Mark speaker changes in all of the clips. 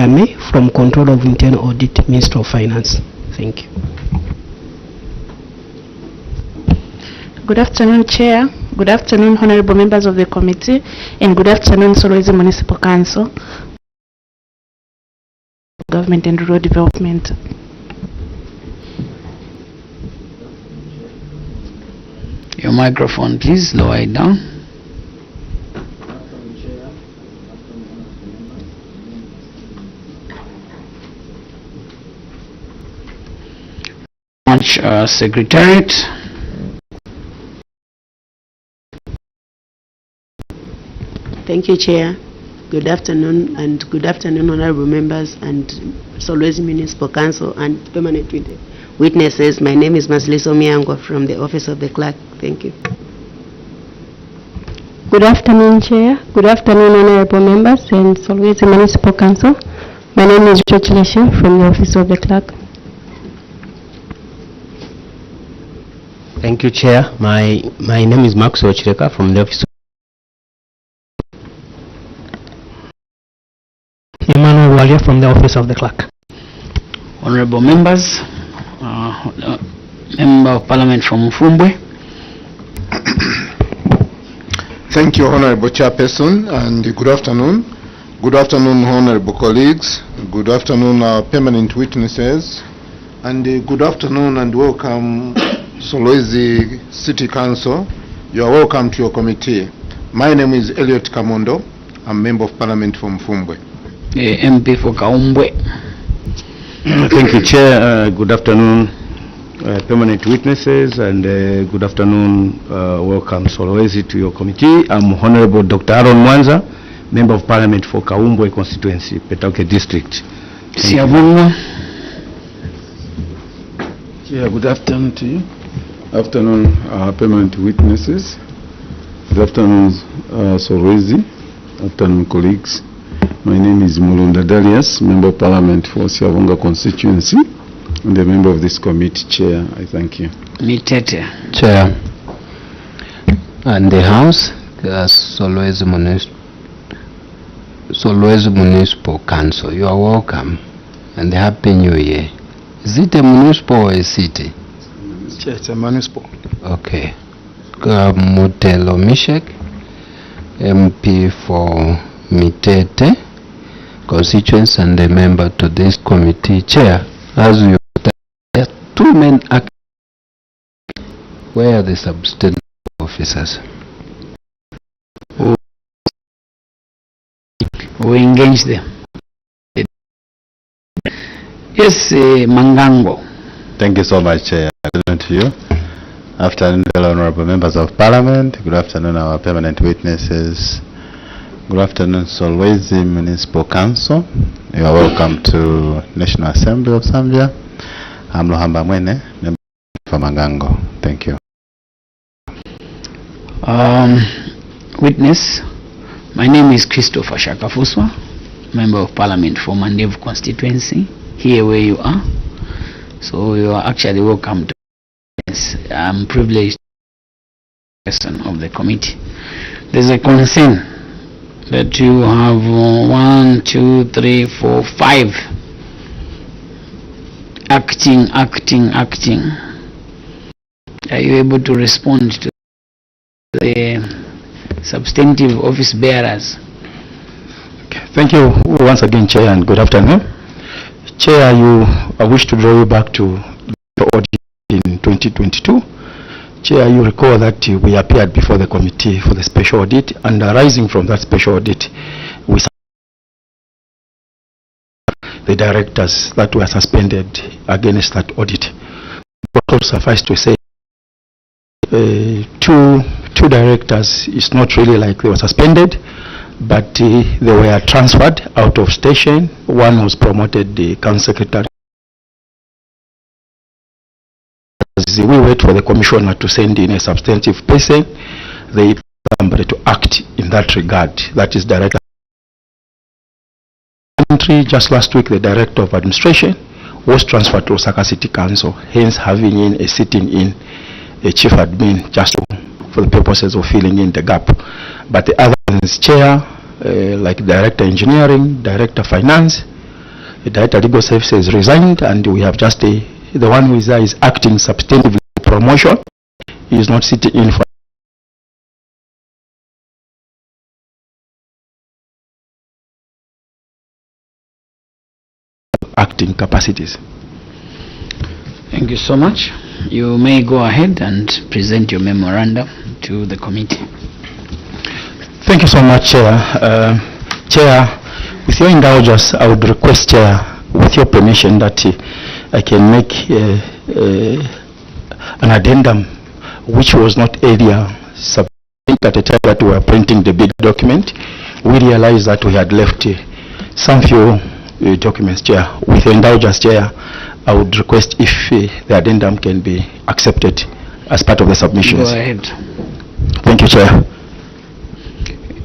Speaker 1: Ame from Control of Internal Audit, Minister of Finance. Thank you.
Speaker 2: Good afternoon, Chair. Good afternoon, honorable members of the committee, and good afternoon, Solwezi Municipal Council, Government and Rural Development.
Speaker 3: Your microphone, please, lower it down. Much, Secretariat.
Speaker 4: Thank you, Chair. Good afternoon, and good afternoon, honorable members and Solwezi Municipal Council and permanent witnesses. My name is Masliso Miango from the Office of the Clerk. Thank you.
Speaker 5: Good afternoon, Chair. Good afternoon, honorable members and Solwezi Municipal Council. My name is George Leshe from the Office of the Clerk.
Speaker 1: Thank you, Chair. My name is Maxwell Chireka from the Office. Emmanuel Walia from the Office of the Clerk.
Speaker 3: Honorable members, Member of Parliament from Mfumbwe.
Speaker 6: Thank you, Honorable Chairperson, and good afternoon. Good afternoon, Honorable colleagues. Good afternoon, our permanent witnesses, and good afternoon and welcome, Solwezi City Council. You are welcome to your committee. My name is Elliot Kamondo. I'm Member of Parliament from Mfumbwe.
Speaker 3: MP for Kaumbwe.
Speaker 7: Thank you, Chair. Good afternoon, permanent witnesses, and good afternoon. Welcome, Solwezi, to your committee. I'm Honorable Dr. Aaron Mwanza, Member of Parliament for Kaumbwe Constituency, Petauke District.
Speaker 3: Siavunga.
Speaker 8: Chair, good afternoon to you. Afternoon, permanent witnesses. Good afternoon, Solwezi. Afternoon, colleagues. My name is Mulunda Darius, Member of Parliament for Siavunga Constituency, and a member of this committee. Chair, I thank you.
Speaker 3: Mitete.
Speaker 9: Chair. And the House, Solwezi Municipal Council. You are welcome, and Happy New Year. Is it a municipal or a city?
Speaker 6: Chair, it's a municipal.
Speaker 9: Okay. Mutelo Mishek, MP for Mitete constituency and a member to this committee. Chair, as you there are two men acting. Where are the substantive officers?
Speaker 3: We engage them. Yes, Mangango.
Speaker 10: Thank you so much, Chair. Good afternoon to you. Afternoon, fellow honorable members of Parliament. Good afternoon, our permanent witnesses. Good afternoon, Solwezi Municipal Council. You are welcome to National Assembly of Zambia. I'm Lohamba Mwene, member for Mangango. Thank you.
Speaker 3: Witness, my name is Christopher Shakafuswa, Member of Parliament for Mandevu Constituency, here where you are. So you are actually welcome to this. I'm privileged person of the committee. There's a concern that you have 1, 2, 3, 4, 5 acting. Are you able to respond to the substantive office bearers?
Speaker 7: Okay. Thank you once again, Chair, and good afternoon. Chair, I wish to draw you back to the audit in 2022. Chair, you recall that we appeared before the committee for the special audit, and arising from that special audit, we the directors that were suspended against that audit. But also suffice to say, two directors, it's not really like they were suspended, but they were transferred out of station. One was promoted the council secretary. As we wait for the commissioner to send in a substantive person, they somebody to act in that regard. That is director. Just last week, the director of administration was transferred to Osaka City Council, hence having in a sitting in a chief admin just for the purposes of filling in the gap. But the other ones, chair, like director engineering, director finance, The Director of Legal Services resigned, and we have just the one who is there is acting substantively for promotion. He is not sitting in for acting capacities.
Speaker 3: Thank you so much. You may go ahead and present your memorandum to the committee.
Speaker 7: Thank you so much, Chair. Chair, with your indulgence, I would request, Chair, with your permission, that I can make an addendum which was not earlier submitted at the time that we were printing the big document. We realized that we had left some few documents, Chair. With your indulgence, Chair, I would request if the addendum can be accepted as part of the submissions.
Speaker 3: Go ahead.
Speaker 7: Thank you, Chair.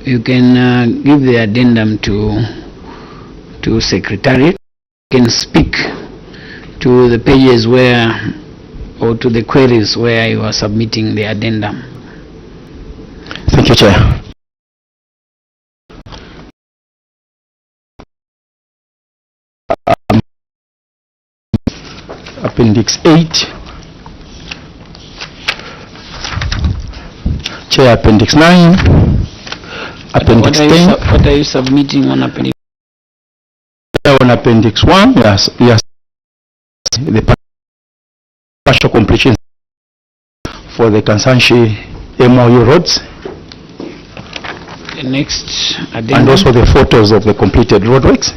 Speaker 3: You can give the addendum to Secretariat. You can speak to the pages where, or to the queries where you are submitting the addendum.
Speaker 7: Thank you, Chair. Appendix 8. Chair, Appendix 9. Appendix 10.
Speaker 3: What are you submitting on Appendix?
Speaker 7: On Appendix 1, yes, the partial completion for the Kansanshi MOU roads.
Speaker 3: The next addendum.
Speaker 7: And also the photos of the completed roadworks.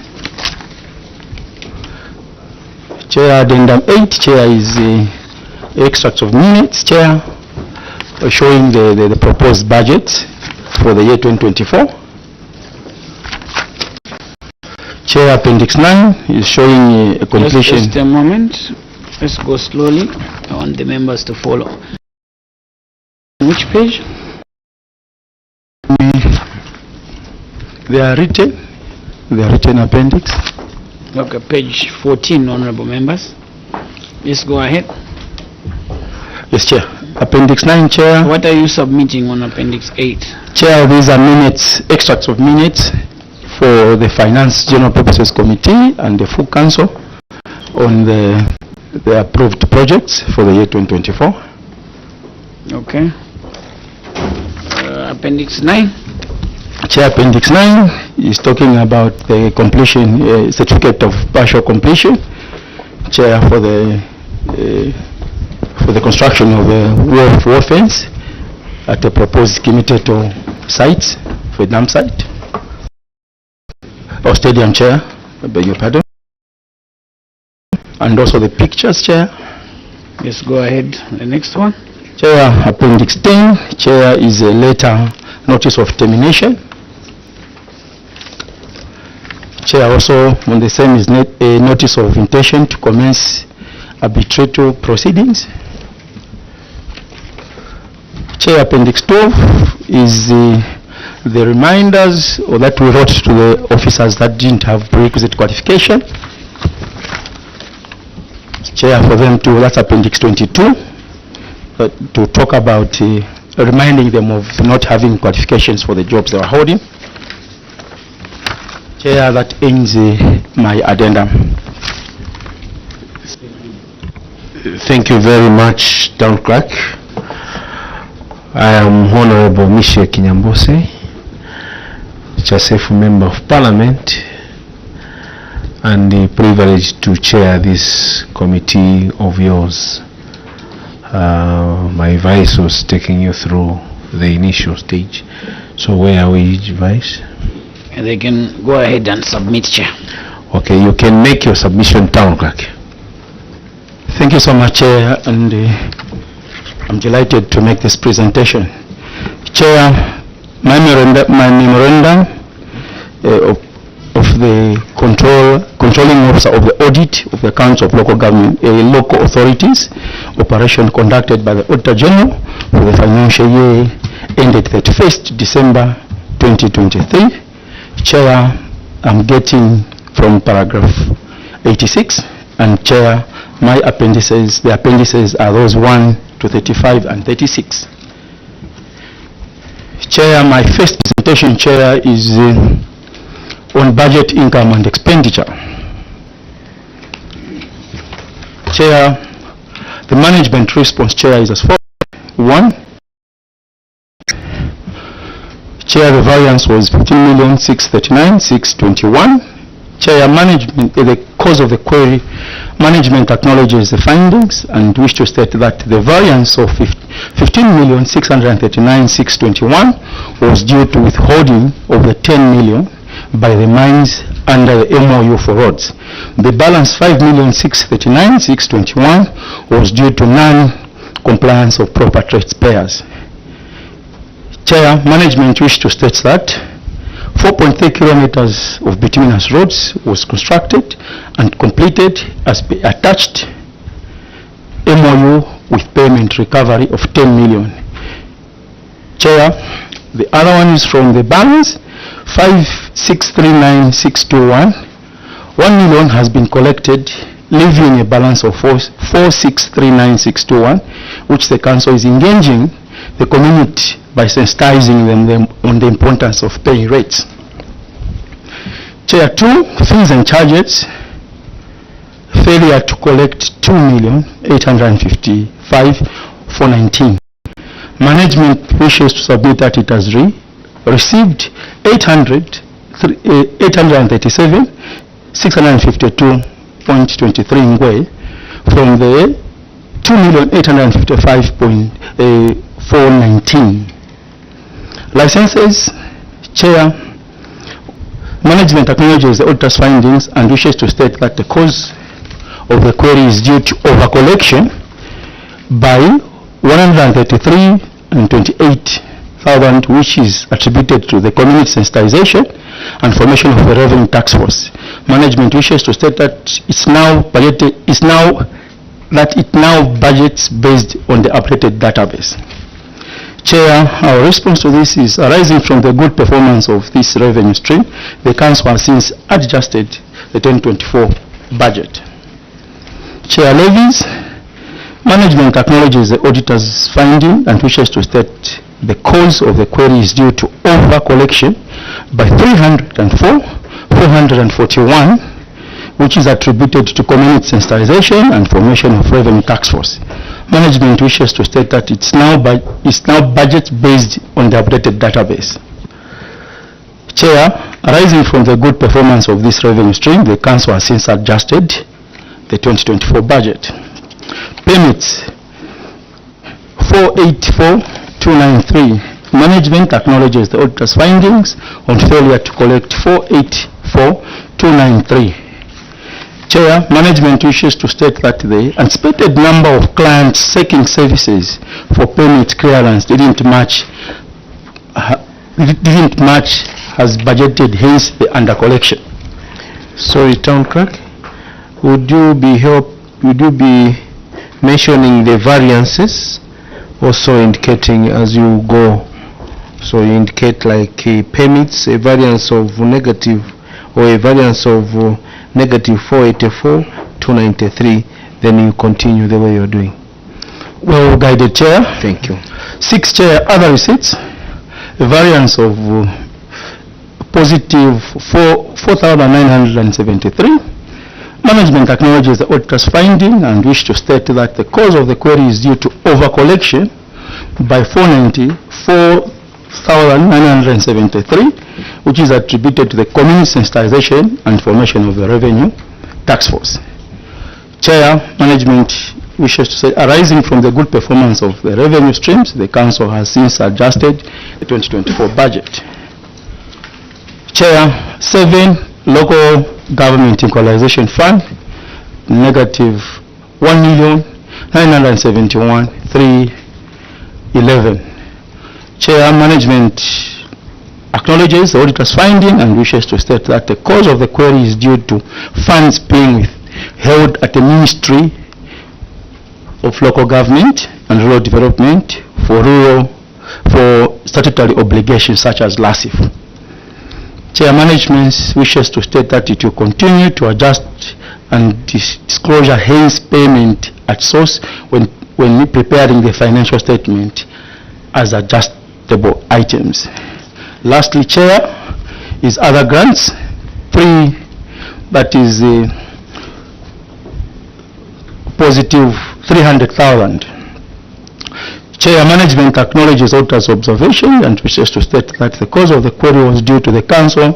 Speaker 7: Chair, Addendum 8, Chair, is extracts of minutes, Chair, showing the proposed budget for the year 2024. Chair, Appendix 9 is showing a completion.
Speaker 3: Just a moment. Let's go slowly. I want the members to follow. Which page?
Speaker 7: They are written appendix.
Speaker 3: Okay, page 14, honorable members. Yes, go ahead.
Speaker 7: Yes, Chair. Appendix 9, Chair.
Speaker 3: What are you submitting on Appendix 8?
Speaker 7: Chair, these are minutes, extracts of minutes for the Finance General Purposes Committee and the full council on the approved projects for the year 2024.
Speaker 3: Okay. Appendix 9.
Speaker 7: Chair, Appendix 9 is talking about the completion, certificate of partial completion. Chair, for the construction of a wall fence at the proposed Kimiteto site, for dam site. Or stadium, Chair, I beg your pardon. And also the pictures, Chair.
Speaker 3: Yes, go ahead. The next one.
Speaker 7: Chair, Appendix 10, Chair, is a letter, notice of termination. Chair, also on the same is a notice of intention to commence arbitrary proceedings. Chair, Appendix 12 is the reminders or that we wrote to the officers that didn't have prerequisite qualification. Chair, for them to, that's Appendix 22, to talk about reminding them of not having qualifications for the jobs they were holding. Chair, that ends my addendum.
Speaker 11: Thank you very much, Town Clerk. I am Honorable Michel Kinyambose, Chasefu Member of Parliament, and privileged to chair this committee of yours. My vice was taking you through the initial stage. So where are we, Vice?
Speaker 3: And they can go ahead and submit, Chair.
Speaker 11: Okay, you can make your submission, Town Clerk.
Speaker 7: Thank you so much, Chair, and I'm delighted to make this presentation. Chair, my memorandum of the controlling officer of the audit of the accounts of local government, local authorities, operation conducted by the Auditor General for the financial year ended 31st December 2023. Chair, I'm getting from paragraph 86, and Chair, my appendices, the appendices are those 1 to 35 and 36. Chair, my first presentation, Chair, is on budget, income and expenditure. Chair, the management response, Chair, is as follows. 1. Chair, the variance was 15,639,621. Chair, management, the cause of the query, management acknowledges the findings and wish to state that the variance of 15,639,621 was due to withholding of the 10 million by the mines under the MOU for roads. The balance 5,639,621 was due to non-compliance of proper taxpayers. Chair, management wish to state that 4.3 kilometers of bituminous roads was constructed and completed as per attached MOU with payment recovery of 10 million. Chair, the other one is from the balance 5,639,621. 1 million has been collected, leaving a balance of 4,639,621, which the council is engaging the community by sensitizing them on the importance of paying rates. Chair, 2, fees and charges, failure to collect 2,855,419. Management wishes to submit that it has received 837,652.23 ngwe from the 2,855,419. Licenses, Chair, management acknowledges the auditor's findings and wishes to state that the cause of the query is due to overcollection by 133,028,000, which is attributed to the community sensitization and formation of the revenue tax force. Management wishes to state that it now budgets based on the updated database. Chair, our response to this is arising from the good performance of this revenue stream. The council has since adjusted the 2024 budget. Chair, levies. Management acknowledges the auditor's finding and wishes to state the cause of the query is due to over-collection by 304,441, which is attributed to community sensitization and formation of revenue tax force. Management wishes to state that it's now budget based on the updated database. Chair, arising from the good performance of this revenue stream, the council has since adjusted the 2024 budget. Payments 484,293. Management acknowledges the auditor's findings on failure to collect 484,293. Chair, management wishes to state that the anticipated number of clients seeking services for payment clearance didn't match as budgeted, hence the under collection.
Speaker 11: Sorry, Town Clerk, would you be mentioning the variances, also indicating as you go, so you indicate like permits, a variance of negative or a variance of negative 484,293, then you continue the way you're doing.
Speaker 7: Well guided, Chair.
Speaker 11: Thank you.
Speaker 7: 6, Chair, other receipts, a variance of positive 4,973. Management acknowledges the auditor's finding and wish to state that the cause of the query is due to overcollection by 494,973, which is attributed to the community sensitization and formation of the revenue tax force. Chair, management wishes to say, arising from the good performance of the revenue streams, the council has since adjusted the 2024 budget. Chair, 7, local government equalization fund, negative 1,971,311. Chair, management acknowledges the auditor's finding and wishes to state that the cause of the query is due to funds being held at the Ministry of Local Government and Rural Development for statutory obligations such as LASIF. Chair, management wishes to state that it will continue to adjust and disclosure hence payment at source when preparing the financial statement as adjustable items. Lastly, Chair, is other grants, that is positive 300,000. Chair, management acknowledges auditor's observation and wishes to state that the cause of the query was due to the council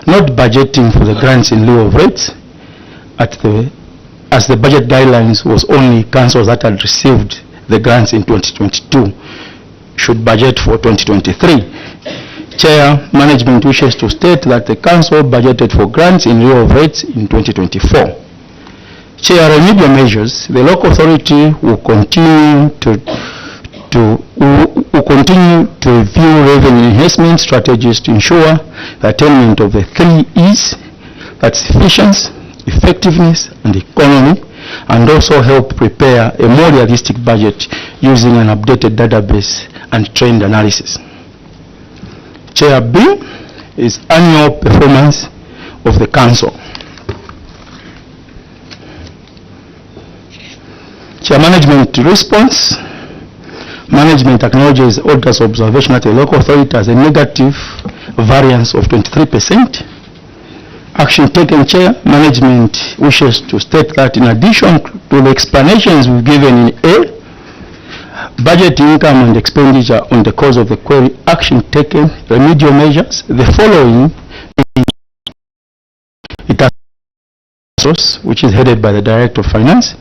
Speaker 7: not budgeting for the grants in lieu of rates as the budget guidelines was only councils that had received the grants in 2022 should budget for 2023. Chair, management wishes to state that the council budgeted for grants in lieu of rates in 2024. Chair, remedial measures, the local authority will continue to review revenue enhancement strategies to ensure the attainment of the 3 E's, that's efficiency, effectiveness and economy, and also help prepare a more realistic budget using an updated database and trend analysis. Chair, B is annual performance of the council. Chair, management response. Management acknowledges auditor's observation that the local authority has a negative variance of 23%. Action taken, Chair. Management wishes to state that in addition to the explanations we've given in A, budget income and expenditure on the cause of the query, action taken, remedial measures, the following: it has source, which is headed by the Director of Finance,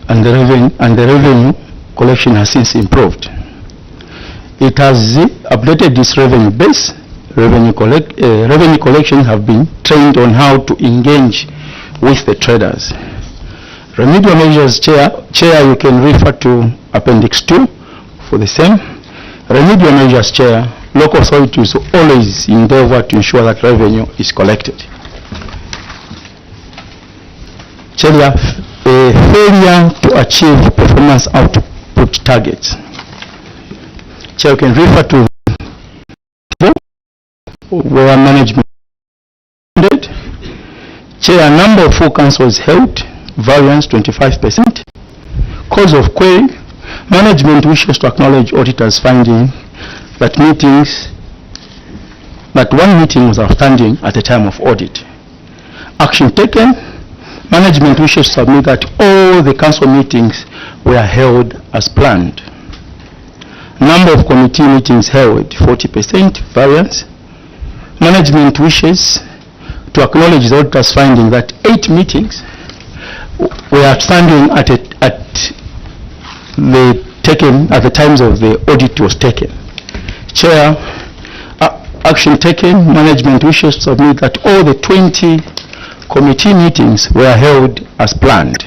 Speaker 7: and the revenue collection has since improved. It has updated this revenue base. Revenue collections have been trained on how to engage with the traders. Remedial measures, Chair, you can refer to Appendix 2 for the same. Remedial measures, Chair, local authorities always endeavor to ensure that revenue is collected. Chair, failure to achieve performance output targets. Chair, you can refer to where management. Chair, number of full councils held, variance 25%. Cause of query, management wishes to acknowledge auditors finding that one meeting was outstanding at the time of audit. Action taken, management wishes to submit that all the council meetings were held as planned. Number of committee meetings held, 40% variance. Management wishes to acknowledge the auditor's finding that 8 meetings were outstanding at the times of the audit was taken. Chair, action taken, management wishes to submit that all the 20 committee meetings were held as planned.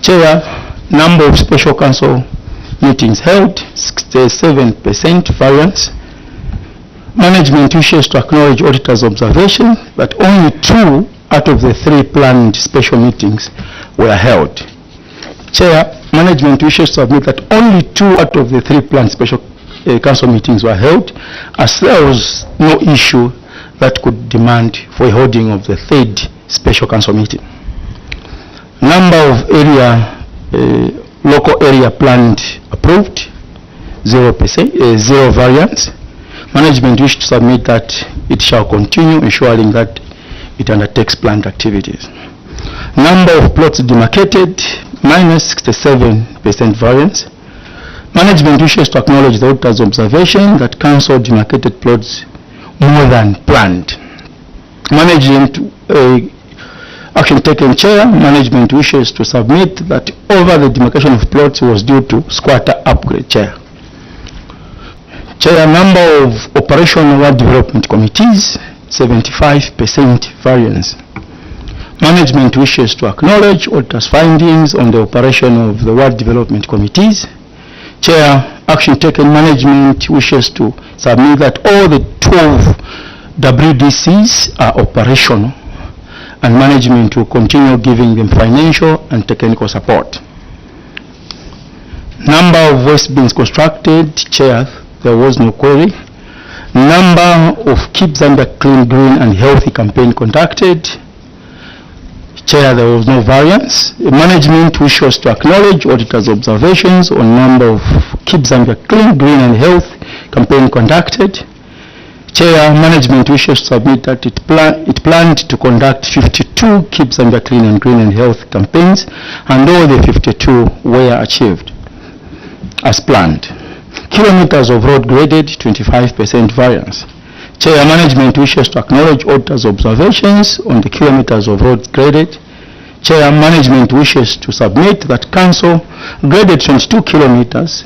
Speaker 7: Chair, number of special council meetings held, 67% variance. Management wishes to acknowledge auditor's observation that only 2 out of the 3 planned special meetings were held. Chair, management wishes to admit that only 2 out of the 3 planned special council meetings were held, as there was no issue that could demand for a holding of the 3rd special council meeting. Number of local area planned approved, 0%, 0 variance. Management wishes to submit that it shall continue ensuring that it undertakes planned activities. Number of plots demarcated, minus 67% variance. Management wishes to acknowledge the auditor's observation that council demarcated plots more than planned. Management action taken, Chair. Management wishes to submit that over the demarcation of plots was due to squatter upgrade, Chair. Chair, number of operational ward development committees, 75% variance. Management wishes to acknowledge auditor's findings on the operation of the ward development committees. Chair, action taken, management wishes to submit that all the 12 WDCs are operational and management will continue giving them financial and technical support. Number of waste bins constructed, Chair, there was no query. Number of Keep Zambia Clean, Green and Healthy campaign conducted, Chair, there was no variance. Management wishes to acknowledge auditor's observations on number of Keep Zambia Clean, Green and Health campaign conducted. Chair, management wishes to submit that it planned to conduct 52 Keep Zambia Clean and Green and Health campaigns, and all the 52 were achieved as planned. Kilometers of road graded, 25% variance. Chair, management wishes to acknowledge auditor's observations on the kilometers of roads graded. Chair, management wishes to submit that council graded 22 kilometers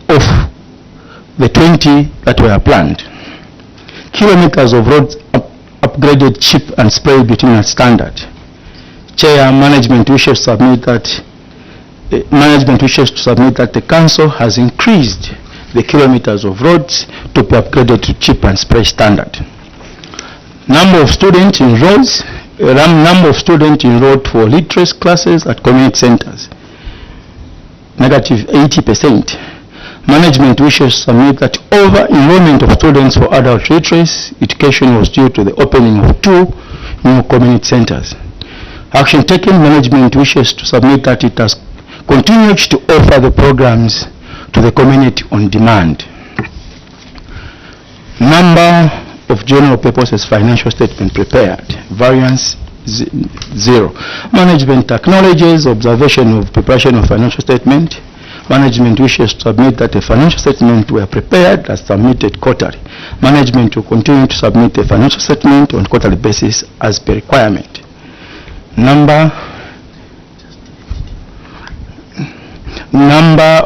Speaker 7: of the 20 that were planned. Kilometers of roads upgraded, chip and spray between at standard. Chair, management wishes to submit that the council has increased the kilometers of roads to be upgraded to chip and spray standard. Number of students enrolled for literacy classes at community centers, negative 80%. Management wishes to submit that over-enrollment of students for adult literacy education was due to the opening of 2 new community centers. Action taken, management wishes to submit that it has continued to offer the programs to the community on demand. Number of general purposes financial statement prepared, variance 0. Management acknowledges observation of preparation of financial statement. Management wishes to submit that a financial statement were prepared as submitted quarterly. Management will continue to submit a financial statement on quarterly basis as per requirement. Number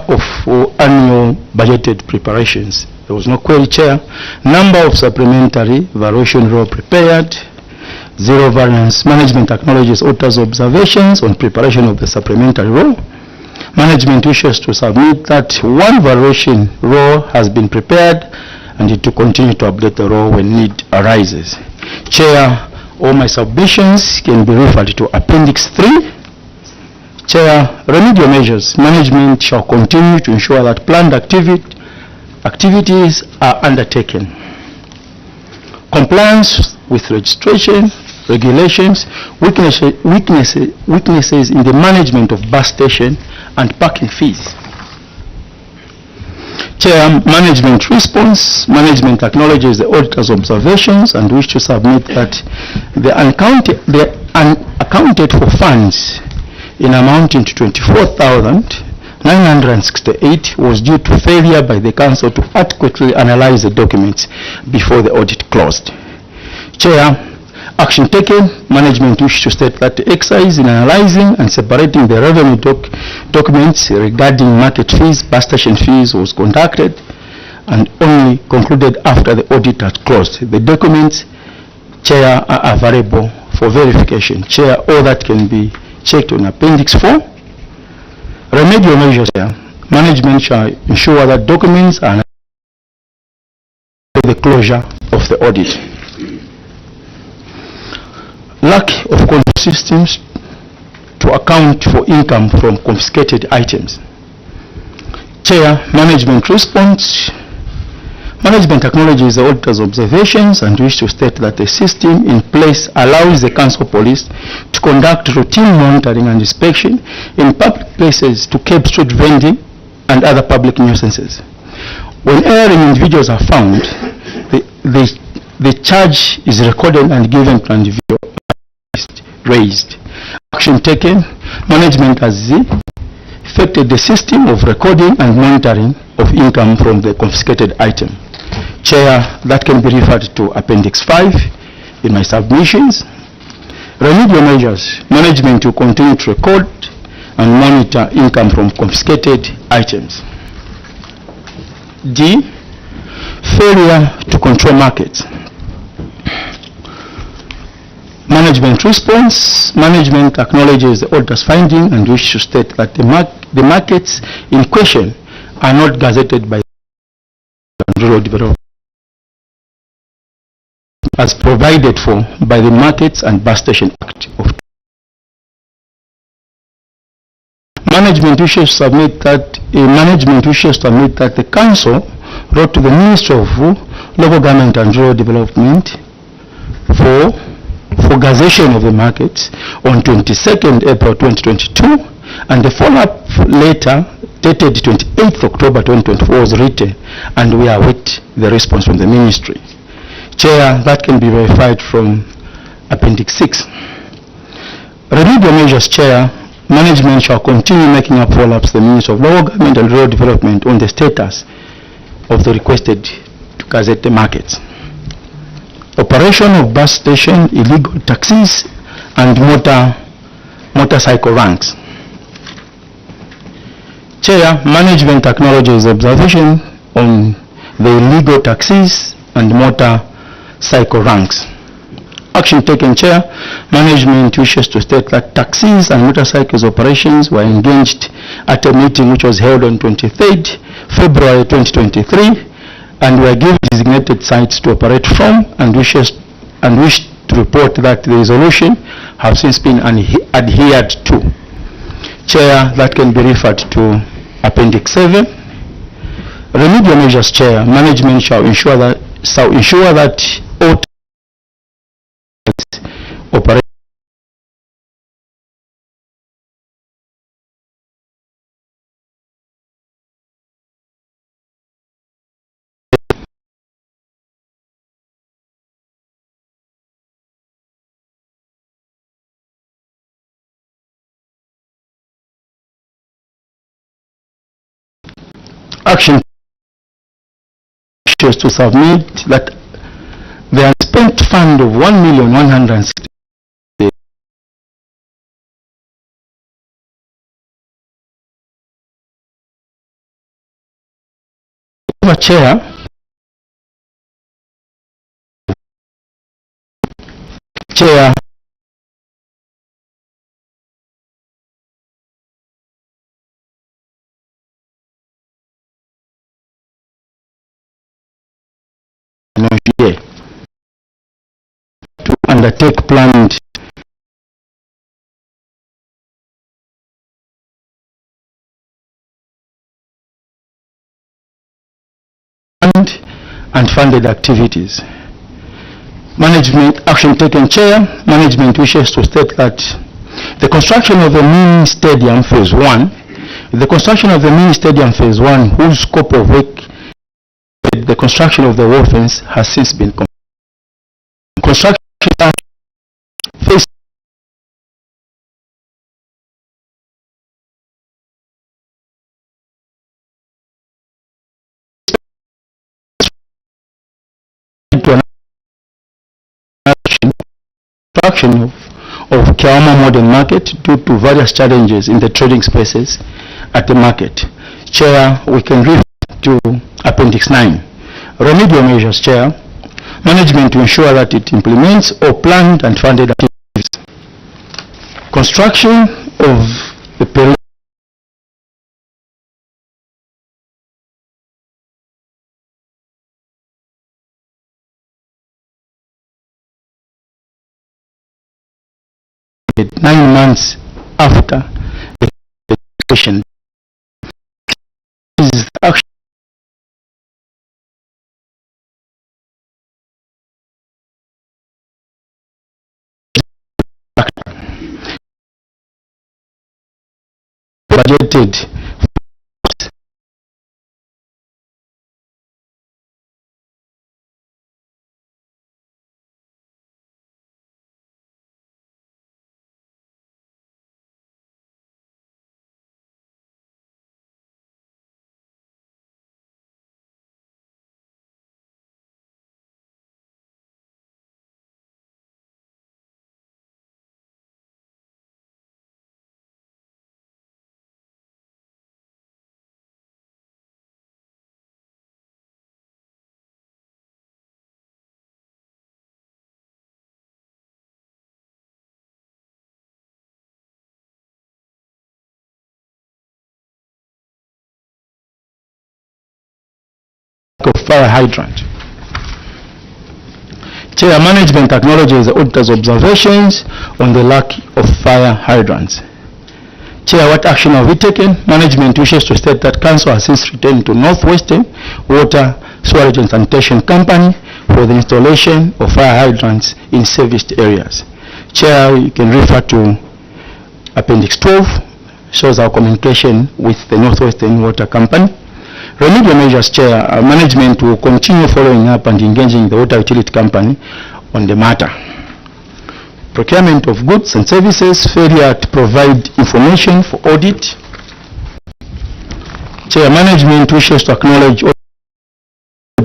Speaker 7: of annual budgeted preparations. There was no query, Chair. Number of supplementary valuation roll prepared, 0 variance. Management acknowledges auditor's observations on preparation of the supplementary roll. Management wishes to submit that 1 valuation roll has been prepared and it to continue to update the roll when need arises. Chair, all my submissions can be referred to Appendix 3. Chair, remedial measures. Management shall continue to ensure that planned activities are undertaken. Compliance with registration, regulations, weaknesses in the management of bus station and parking fees. Chair, management response. Management acknowledges the auditor's observations and wish to submit that the unaccounted for funds in amounting to 24,968 was due to failure by the council to adequately analyze the documents before the audit closed. Chair, action taken. Management wishes to state that the exercise in analyzing and separating the revenue documents regarding market fees, bus station fees was conducted and only concluded after the audit had closed. The documents, Chair, are available for verification. Chair, all that can be checked on Appendix 4. Remedial measures. Management shall ensure that documents are the closure of the audit. Lack of consistency to account for income from confiscated items. Chair, management response. Management acknowledges the auditor's observations and wish to state that the system in place allows the council police to conduct routine monitoring and inspection in public places to keep street vending and other public nuisances. When erring individuals are found, the charge is recorded and given to an individual raised. Action taken. Management has effected the system of recording and monitoring of income from the confiscated item. Chair, that can be referred to Appendix 5 in my submissions. Remedial measures. Management will continue to record and monitor income from confiscated items. D. Failure to control markets. Management response. Management acknowledges the auditor's finding and wishes to state that the markets in question are not gazetted by the Rural Development as provided for by the Markets and Bus Station Act of Management wishes to submit that the council wrote to the Ministry of Local Government and Rural Development for gazetting of the markets on 22nd April 2022, and the follow-up letter dated 28th October 2024 was written, and we await the response from the ministry. Chair, that can be verified from Appendix 6. Remedial measures, Chair. Management shall continue making up follow-ups to the Ministry of Local Government and Rural Development on the status of the requested Gazette markets. Operation of bus station, illegal taxis, and motorcycle ranks. Chair, management acknowledges observation on the illegal taxis and motorcycle ranks. Action taken, Chair. Management wishes to state that taxis and motorcycles operations were engaged at a meeting which was held on 23rd February 2023 and were given designated sites to operate from, and wish to report that the resolution have since been adhered to. Chair, that can be referred to Appendix 7. Remedial measures, Chair. Management shall ensure that all operate action to submit that the unspent fund of 1,160,000 Chair. Chair. To undertake planned and funded activities. Management action taken, Chair. Management wishes to state that the construction of the mini stadium phase 1, whose scope of work, the construction of the wall fence has since been completed. Construction phase of Kiama Modern Market due to various challenges in the trading spaces at the market. Chair, we can refer to Appendix 9. Remedial measures, Chair. Management to ensure that it implements all planned and funded activities. Construction of the period 9 months after the education is actually budgeted of fire hydrant. Chair, management acknowledges the auditor's observations on the lack of fire hydrants. Chair, what action have we taken? Management wishes to state that Council has since returned to Northwestern Water, Sewerage and Sanitation Company for the installation of fire hydrants in serviced areas. Chair, you can refer to Appendix 12. shows our communication with the Northwestern Water Company. Remedial measures, Chair, management will continue following up and engaging the water utility company on the matter. Procurement of goods and services, failure to provide information for audit. Chair, management wishes to acknowledge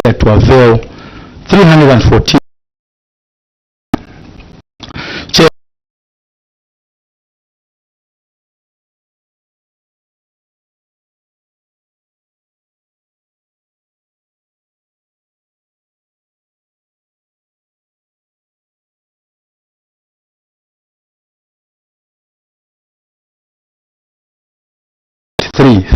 Speaker 7: that to avail 314. Chair, three.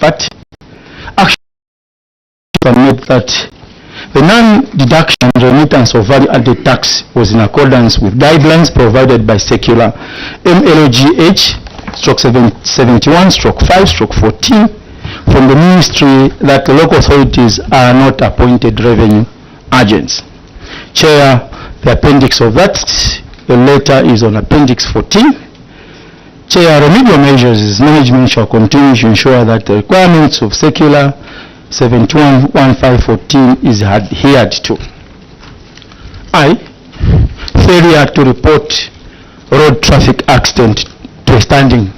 Speaker 7: But action permit that the non-deduction and remittance of value-added tax was in accordance with guidelines provided by Circular MLOGH/71/5/14 from the Ministry that the local authorities are not appointed revenue agents. Chair, the appendix of that, the letter is on Appendix 14. Chair, remedial measures is management shall continue to ensure that the requirements of Circular 71/1514 is adhered to. I, failure to report road traffic accident to a standing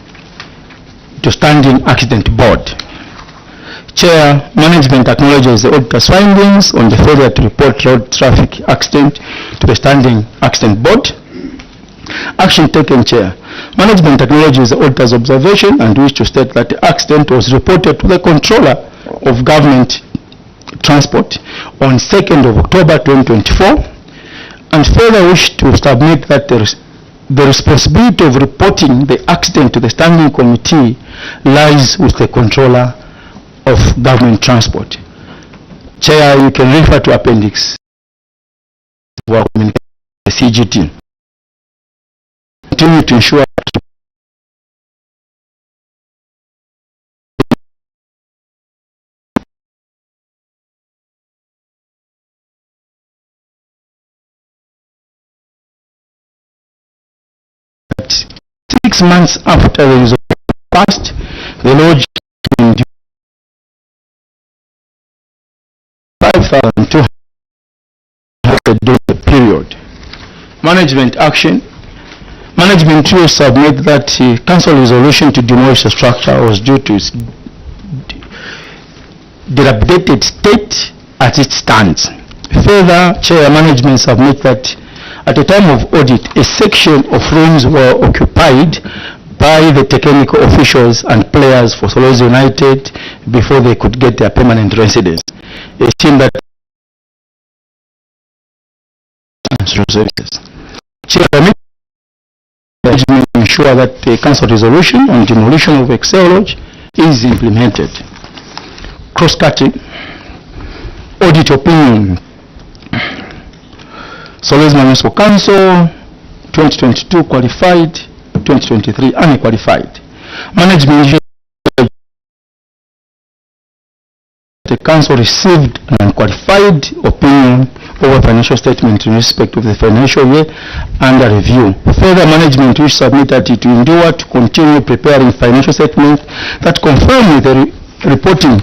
Speaker 7: accident board. Chair, management acknowledges the auditor's findings on the failure to report road traffic accident to the standing accident board. Action taken, Chair. Management acknowledges the auditor's observation and wish to state that the accident was reported to the controller of government transport on 2nd of October 2024 and further wish to submit that the responsibility of reporting the accident to the standing committee lies with the controller of government transport. Chair, you can refer to appendix of the CGT. Continue to ensure that 6 months after the result passed, the lodge in 5,200 during the period. Management action. Management will submit that council resolution to demolish the structure was due to its dilapidated state as it stands. Further, Chair, management submit that at the time of audit, a section of rooms were occupied by the technical officials and players for Solwezi United before they could get their permanent residence. A team that services. Chair, management ensure that the council resolution on demolition of Excel Lodge is implemented. Cross-cutting. Audit opinion. Solwezi Municipal Council 2022 qualified, 2023 unqualified. Management, the council received an unqualified opinion over financial statement in respect of the financial year under review. Further, management will submit that it will endure to continue preparing financial statements that conform with the reporting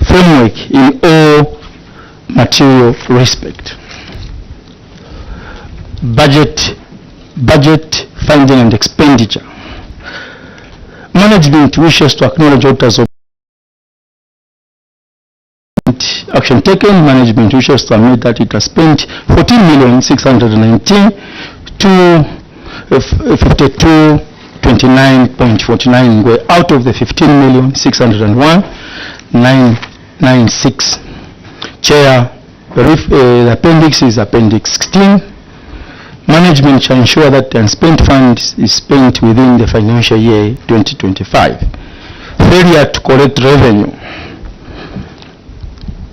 Speaker 7: framework in all material respect. Budget, funding and expenditure. Management wishes to acknowledge auditors of action taken. Management wishes to admit that it has spent 14,619 to 5229.49 out of the 15,601,996. Chair, the appendix is Appendix 16. management shall ensure that the unspent funds is spent within the financial year 2025. Failure to collect revenue.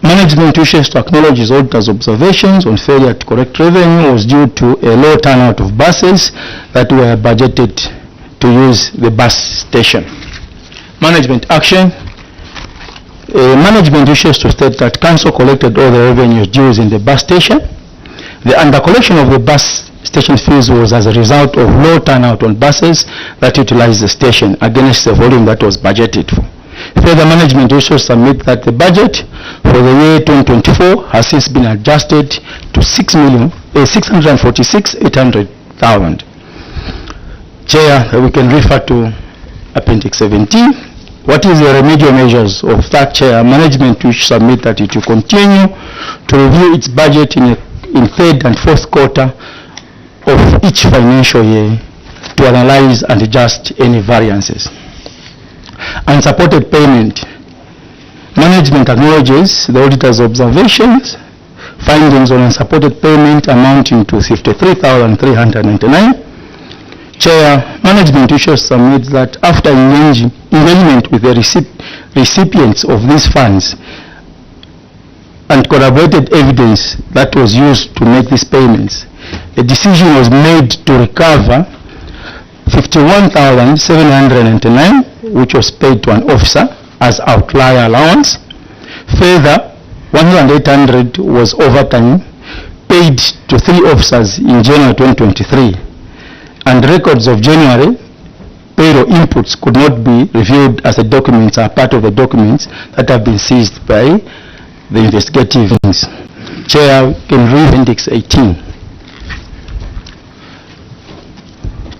Speaker 7: Management wishes to acknowledge its auditor's observations on failure to collect revenue was due to a low turnout of buses that were budgeted to use the bus station. Management action. Management wishes to state that council collected all the revenues due in the bus station. The undercollection of the bus station fees was as a result of low turnout on buses that utilized the station against the volume that was budgeted for. Further, management also submit that the budget for the year 2024 has since been adjusted to 646,800,000. Chair, we can refer to Appendix 17. What is the remedial measures of that, Chair? Management which submit that it will continue to review its budget in third and fourth quarter of each financial year to analyze and adjust any variances. Unsupported payment. Management acknowledges the auditor's observations, findings on unsupported payment amounting to 53,399. Chair, management wishes to submit that after engagement with the recipients of these funds and corroborated evidence that was used to make these payments, a decision was made to recover 51,799, which was paid to an officer as outlier allowance. Further, 1,800 was overtime paid to 3 officers in January 2023, and records of January payroll inputs could not be reviewed as the documents are part of the documents that have been seized by the investigative wings. Chair, can read Appendix 18.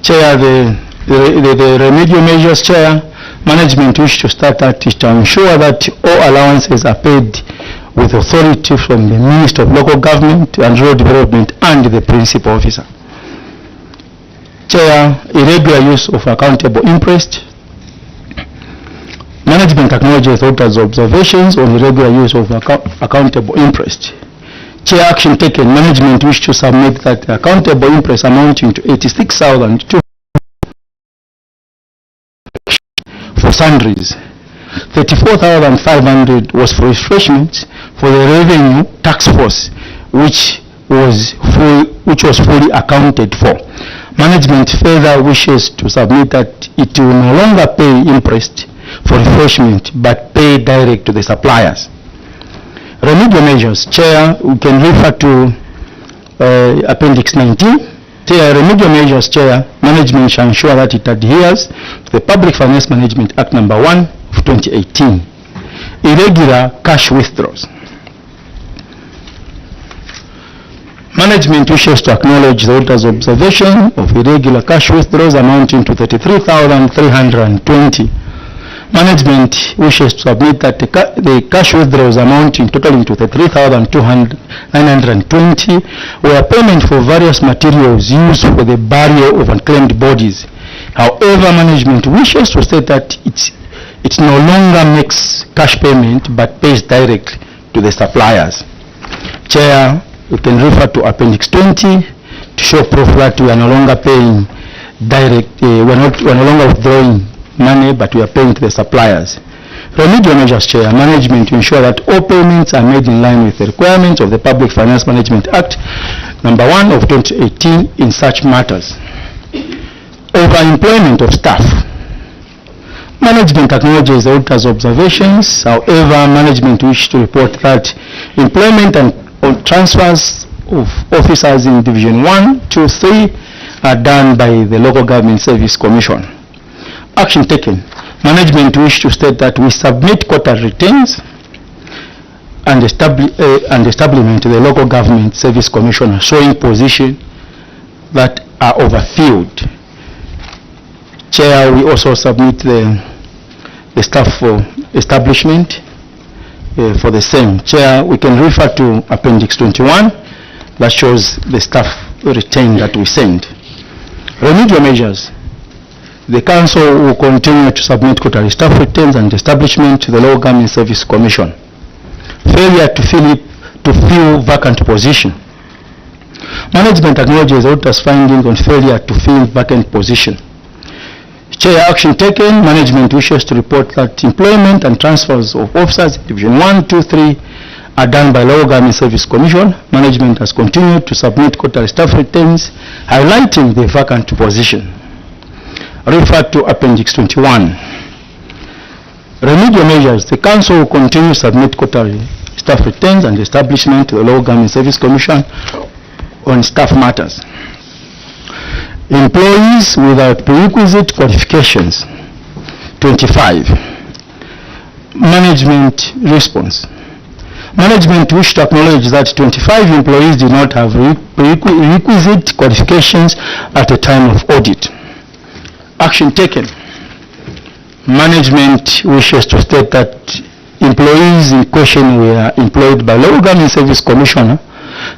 Speaker 7: Chair, the remedial measures, Chair, management wish to start that is to ensure that all allowances are paid with authority from the Minister of Local Government and Rural Development and the Principal Officer. Chair, irregular use of accountable interest. Management acknowledges auditor's observations on irregular use of accountable interest. Chair, action taken. Management wish to submit that the accountable interest amounting to 86,200 for sundries. 34,500 was for refreshments for the revenue tax force, which was fully accounted for. Management further wishes to submit that it will no longer pay interest for refreshment but pay direct to the suppliers. Remedial measures, Chair, we can refer to Appendix 19. Chair, remedial measures, Chair, management shall ensure that it adheres to the Public Finance Management Act No. 1 of 2018. Irregular cash withdrawals. Management wishes to acknowledge the auditor's observation of irregular cash withdrawals amounting to 33,320. Management wishes to submit that the cash withdrawals amounting totaling to 33,920 were payment for various materials used for the burial of unclaimed bodies. However, management wishes to state that it no longer makes cash payment but pays directly to the suppliers. Chair, you can refer to Appendix 20 to show proof that we are no longer paying direct, we are no longer withdrawing money, but we are paying to the suppliers. Remedial measures, Chair, management to ensure that all payments are made in line with the requirements of the Public Finance Management Act No. 1 of 2018 in such matters. Overemployment of staff. Management acknowledges the auditor's observations. However, management wishes to report that employment and transfers of officers in Division 1, 2, 3 are done by the Local Government Service Commission. Action taken. Management wishes to state that we submit quarter returns and establishment to the Local Government Service Commission showing positions that are overfilled. Chair, we also submit the staff for establishment for the same. Chair, we can refer to Appendix 21 that shows the staff return that we send. Remedial measures. The Council will continue to submit quarterly staff returns and establishment to the Local Government Service Commission. Failure to fill vacant position. Management acknowledges auditor's findings on failure to fill vacant position. Chair, action taken. Management wishes to report that employment and transfers of officers in Division 1, 2, 3 are done by Local Government Service Commission. Management has continued to submit quarterly staff returns highlighting the vacant position. Refer to Appendix 21. Remedial measures. The Council will continue to submit quarterly staff returns and establishment to the Local Government Service Commission on staff matters. Employees without prerequisite qualifications. 25. Management response. Management wish to acknowledge that 25 employees did not have requisite qualifications at the time of audit. Action taken. Management wishes to state that employees in question were employed by Local Government Service Commissioner.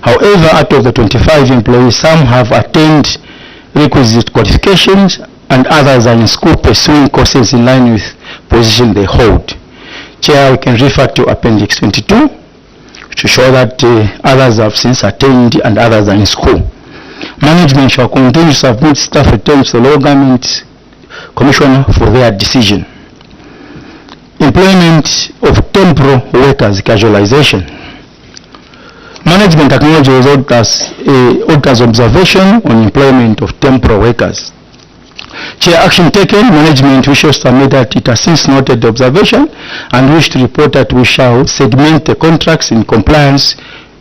Speaker 7: However, out of the 25 employees, some have attained requisite qualifications and others are in school pursuing courses in line with position they hold. Chair, we can refer to Appendix 22 to show that others have since attained and others are in school. Management shall continue to submit staff returns to the Local Government Commissioner for their decision. Employment of temporary workers, casualization. Management acknowledges auditor's observation on employment of temporary workers. Chair, action taken. Management wishes to submit that it has since noted the observation and wish to report that we shall segment the contracts in compliance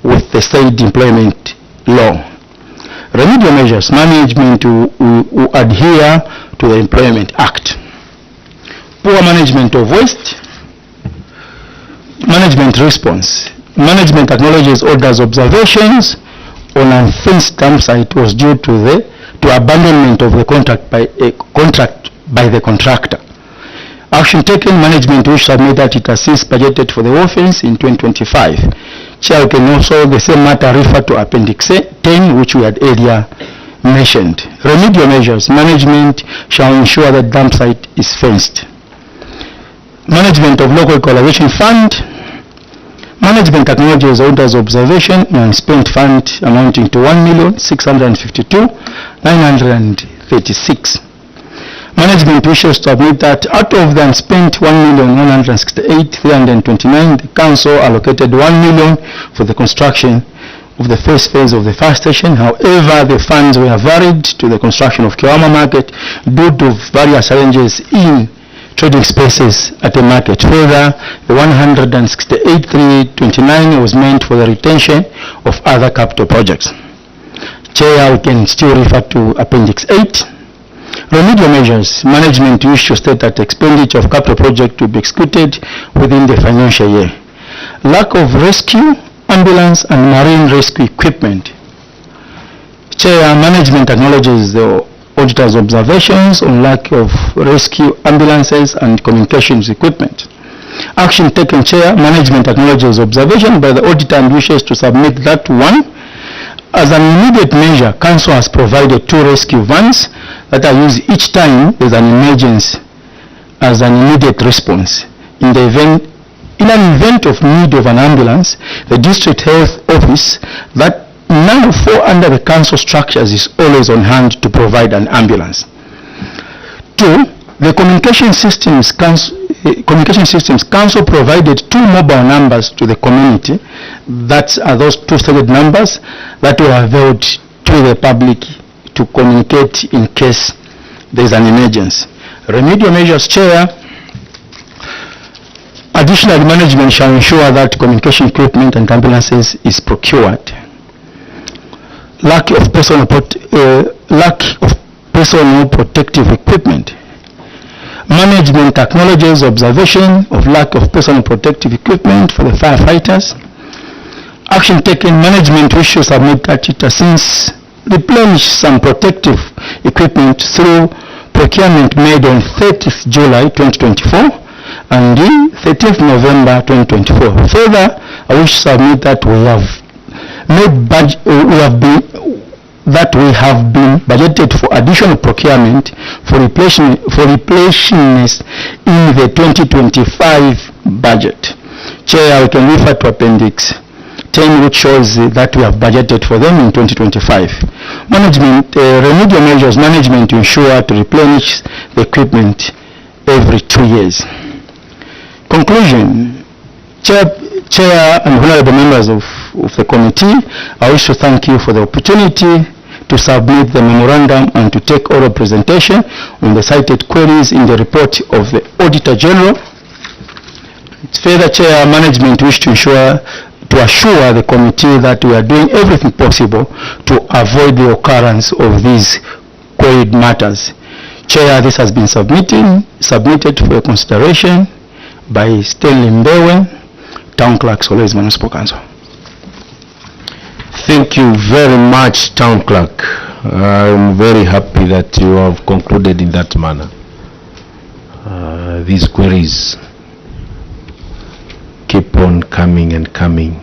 Speaker 7: with the said employment law. Remedial measures. Management will adhere to the Employment Act. Poor management of waste. Management response. Management acknowledges auditor's observations on unfenced dump site was due to abandonment of the contract by the contractor. Action taken. Management wish to submit that it has since budgeted for the offense in 2025. Chair, we can also the same matter refer to Appendix 10, which we had earlier mentioned. Remedial measures. Management shall ensure that dump site is fenced. Management of Local Equalization Fund. Management acknowledges auditor's observation on spent fund amounting to 1,652,936. Management wishes to admit that out of the unspent 1,168,329, the Council allocated 1 million for the construction of the first phase of the fire station. However, the funds were varied to the construction of Kiwama Market due to various challenges in trading spaces at the market. Further, the 168,329 was meant for the retention of other capital projects. Chair, we can still refer to Appendix 8. Remedial measures. Management wish to state that expenditure of capital project to be executed within the financial year. Lack of rescue, ambulance and marine rescue equipment. Chair, management acknowledges the auditor's observations on lack of rescue ambulances and communications equipment. Action taken. Chair, management acknowledges observation by the auditor and wishes to submit that one. As an immediate measure, Council has provided 2 rescue vans that are used each time there is an emergency as an immediate response. In an event of need of an ambulance, the District Health Office that now fall under the Council structures is always on hand to provide an ambulance. 2. The communication systems Council provided 2 mobile numbers to the community. That are those 2 stated numbers that were available to the public to communicate in case there is an emergency. Remedial measures. Chair, additional management shall ensure that communication equipment and ambulances is procured. Lack of personal protective equipment. Management acknowledges observation of lack of personal protective equipment for the firefighters. Action taken. Management wishes to submit that it has since replenished some protective equipment through procurement made on 30th July 2024 and 30th November 2024. Further, I wish to submit that we have been budgeted for additional procurement for replacements in the 2025 budget. Chair, we can refer to Appendix 10 which shows that we have budgeted for them in 2025. Management, remedial measures management to ensure to replenish the equipment every 2 years. Conclusion. Chair and honorable members of the committee, I wish to thank you for the opportunity to submit the memorandum and to take oral presentation on the cited queries in the report of the Auditor General. Further, Chair, management wish to assure the committee that we are doing everything possible to avoid the occurrence of these queried matters. Chair, this has been submitted for consideration by Stanley Mbewe, Town Clerk, Solwezi Municipal Council.
Speaker 11: Thank you very much, Town Clerk. I'm very happy that you have concluded in that manner. These queries keep on coming and coming,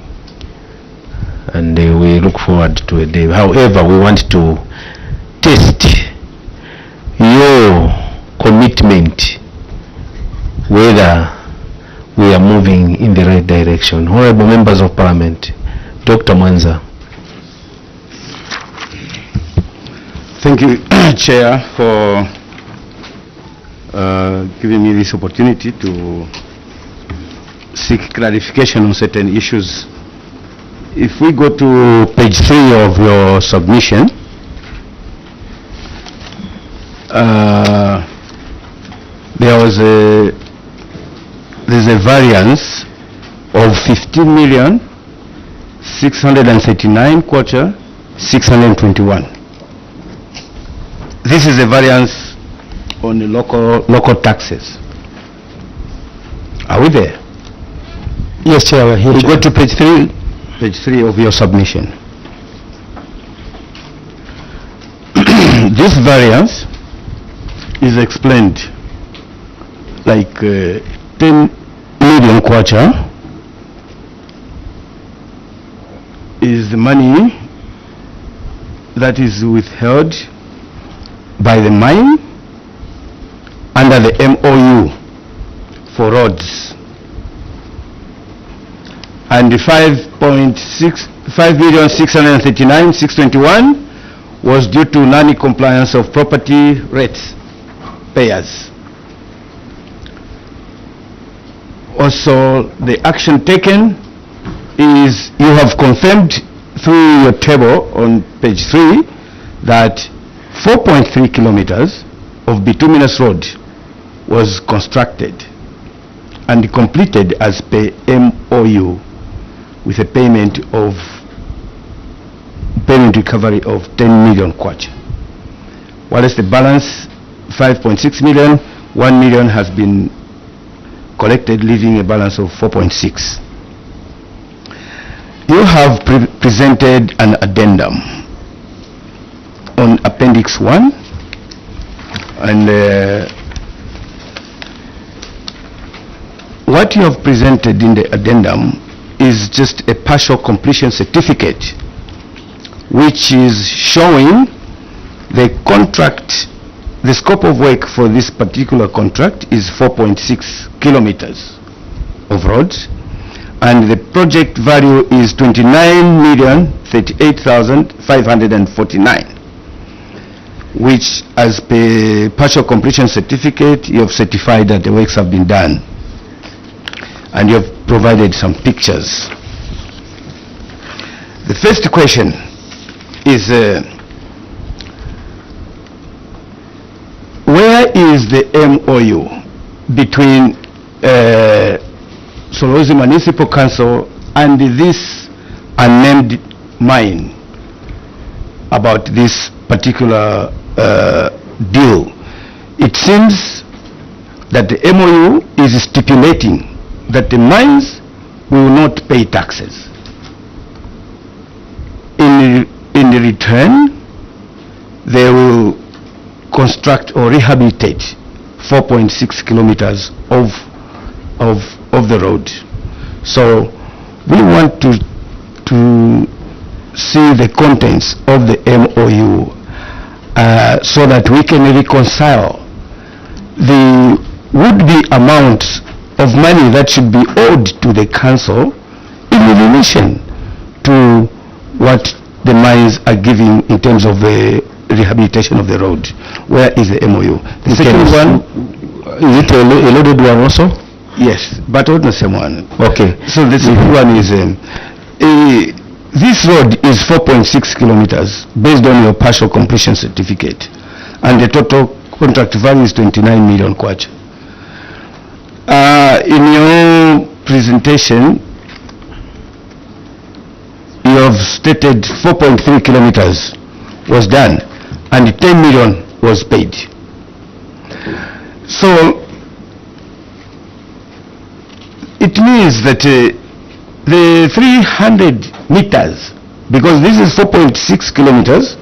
Speaker 11: and we look forward to a day. However, we want to test your commitment, whether we are moving in the right direction. Honorable members of Parliament, Dr. Mwanza.
Speaker 12: Thank you, Chair, for giving me this opportunity to seek clarification on certain issues. If we go to page 3 of your submission, there's a variance of 15,639,621. This is a variance on the local taxes. Are we there?
Speaker 7: Yes, Chair, we're here.
Speaker 12: We go to page 3 of your submission. This variance is explained like 10 million kwacha is the money that is withheld by the mine under the MOU for roads, and the 5,639,621 was due to non-compliance of property rates payers. Also, the action taken is you have confirmed through your table on page 3 that 4.3 kilometers of bituminous road was constructed and completed as per MOU with a payment recovery of 10 million kwacha. Whereas the balance 5.6 million, 1 million has been collected, leaving a balance of 4.6. You have presented an addendum on Appendix 1, and what you have presented in the addendum is just a partial completion certificate, which is showing the contract. The scope of work for this particular contract is 4.6 kilometers of roads, and the project value is 29,038,549, which, as per partial completion certificate, you have certified that the works have been done, and you have provided some pictures. The first question is, where is the MOU between Solwezi Municipal Council and this unnamed mine about this particular deal? It seems that the MOU is stipulating that the mines will not pay taxes. In return, they will construct or rehabilitate 4.6 kilometers of the road. So we want to see the contents of the MOU so that we can reconcile the would-be amount of money that should be owed to the council in relation to what the mines are giving in terms of the rehabilitation of the road. Where is the MOU? The second one,
Speaker 11: is it a loaded one also?
Speaker 12: yes, but not the same one.
Speaker 11: Okay.
Speaker 12: So the second one is this road is 4.6 kilometers based on your partial completion certificate, and the total contract value is 29 million kwacha. In your presentation, you have stated 4.3 kilometers was done and 10 million was paid. So it means that the 300 meters, because this is 4.6 kilometers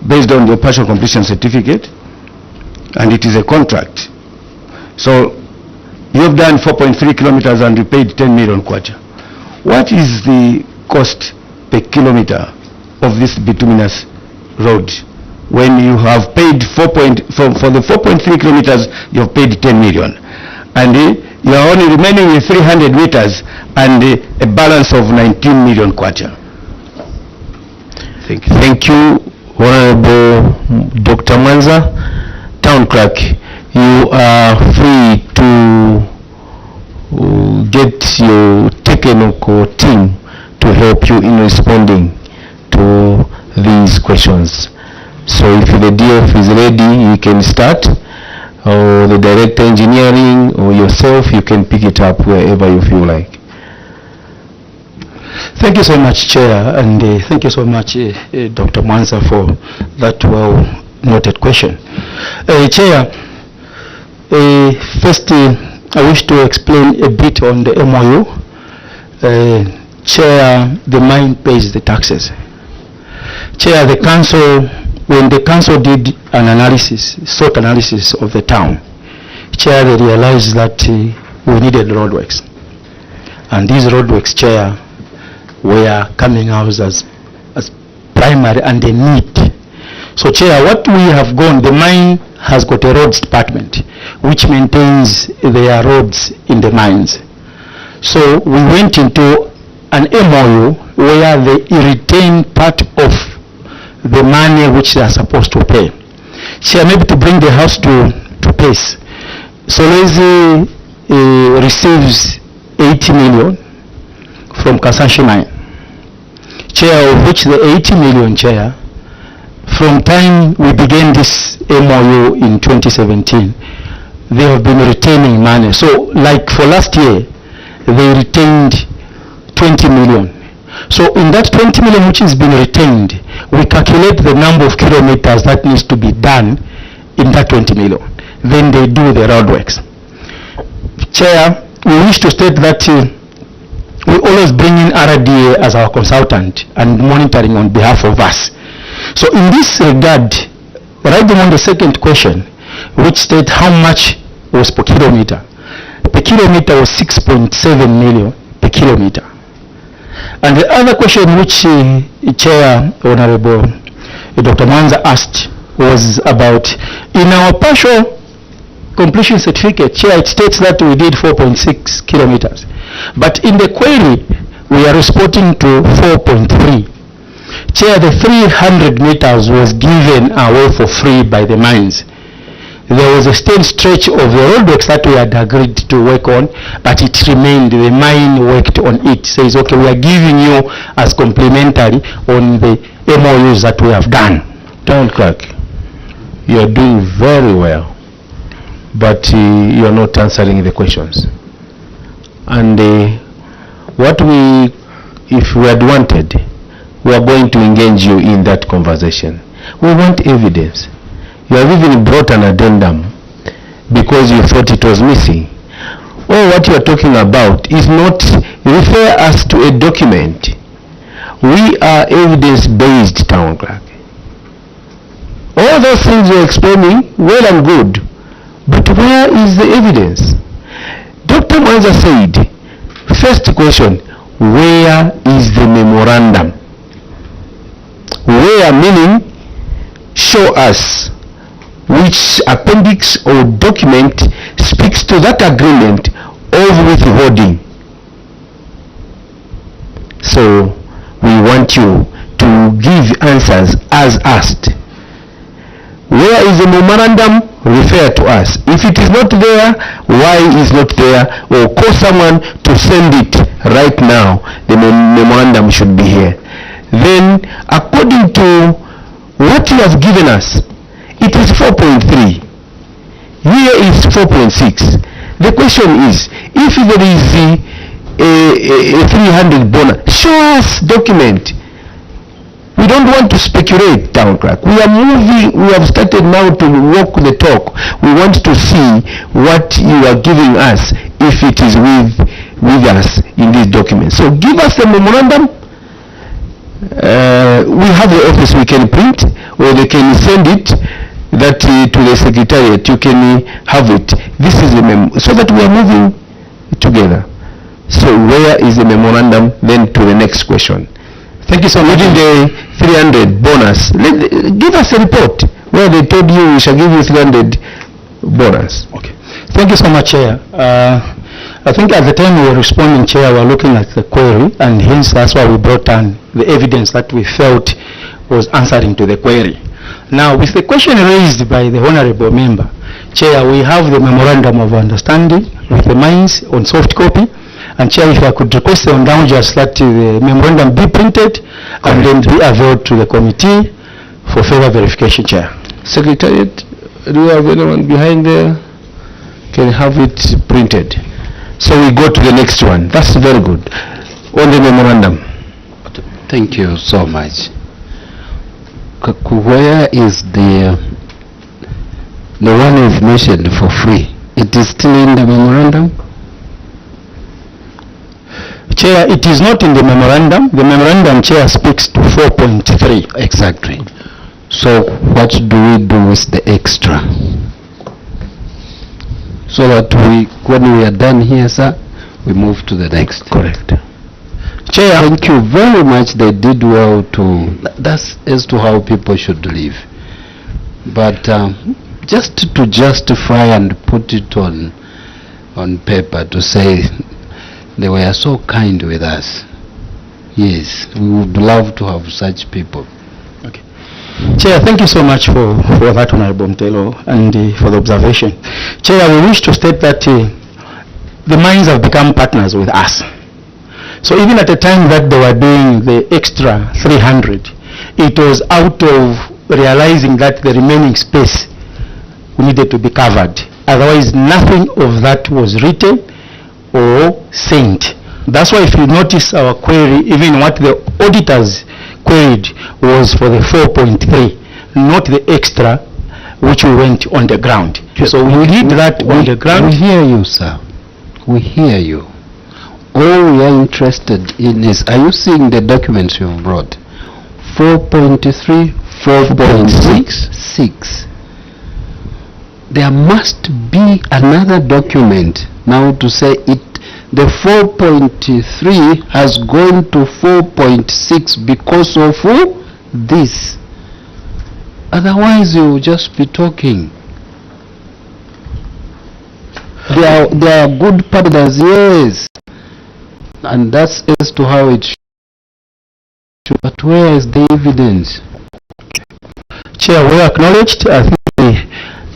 Speaker 12: based on the partial completion certificate, and it is a contract. So you have done 4.3 kilometers and you paid 10 million kwacha. What is the cost per kilometer of this bituminous road when you have paid for the 4.3 kilometers you have paid 10 million, and you are only remaining with 300 meters and a balance of 19 million kwacha? Thank you.
Speaker 11: Thank you, Honorable Dr. Manza. Town Clerk, you are free to get your technical team to help you in responding to these questions. So if the DF is ready, you can start, or the Director Engineering, or yourself, you can pick it up wherever you feel like.
Speaker 7: Thank you so much, Chair, and thank you so much, Dr. Manza, for that well-noted question. Chair, first, I wish to explain a bit on the MOU. Chair, the mine pays the taxes. Chair, the council, when the council did an analysis, SWOT analysis of the town, Chair, they realized that we needed roadworks. And these roadworks, Chair, were coming out as primary and a need. So, Chair, what we have gone, the mine has got a roads department which maintains their roads in the mines. So we went into an MOU where they retain part of the money which they are supposed to pay. Chair, maybe to bring the house to pace, Solwezi receives 80 million from Kasanshi Mine. Chair, of which the 80 million, Chair, from time we began this MOU in 2017, they have been retaining money. So like for last year, they retained 20 million. So in that 20 million which has been retained, we calculate the number of kilometers that needs to be done in that 20 million. Then they do the roadworks. Chair, we wish to state that we always bring in RDA as our consultant and monitoring on behalf of us. So in this regard, right on the second question, which states how much was per kilometer. Per kilometer was 6.7 million per kilometer. And the other question which Chair Honorable Dr. Manza asked was about, in our partial completion certificate, Chair, it states that we did 4.6 kilometers. But in the query, we are responding to 4.3. Chair, the 300 meters was given away for free by the mines. There was a still stretch of the roadworks that we had agreed to work on, but it remained, the mine worked on it. Says, okay, we are giving you as complimentary on the MOUs that we have done.
Speaker 11: Town Clerk, you are doing very well, but you are not answering the questions. And what if we had wanted, we are going to engage you in that conversation. We want evidence. You have even brought an addendum because you thought it was missing. All what you are talking about is not, refer us to a document. We are evidence-based, Town Clerk. All those things you're explaining, well and good, but where is the evidence? Dr. Manza said, first question, where is the memorandum? Where, meaning, show us which appendix or document speaks to that agreement of withholding. So
Speaker 12: we want you to give answers as asked. Where is the memorandum? Refer to us. If it is not there, why is not there? Or call someone to send it right now. The memorandum should be here. Then, according to what you have given us, it is 4.3. Here is 4.6. The question is, if there is a 300 bonus, show us document. We don't want to speculate, town clerk. We are moving, we have started now to walk the talk. We want to see what you are giving us, if it is with us in this document. So give us the memorandum. We have the office we can print, or they can send it that to the secretariat. You can have it. This is the so that we are moving together. So where is the memorandum? Then to the next question. Thank you so much. Within the 300 bonus, give us a report where they told you we shall give you 300 bonus.
Speaker 7: Okay. Thank you so much, Chair. I think at the time we were responding, Chair, we were looking at the query, and hence that's why we brought on the evidence that we felt was answering to the query. Now, with the question raised by the Honorable Member, Chair, we have the Memorandum of Understanding with the mines on soft copy. And Chair, if I could request the indulgence that the memorandum be printed and then be availed to the committee for further verification, Chair.
Speaker 12: Secretariat, do you have anyone behind there? Can have it printed. So we go to the next one. That's very good. On the memorandum.
Speaker 9: Thank you so much. Where is the one you've mentioned for free? It is still in the memorandum?
Speaker 7: Chair, it is not in the memorandum. The memorandum, Chair, speaks to 4.3.
Speaker 9: Exactly. So what do we do with the extra? So that when we are done here, sir, we move to the next.
Speaker 12: Correct.
Speaker 9: Chair, thank you very much. They did well to, that's as to how people should live. But just to justify and put it on paper to say they were so kind with us. Yes, we would love to have such people.
Speaker 7: Okay. Chair, thank you so much for that, Honorable Mtelo, and for the observation. Chair, we wish to state that the mines have become partners with us. So even at the time that they were doing the extra 300, it was out of realizing that the remaining space needed to be covered. Otherwise, nothing of that was written or sent. That's why if you notice our query, even what the auditors queried was for the 4.3, not the extra which we went on the ground. So we did that on the ground.
Speaker 9: We hear you, sir. We hear you. All we are interested in is, are you seeing the documents you've brought? 4.3, 4.6, 6. There must be another document now to say it. The 4.3 has gone to 4.6 because of this. Otherwise, you will just be talking. They are good partners, yes. And that's as to how it should. But where is the evidence?
Speaker 7: Chair, we acknowledged. I think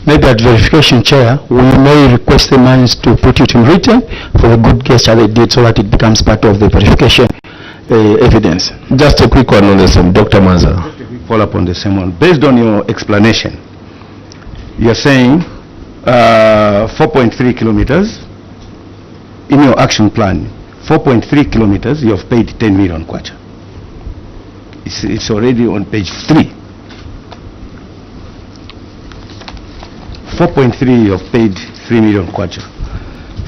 Speaker 7: maybe at verification, Chair, we may request the mines to put it in written for the good gesture they did so that it becomes part of the verification evidence.
Speaker 12: Just a quick one on the same, Dr. Manza. Follow up on the same one. Based on your explanation, you're saying 4.3 kilometers in your action plan. 4.3 kilometers, you have paid 10 million kwacha. It's already on page 3. 4.3, you have paid 3 million kwacha.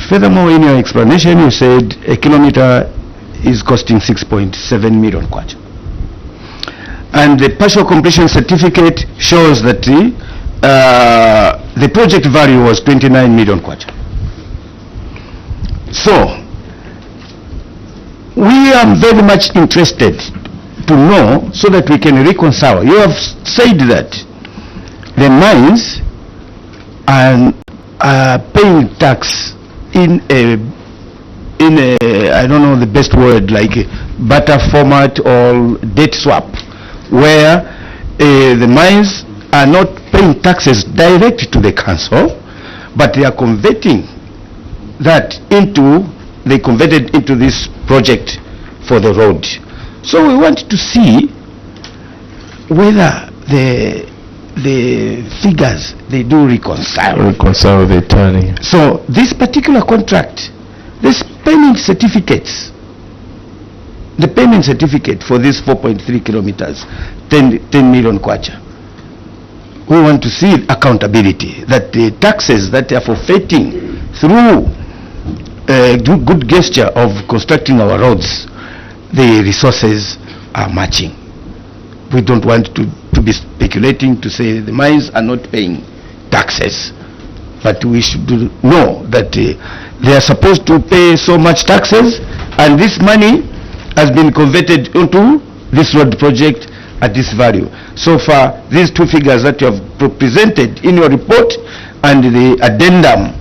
Speaker 12: Furthermore, in your explanation, you said a kilometer is costing 6.7 million kwacha. And the partial completion certificate shows that the project value was 29 million kwacha. So, we are very much interested to know so that we can reconcile. You have said that the mines are paying tax in a in a, I don't know the best word, like a barter format or debt swap, where the mines are not paying taxes direct to the council, but they are converting that into, they converted into this project for the road. So we want to see whether the figures, they do reconcile.
Speaker 11: Reconcile the turning.
Speaker 12: So this particular contract, this payment certificates, the payment certificate for this 4.3 kilometers, 10 million kwacha. We want to see accountability, that the taxes that they are forfeiting through a good gesture of constructing our roads, the resources are matching. We don't want to be speculating to say the mines are not paying taxes, but we should know that they are supposed to pay so much taxes, and this money has been converted into this road project at this value. So far, these two figures that you have presented in your report and the addendum,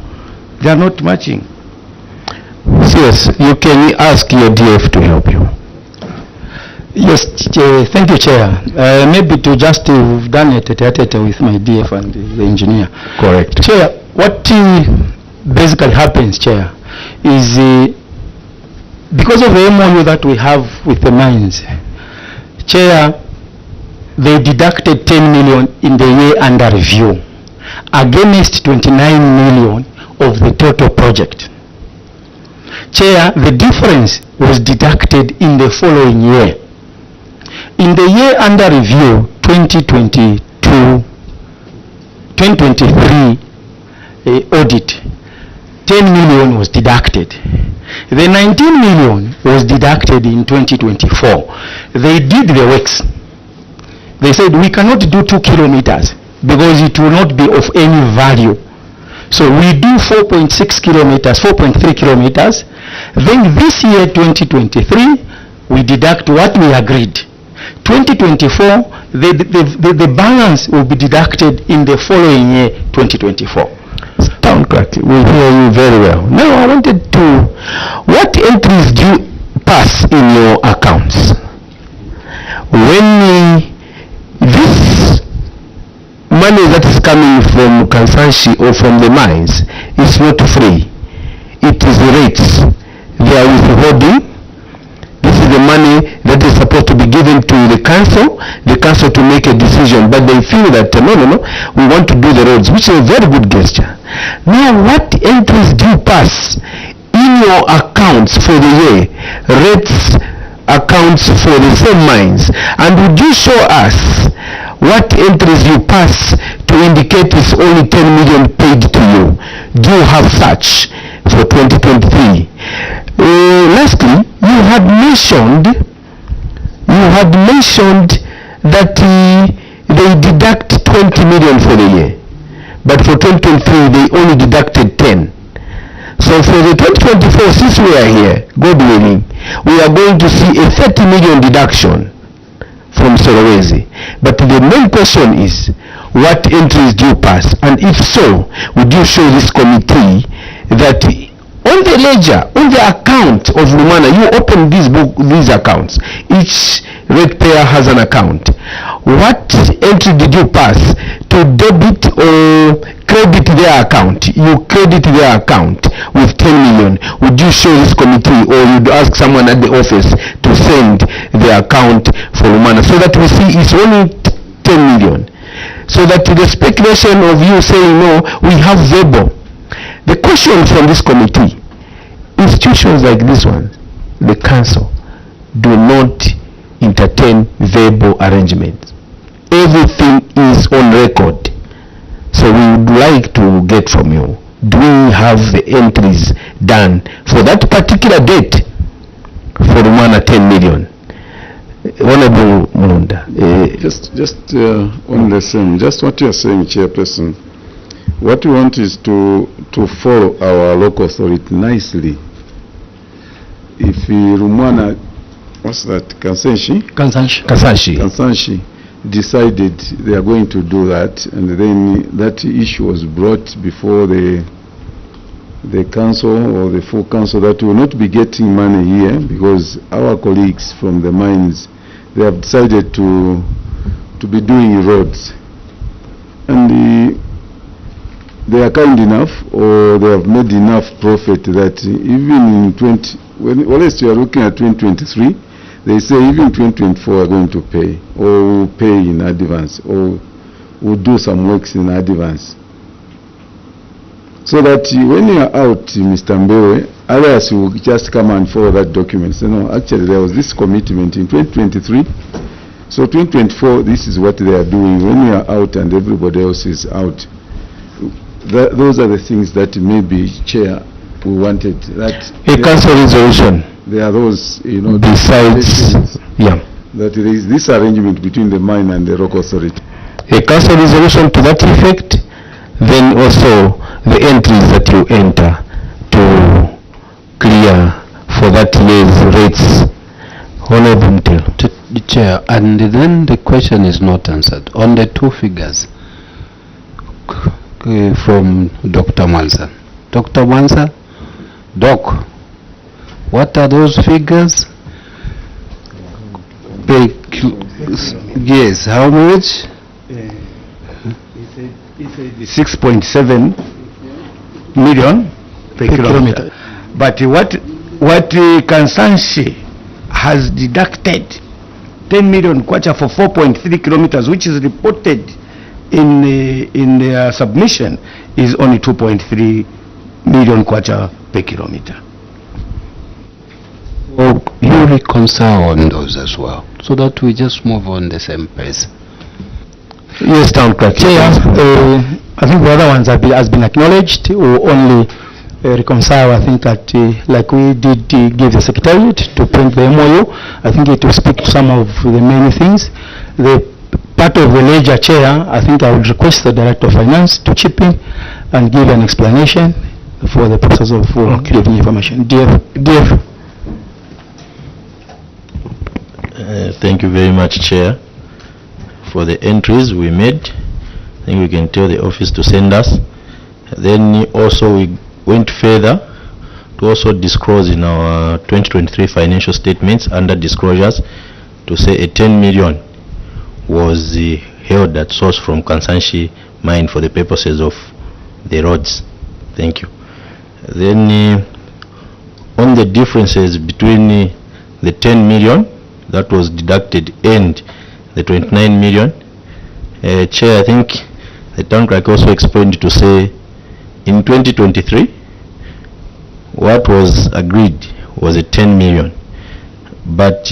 Speaker 12: they are not matching.
Speaker 11: Yes, you can ask your DF to help you. Yes, thank you, Chair. Maybe to just have done it with my DF and the engineer.
Speaker 12: Correct.
Speaker 11: Chair, what basically happens, Chair, is because of the MOU that we have with the mines, Chair, they deducted 10 million in the year under review against 29 million of the total project. Chair, the difference was deducted in the following year. In the year under review, 2023 audit, 10 million was deducted. The 19 million was deducted in 2024. They did the works. They said we cannot do 2 kilometers because it will not be of any value. So we do 4.6 kilometers, 4.3 kilometers. Then this year, 2023, we deduct what we agreed. 2024, the balance will be deducted in the following year, 2024.
Speaker 12: Town clerk, we hear you very well. Now I wanted to, what entries do you pass in your accounts? When this money that is coming from Kansanshi or from the mines is not free, it is rates. They are withholding. This is the money that is supposed to be given to the council to make a decision, but they feel that no, we want to do the roads, which is a very good gesture. Now what entries do you pass in your accounts for the year, rates accounts for the same mines, and would you show us what entries you pass to indicate it's only 10 million paid to you? Do you have such for 2023? Lastly, you had mentioned that they deduct 20 million for the year, but for 2023 they only deducted 10. So for the 2024, since we are here, God willing, we are going to see a 30 million deduction from Solowezi. But the main question is, what entries do you pass? And if so, would you show this committee that on the ledger, on the account of Lumana, you open these accounts. Each ratepayer has an account. What entry did you pass to debit or credit their account? You credit their account with 10 million. Would you show this committee, or you'd ask someone at the office to send the account for Lumana so that we see it's only 10 million? So that the speculation of you saying no, we have verbal. The question from this committee, institutions like this one, the council, do not entertain verbal arrangements. Everything is on record. So we would like to get from you, do we have the entries done for that particular date for the 10 million? Honorable Mulunda.
Speaker 8: Just on the same, just what you are saying, Chairperson. What we want is to follow our local authority nicely. If Rumwana, what's that, Kansanshi decided they are going to do that, and then that issue was brought before the the council or the full council that will not be getting money here because our colleagues from the mines, they have decided to be doing roads. And they are kind enough, or they have made enough profit that even in unless you are looking at 2023, they say even 2024 are going to pay, or will pay in advance, or will do some works in advance. So that when you are out, Mr. Mbewe, others will just come and follow that document. So no, actually there was this commitment in 2023. So 2024, this is what they are doing when we are out and everybody else is out. Those are the things that maybe, Chair, we wanted. That
Speaker 7: a council resolution.
Speaker 8: There are those,
Speaker 7: besides,
Speaker 8: that there is this arrangement between the mine and the rock authority.
Speaker 7: A council resolution to that effect, then also the entries that you enter to clear for that year's rates. Honorable Mtel.
Speaker 9: The Chair, and then the question is not answered. On the two figures from Dr. Mwanza. Dr. Mwanza, Doc, what are those figures? Yes, how much?
Speaker 12: He said 6.7 million per kilometer. But what Kansanshi has deducted 10 million kwacha for 4.3 kilometers, which is reported in their submission, is only 2.3 million kwacha per kilometer.
Speaker 9: Oh, you reconcile on those as well, so that we just move on the same pace.
Speaker 7: Yes, Town Clerk.
Speaker 11: Chair, I think the other ones has been acknowledged. We'll only reconcile, I think, that like we did give the Secretariat to print the MOU, I think it will speak to some of the many things. The part of the ledger, Chair, I think I would request the Director of Finance to chip in and give an explanation for the process of giving information. DF.
Speaker 13: Thank you very much, Chair. For the entries we made, I think we can tell the office to send us. Then also we went further to also disclose in our 2023 financial statements under disclosures to say a 10 million was held at source from Kansanshi mine for the purposes of the roads. Thank you. Then on the differences between the 10 million that was deducted and the 29 million, Chair, I think the town clerk also explained to say in 2023 what was agreed was a 10 million, but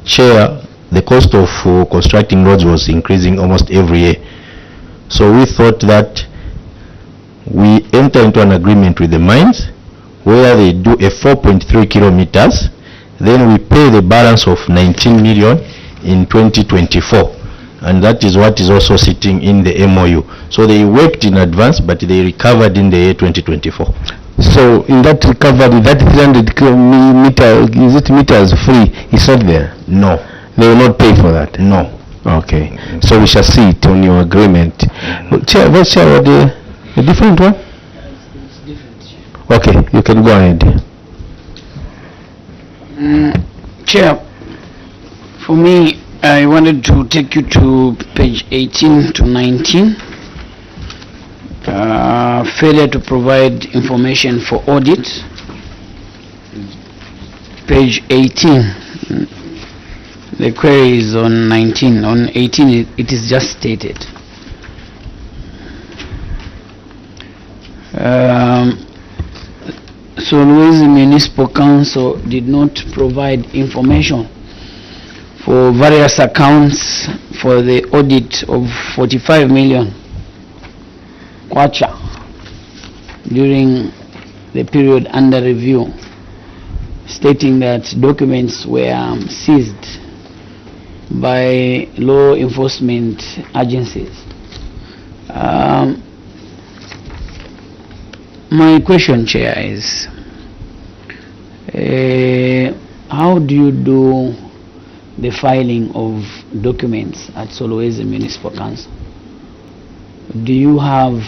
Speaker 13: Chair, the cost of constructing roads was increasing almost every year. So we thought that we enter into an agreement with the mines where they do a 4.3 kilometers, then we pay the balance of 19 million in 2024, and that is what is also sitting in the MOU. So they worked in advance, but they recovered in the year 2024.
Speaker 7: So in that recovery, that 300 meter, is it meters free? Is not there?
Speaker 13: No.
Speaker 7: They will not pay for that?
Speaker 13: No.
Speaker 7: Okay. So we shall see it on your agreement. Chair, Vice Chair, a different one?
Speaker 3: It's different.
Speaker 7: Okay, you can go ahead.
Speaker 3: Chair, for me, I wanted to take you to page 18 to 19. Failure to provide information for audit. Page 18. The query is on 19. On 18, it is just stated. Solwezi Municipal Council did not provide information for various accounts for the audit of 45 million kwacha during the period under review, stating that documents were seized by law enforcement agencies. My question, Chair, is how do you do the filing of documents at Solwezi Municipal Council? Do you have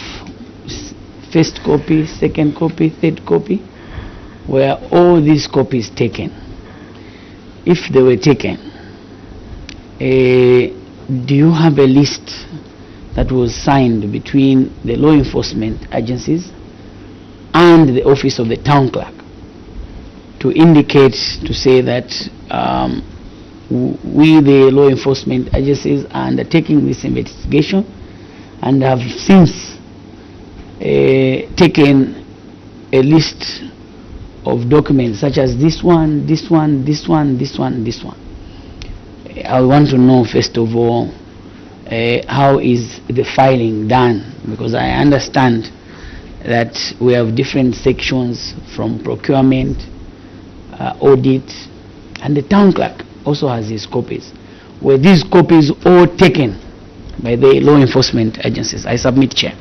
Speaker 3: first copy, second copy, third copy, were all these copies taken? If they were taken, do you have a list that was signed between the law enforcement agencies and the office of the town clerk to indicate, to say that we, the law enforcement agencies, are undertaking this investigation and have since taken a list of documents such as this one, this one, this one, this one, this one? I want to know, first of all, how is the filing done? Because I understand that we have different sections from procurement, audit, and the town clerk also has his copies. Were these copies all taken by the law enforcement agencies? I submit, Chair.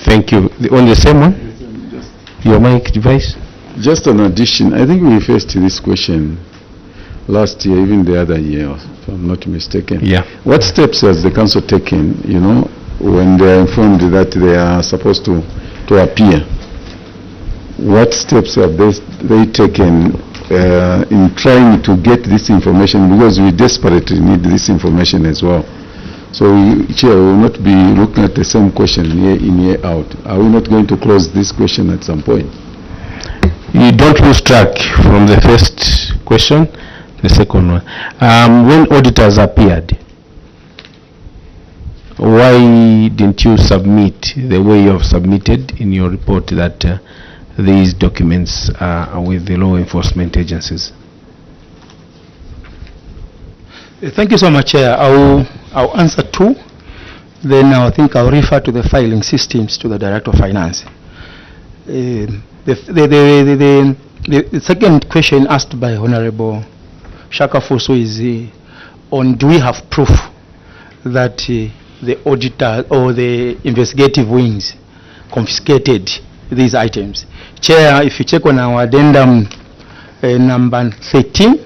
Speaker 12: Thank you. On the same one? Your mic device?
Speaker 8: Just an addition, I think we faced this question last year, even the other year, if I'm not mistaken.
Speaker 12: Yeah.
Speaker 8: What steps has the council taken, you know, when they are informed that they are supposed to appear? What steps have they taken in trying to get this information, because we desperately need this information as well? So, Chair, we will not be looking at the same question year in, year out. Are we not going to close this question at some point?
Speaker 12: You don't lose track from the first question, the second one. When auditors appeared, why didn't you submit the way you have submitted in your report that these documents are with the law enforcement agencies?
Speaker 11: Thank you so much, Chair. I'll answer two. Then I think I'll refer to the filing systems to the Director of Finance. The second question asked by Honorable Shakafuso is on, do we have proof that the auditor or the investigative wings confiscated these items? Chair, if you check on our addendum number 13,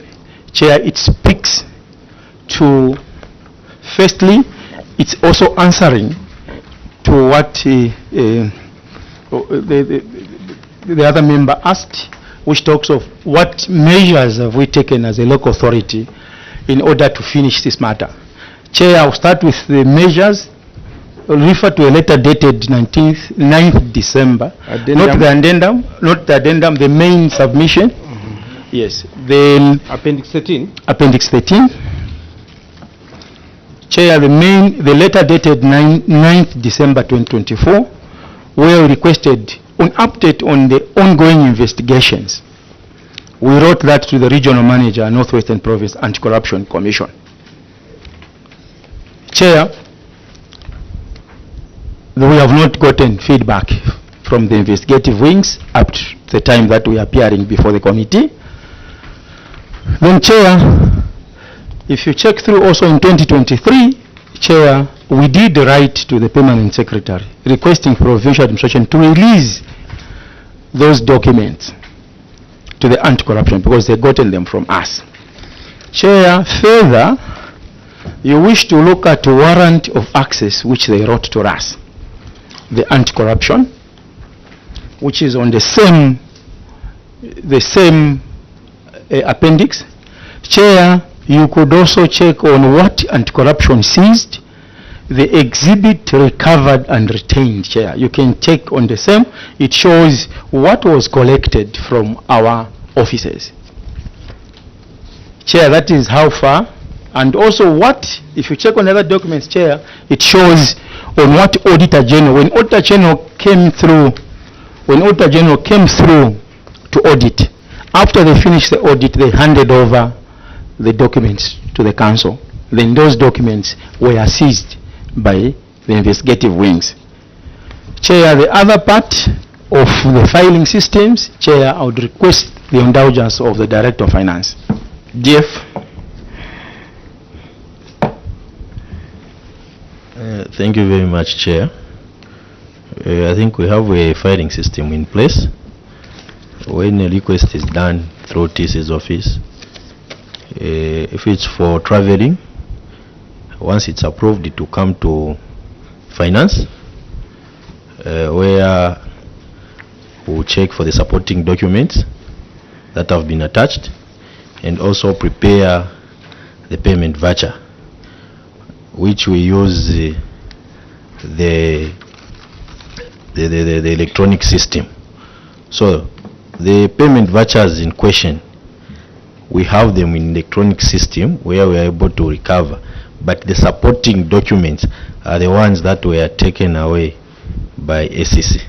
Speaker 11: Chair, it speaks to, firstly, it's also answering to what the other member asked, which talks of what measures have we taken as a local authority in order to finish this matter. Chair, I'll start with the measures. I'll refer to a letter dated 9th December. Not the addendum, the main submission. Yes. Then
Speaker 12: Appendix 13.
Speaker 11: Appendix 13. Chair, the letter dated 9th December 2024, where we requested an update on the ongoing investigations. We wrote that to the Regional Manager, Northwestern Province Anti-Corruption Commission. Chair, we have not gotten feedback from the investigative wings up to the time that we are appearing before the committee. Then, Chair, if you check through also in 2023, Chair, we did write to the Permanent Secretary requesting Provincial Administration to release those documents to the anti-corruption because they've gotten them from us. Chair, further, you wish to look at a warrant of access which they wrote to us, the anti-corruption, which is on the same appendix. Chair, you could also check on what anti-corruption seized, the exhibit recovered and retained. Chair, you can check on the same. It shows what was collected from our offices. Chair, that is how far. And also what, if you check on other documents, Chair, it shows on what Auditor General, when Auditor General came through to audit, after they finished the audit, they handed over the documents to the council. Then those documents were seized by the investigative wings. Chair, the other part of the filing systems, Chair, I would request the indulgence of the Director of Finance. DF.
Speaker 13: Thank you very much, Chair. I think we have a filing system in place. When a request is done through TC's office, if it's for traveling, once it's approved, it will come to finance, where we'll check for the supporting documents that have been attached, and also prepare the payment voucher, which we use the electronic system. So the payment vouchers in question, we have them in electronic system where we are able to recover, but the supporting documents are the ones that were taken away by SEC.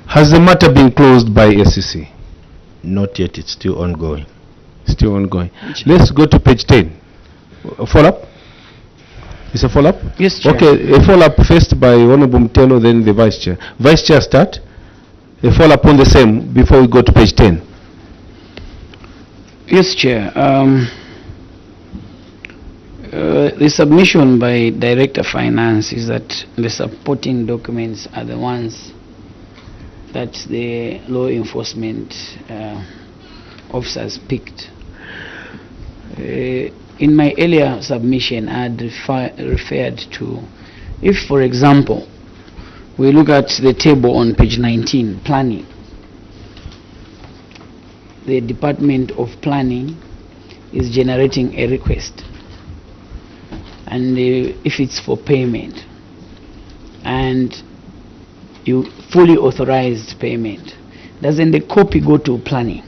Speaker 12: Has the matter been closed by SEC?
Speaker 13: Not yet, it's still ongoing.
Speaker 12: Still ongoing. Let's go to page 10. A follow-up? Is a follow-up?
Speaker 3: Yes, Chair.
Speaker 12: Okay, a follow-up first by Honorable Mutelo, then the Vice Chair. Vice Chair, start. A follow-up on the same before we go to page 10.
Speaker 3: Yes, Chair. The submission by Director Finance is that the supporting documents are the ones that the law enforcement officers picked. In my earlier submission, I had referred to, if, for example, we look at the table on page 19, planning. The Department of Planning is generating a request, and if it's for payment and you fully authorized payment, doesn't a copy go to planning?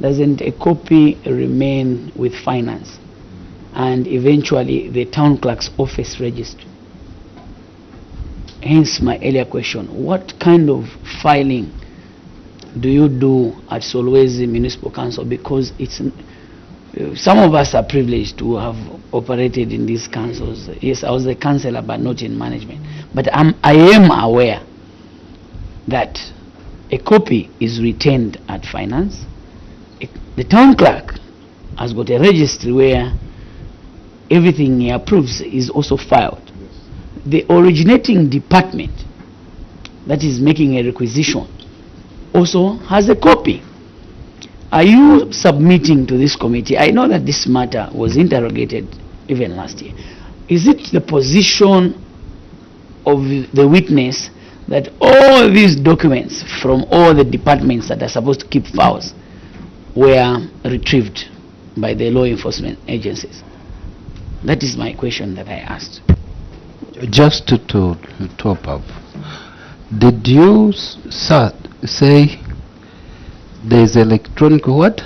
Speaker 3: Doesn't a copy remain with finance and eventually the town clerk's office register? Hence my earlier question, what kind of filing do you do at Solwezi Municipal Council? Because it's some of us are privileged to have operated in these councils. Yes, I was a councillor but not in management. But I am aware that a copy is retained at finance. The town clerk has got a registry where everything he approves is also filed. The originating department that is making a requisition also has a copy. Are you submitting to this committee? I know that this matter was interrogated even last year. Is it the position of the witness that all these documents from all the departments that are supposed to keep files were retrieved by the law enforcement agencies? That is my question that I asked.
Speaker 9: Just to top up, did you, sir, say there's electronic what?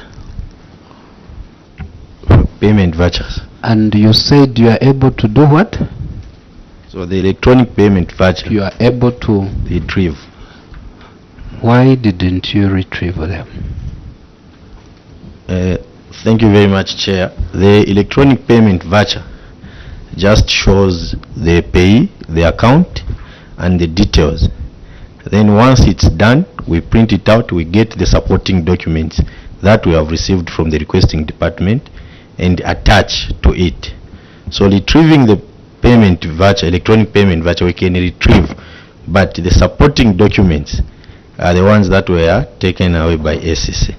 Speaker 13: Payment vouchers.
Speaker 9: And you said you are able to do what?
Speaker 13: So the electronic payment voucher,
Speaker 9: you are able to
Speaker 13: retrieve.
Speaker 9: Why didn't you retrieve them?
Speaker 13: Thank you very much, Chair. The electronic payment voucher just shows the payee, the account, and the details. Then once it's done, we print it out, we get the supporting documents that we have received from the requesting department and attach to it. So retrieving the payment voucher, electronic payment voucher, we can retrieve, but the supporting documents are the ones that were taken away by SEC.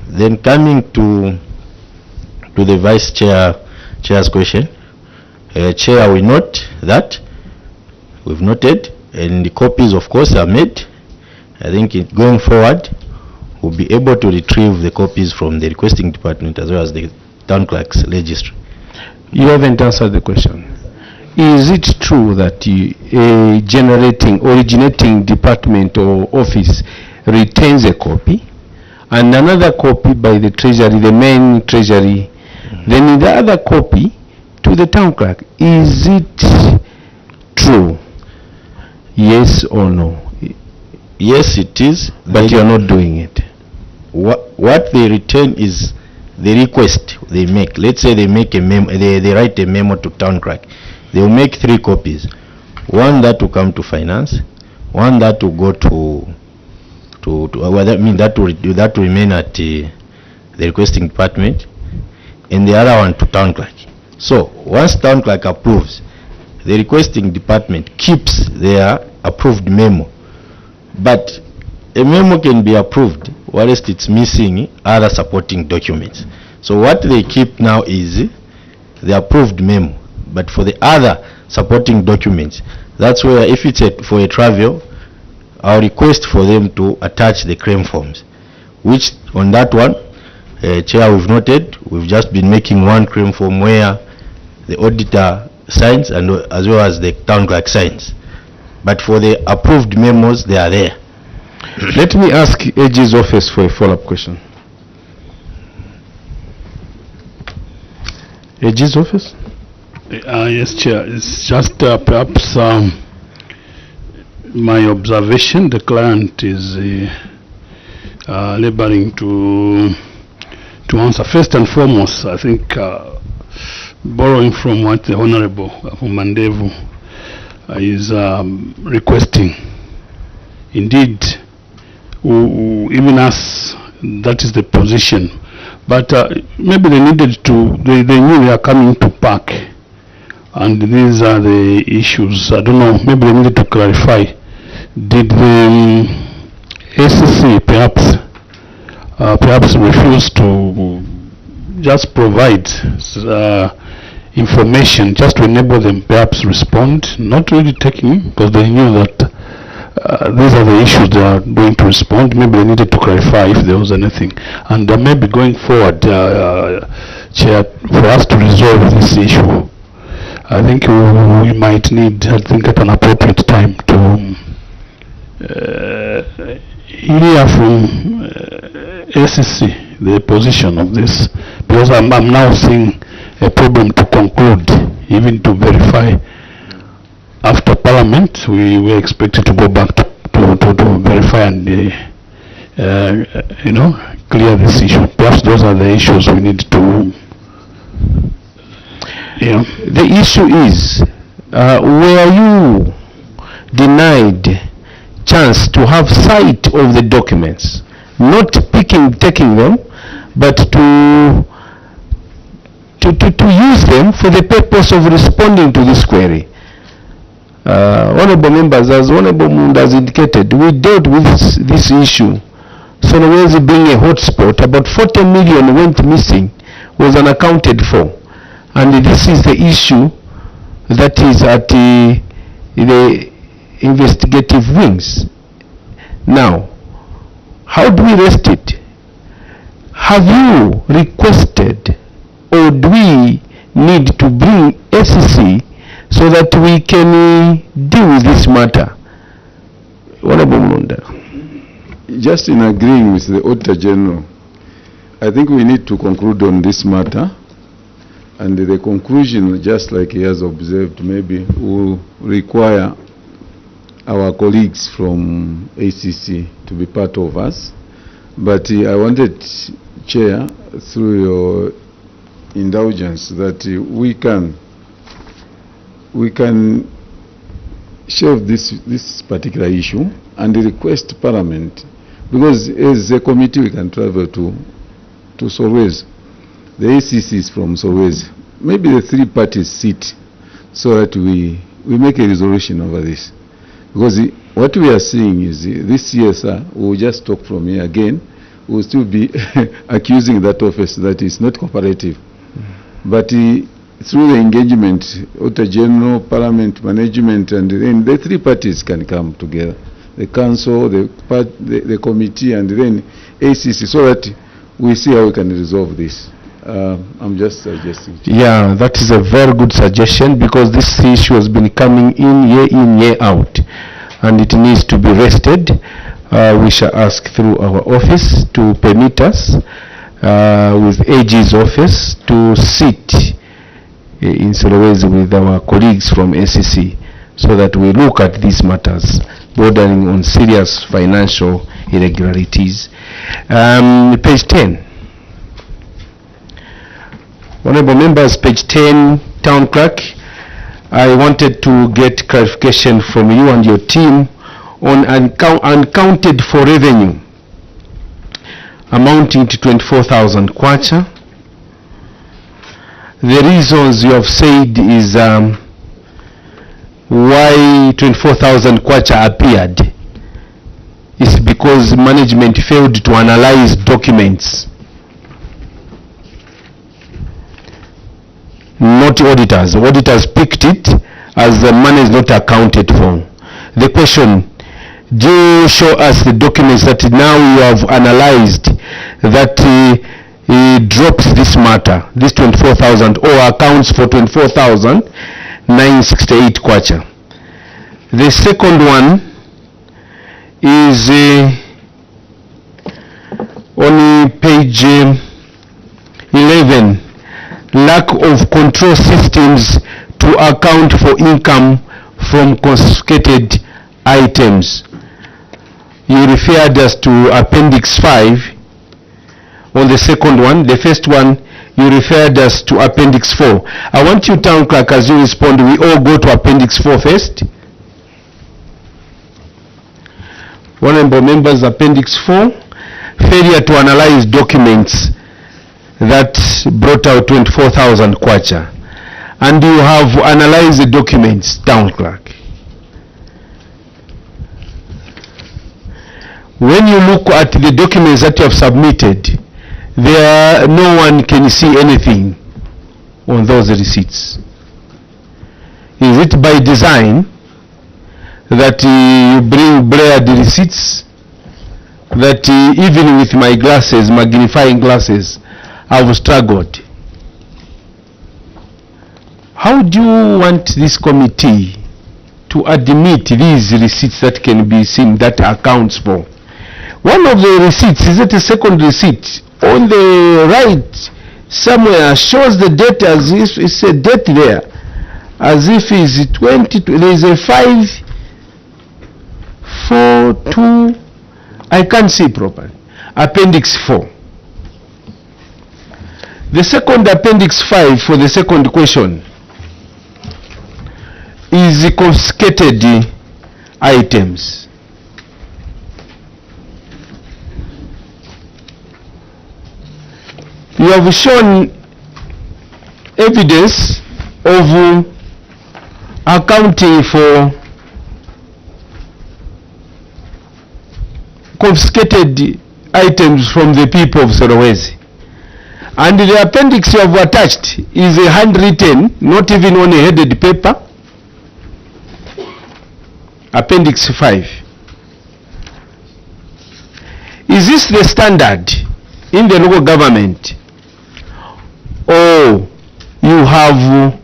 Speaker 13: Then coming to the Vice Chair's question, Chair, we note that we've noted, and the copies of course are made. I think going forward we'll be able to retrieve the copies from the requesting department as well as the town clerk's registry.
Speaker 12: You haven't answered the question. Is it true that a originating department or office retains a copy and another copy by the treasury, the main treasury, then the other copy to the town clerk? Is it true? Yes or no?
Speaker 13: Yes, it is.
Speaker 12: But you are not doing it.
Speaker 13: What they retain is the request they make. Let's say they make a memo, they write a memo to town clerk. They will make 3 copies. One that will come to finance, one that will go that will remain at the requesting department, and the other one to town clerk. So once town clerk approves, the requesting department keeps their approved memo. But a memo can be approved whilst it's missing other supporting documents. So what they keep now is the approved memo. But for the other supporting documents, that's where if it's for a travel, I'll request for them to attach the claim forms, which on that one, Chair, we've noted, we've just been making one claim form where the auditor signs and as well as the town clerk signs. But for the approved memos, they are there.
Speaker 11: Let me ask AG's office for a follow-up question. AG's office?
Speaker 14: Yes, Chair. It's just perhaps my observation. The client is laboring to answer. First and foremost, I think borrowing from what the Honorable Mandevu is requesting. Indeed, even us, that is the position. But maybe they needed to, they knew they are coming to park. And these are the issues. I don't know, maybe they needed to clarify. Did the ACC perhaps refuse to just provide information just to enable them perhaps respond, not really taking, because they knew that these are the issues they are going to respond. Maybe they needed to clarify if there was anything. And maybe going forward, Chair, for us to resolve this issue, I think we might need, I think at an appropriate time, to hear from ACC the position of this, because I'm now seeing a problem to conclude, even to verify. After Parliament, we were expected to go back to verify and clear this issue. Perhaps those are the issues we need to.
Speaker 11: The issue is, were you denied chance to have sight of the documents, not taking them, but to use them for the purpose of responding to this query? Honorable members, as Honorable Munda has indicated, we dealt with this issue. Solwezi being a hotspot, about 40 million went missing, was unaccounted for. And this is the issue that is at the investigative wings. Now, how do we rest it? Have you requested, or do we need to bring SEC so that we can deal with this matter? Honorable Munda.
Speaker 8: Just in agreeing with the Auditor General, I think we need to conclude on this matter. And the conclusion, just like he has observed, maybe will require our colleagues from ACC to be part of us. But I wanted, Chair, through your indulgence, that we can shelve this particular issue and request Parliament, because as a committee we can travel to Solwezi. The ACC is from Solwezi. Maybe the three parties sit so that we make a resolution over this. Because what we are seeing is this CSR, we'll just talk from here again, we'll still be accusing that office that is not cooperative. But through the engagement, Auditor General, Parliament, Management, and then the three parties can come together. The Council, the Committee, and then ACC, so that we see how we can resolve this. I'm just suggesting.
Speaker 11: Yeah, that is a very good suggestion, because this issue has been coming in, year out, and it needs to be rested. We shall ask through our office to permit us, with AG's office, to sit in Solwezi with our colleagues from SEC, so that we look at these matters bordering on serious financial irregularities. Page 10. Honorable members, page 10, Town Clerk, I wanted to get clarification from you and your team on uncounted for revenue amounting to 24,000 kwacha. The reasons you have said is why 24,000 kwacha appeared is because management failed to analyze documents, not auditors. Auditors picked it as the money is not accounted for. The question, do you show us the documents that now you have analyzed that drops this matter, this 24,000, or accounts for 24,968 kwacha. The second one is on page 11, lack of control systems to account for income from confiscated items. You referred us to Appendix 5 on the second one. The first one, you referred us to Appendix 4. I want you, Town Clerk, as you respond, we all go to Appendix 4 first. Honorable members, Appendix 4, failure to analyze documents that brought out 24,000 kwacha. And you have analyzed the documents, Town Clerk. When you look at the documents that you have submitted, no one can see anything on those receipts. Is it by design that you bring blurred receipts, that even with my glasses, magnifying glasses, I've struggled? How do you want this committee to admit these receipts that can be seen, that accounts for? One of the receipts, is it a second receipt? On the right, somewhere, shows the date as if it's a date there, as if it's 20, there is a 5, 4, 2, I can't see properly. Appendix 4. The second Appendix 5 for the second question is the confiscated items. You have shown evidence of accounting for confiscated items from the people of Solowezi. And the appendix you have attached is a handwritten, not even on a headed paper. Appendix 5. Is this the standard in the local government? Or you have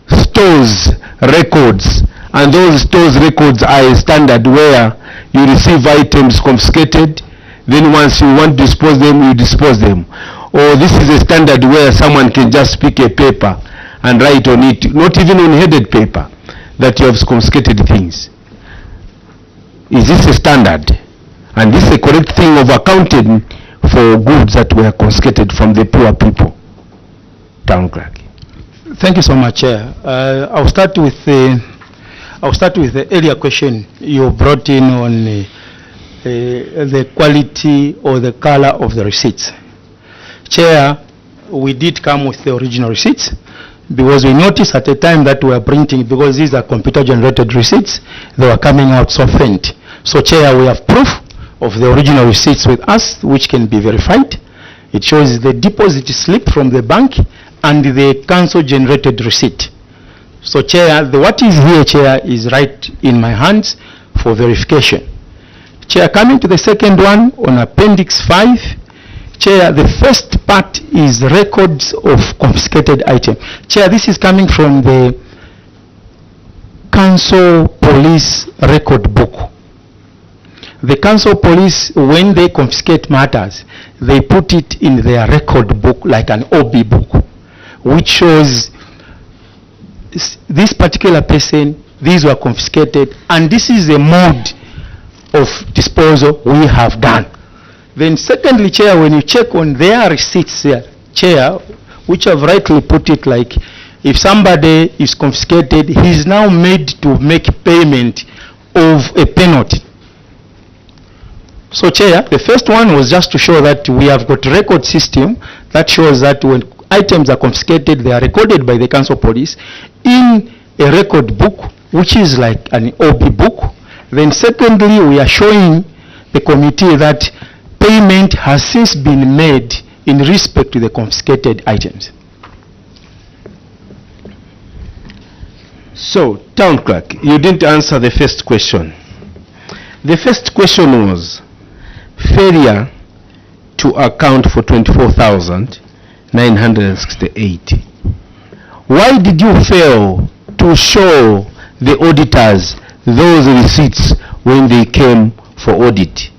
Speaker 11: stores records, and those stores records are a standard where you receive items confiscated, then once you want to dispose them, you dispose them? Or this is a standard where someone can just pick a paper and write on it, not even on headed paper, that you have confiscated things? Is this a standard? And this is a correct thing of accounting for goods that were confiscated from the poor people? Town Clerk.
Speaker 7: Thank you so much, Chair. I'll start with the earlier question you brought in on the quality or the color of the receipts. Chair, we did come with the original receipts because we noticed at the time that we were printing, because these are computer generated receipts, they were coming out so faint. So Chair, we have proof of the original receipts with us, which can be verified. It shows the deposit slip from the bank and the council generated receipt. So Chair, what is here, Chair, is right in my hands for verification. Chair, coming to the second one on Appendix 5, Chair, the first part is records of confiscated item. Chair, this is coming from the council police record book. The council police, when they confiscate matters, they put it in their record book like an OB book, which shows this particular person, these were confiscated, and this is the mode of disposal we have done. Then secondly, Chair, when you check on their receipts here, Chair, which have rightly put it like, if somebody is confiscated, he is now made to make payment of a penalty. So Chair, the first one was just to show that we have got a record system that shows that when items are confiscated, they are recorded by the council police in a record book, which is like an OB book. Then secondly, we are showing the committee that payment has since been made in respect to the confiscated items.
Speaker 11: So, Town Clerk, you didn't answer the first question. The first question was failure to account for 24,968. Why did you fail to show the auditors those receipts when they came for audit?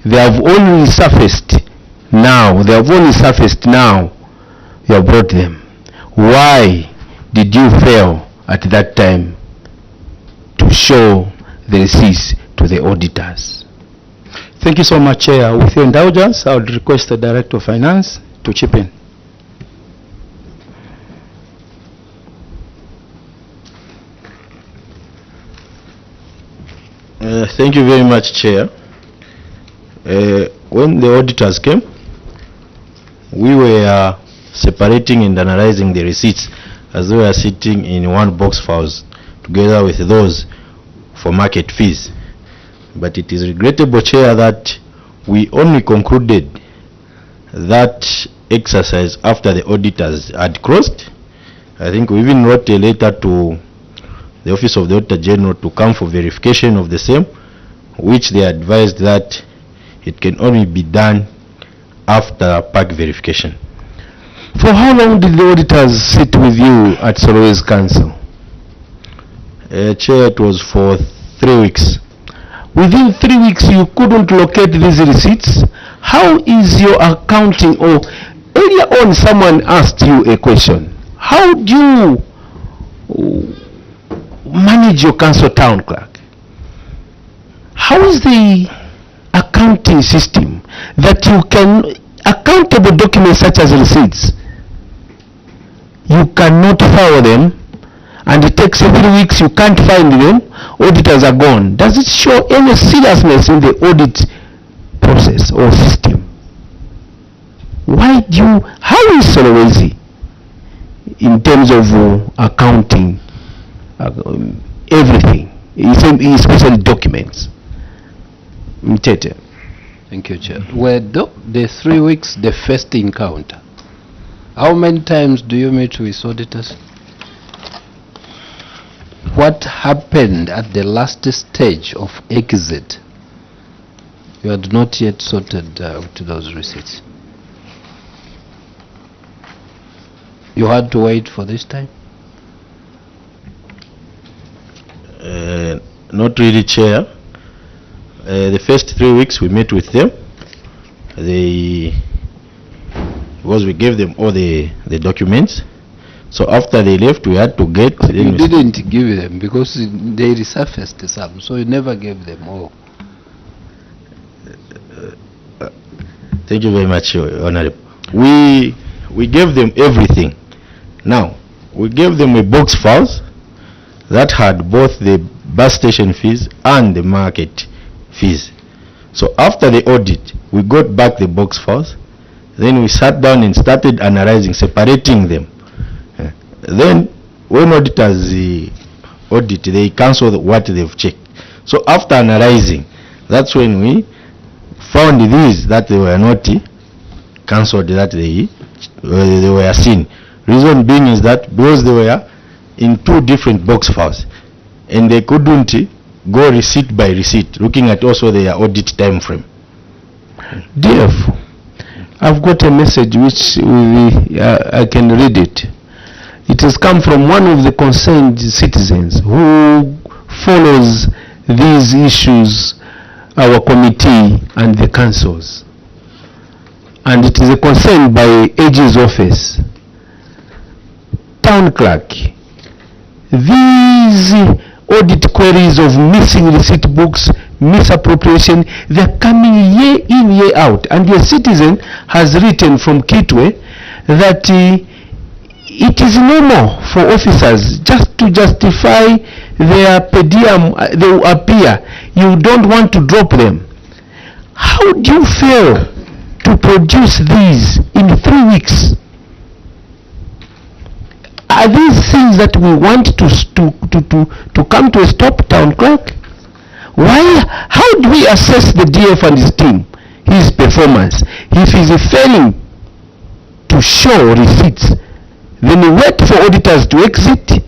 Speaker 11: They have only surfaced now. You have brought them. Why did you fail at that time to show the receipts to the auditors?
Speaker 7: Thank you so much, Chair. With your indulgence, I would request the Director of Finance to chip in.
Speaker 13: Thank you very much, Chair. When the auditors came, we were separating and analyzing the receipts as they were sitting in one box files together with those for market fees. But it is regrettable, Chair, that we only concluded that exercise after the auditors had closed. I think we even wrote a letter to the Office of the Auditor General to come for verification of the same, which they advised that it can only be done after PAC verification.
Speaker 11: For how long did the auditors sit with you at Solwezi Council?
Speaker 13: Chair, it was for 3 weeks.
Speaker 11: Within 3 weeks you couldn't locate these receipts? How is your accounting? Or earlier on someone asked you a question. How do you manage your council town clerk? How is the accounting system that you can accountable documents such as receipts, you cannot file them, and it takes 3 weeks, you can't find them, auditors are gone? Does it show any seriousness in the audit process or system? Why do you, how is Solwezi in terms of accounting everything, especially documents? Mtete.
Speaker 9: Thank you, Chair. Were the 3 weeks the first encounter? How many times do you meet with auditors? What happened at the last stage of exit? You had not yet sorted out those receipts. You had to wait for this time?
Speaker 13: Not really, Chair. The first 3 weeks we met with them. Because we gave them all the documents. So after they left, we had to get...
Speaker 9: You didn't give them because they resurfaced some, so you never gave them all.
Speaker 13: Thank you very much, Honorable. We gave them everything. Now, we gave them a box files that had both the bus station fees and the market fees. So after the audit, we got back the box files. Then we sat down and started analyzing, separating them. Then when auditors audit, they cancel what they've checked. So after analyzing, that's when we found these that they were not cancelled, that they were seen. Reason being is that because they were in 2 different box files and they couldn't go receipt by receipt, looking at also their audit time frame.
Speaker 11: DF, I've got a message which I can read it. It has come from one of the concerned citizens who follows these issues, our committee and the councils. And it is a concern by AG's office. Town clerk, these audit queries of missing receipt books, misappropriation, they're coming year in, year out. And your citizen has written from Kitwe that it is normal for officers just to justify their per diem, they will appear. You don't want to drop them. How do you fail to produce these in 3 weeks? Are these things that we want to come to a stop, town clerk? Why? How do we assess the DF and his team, his performance? If he is failing to show receipts, then we wait for auditors to exit.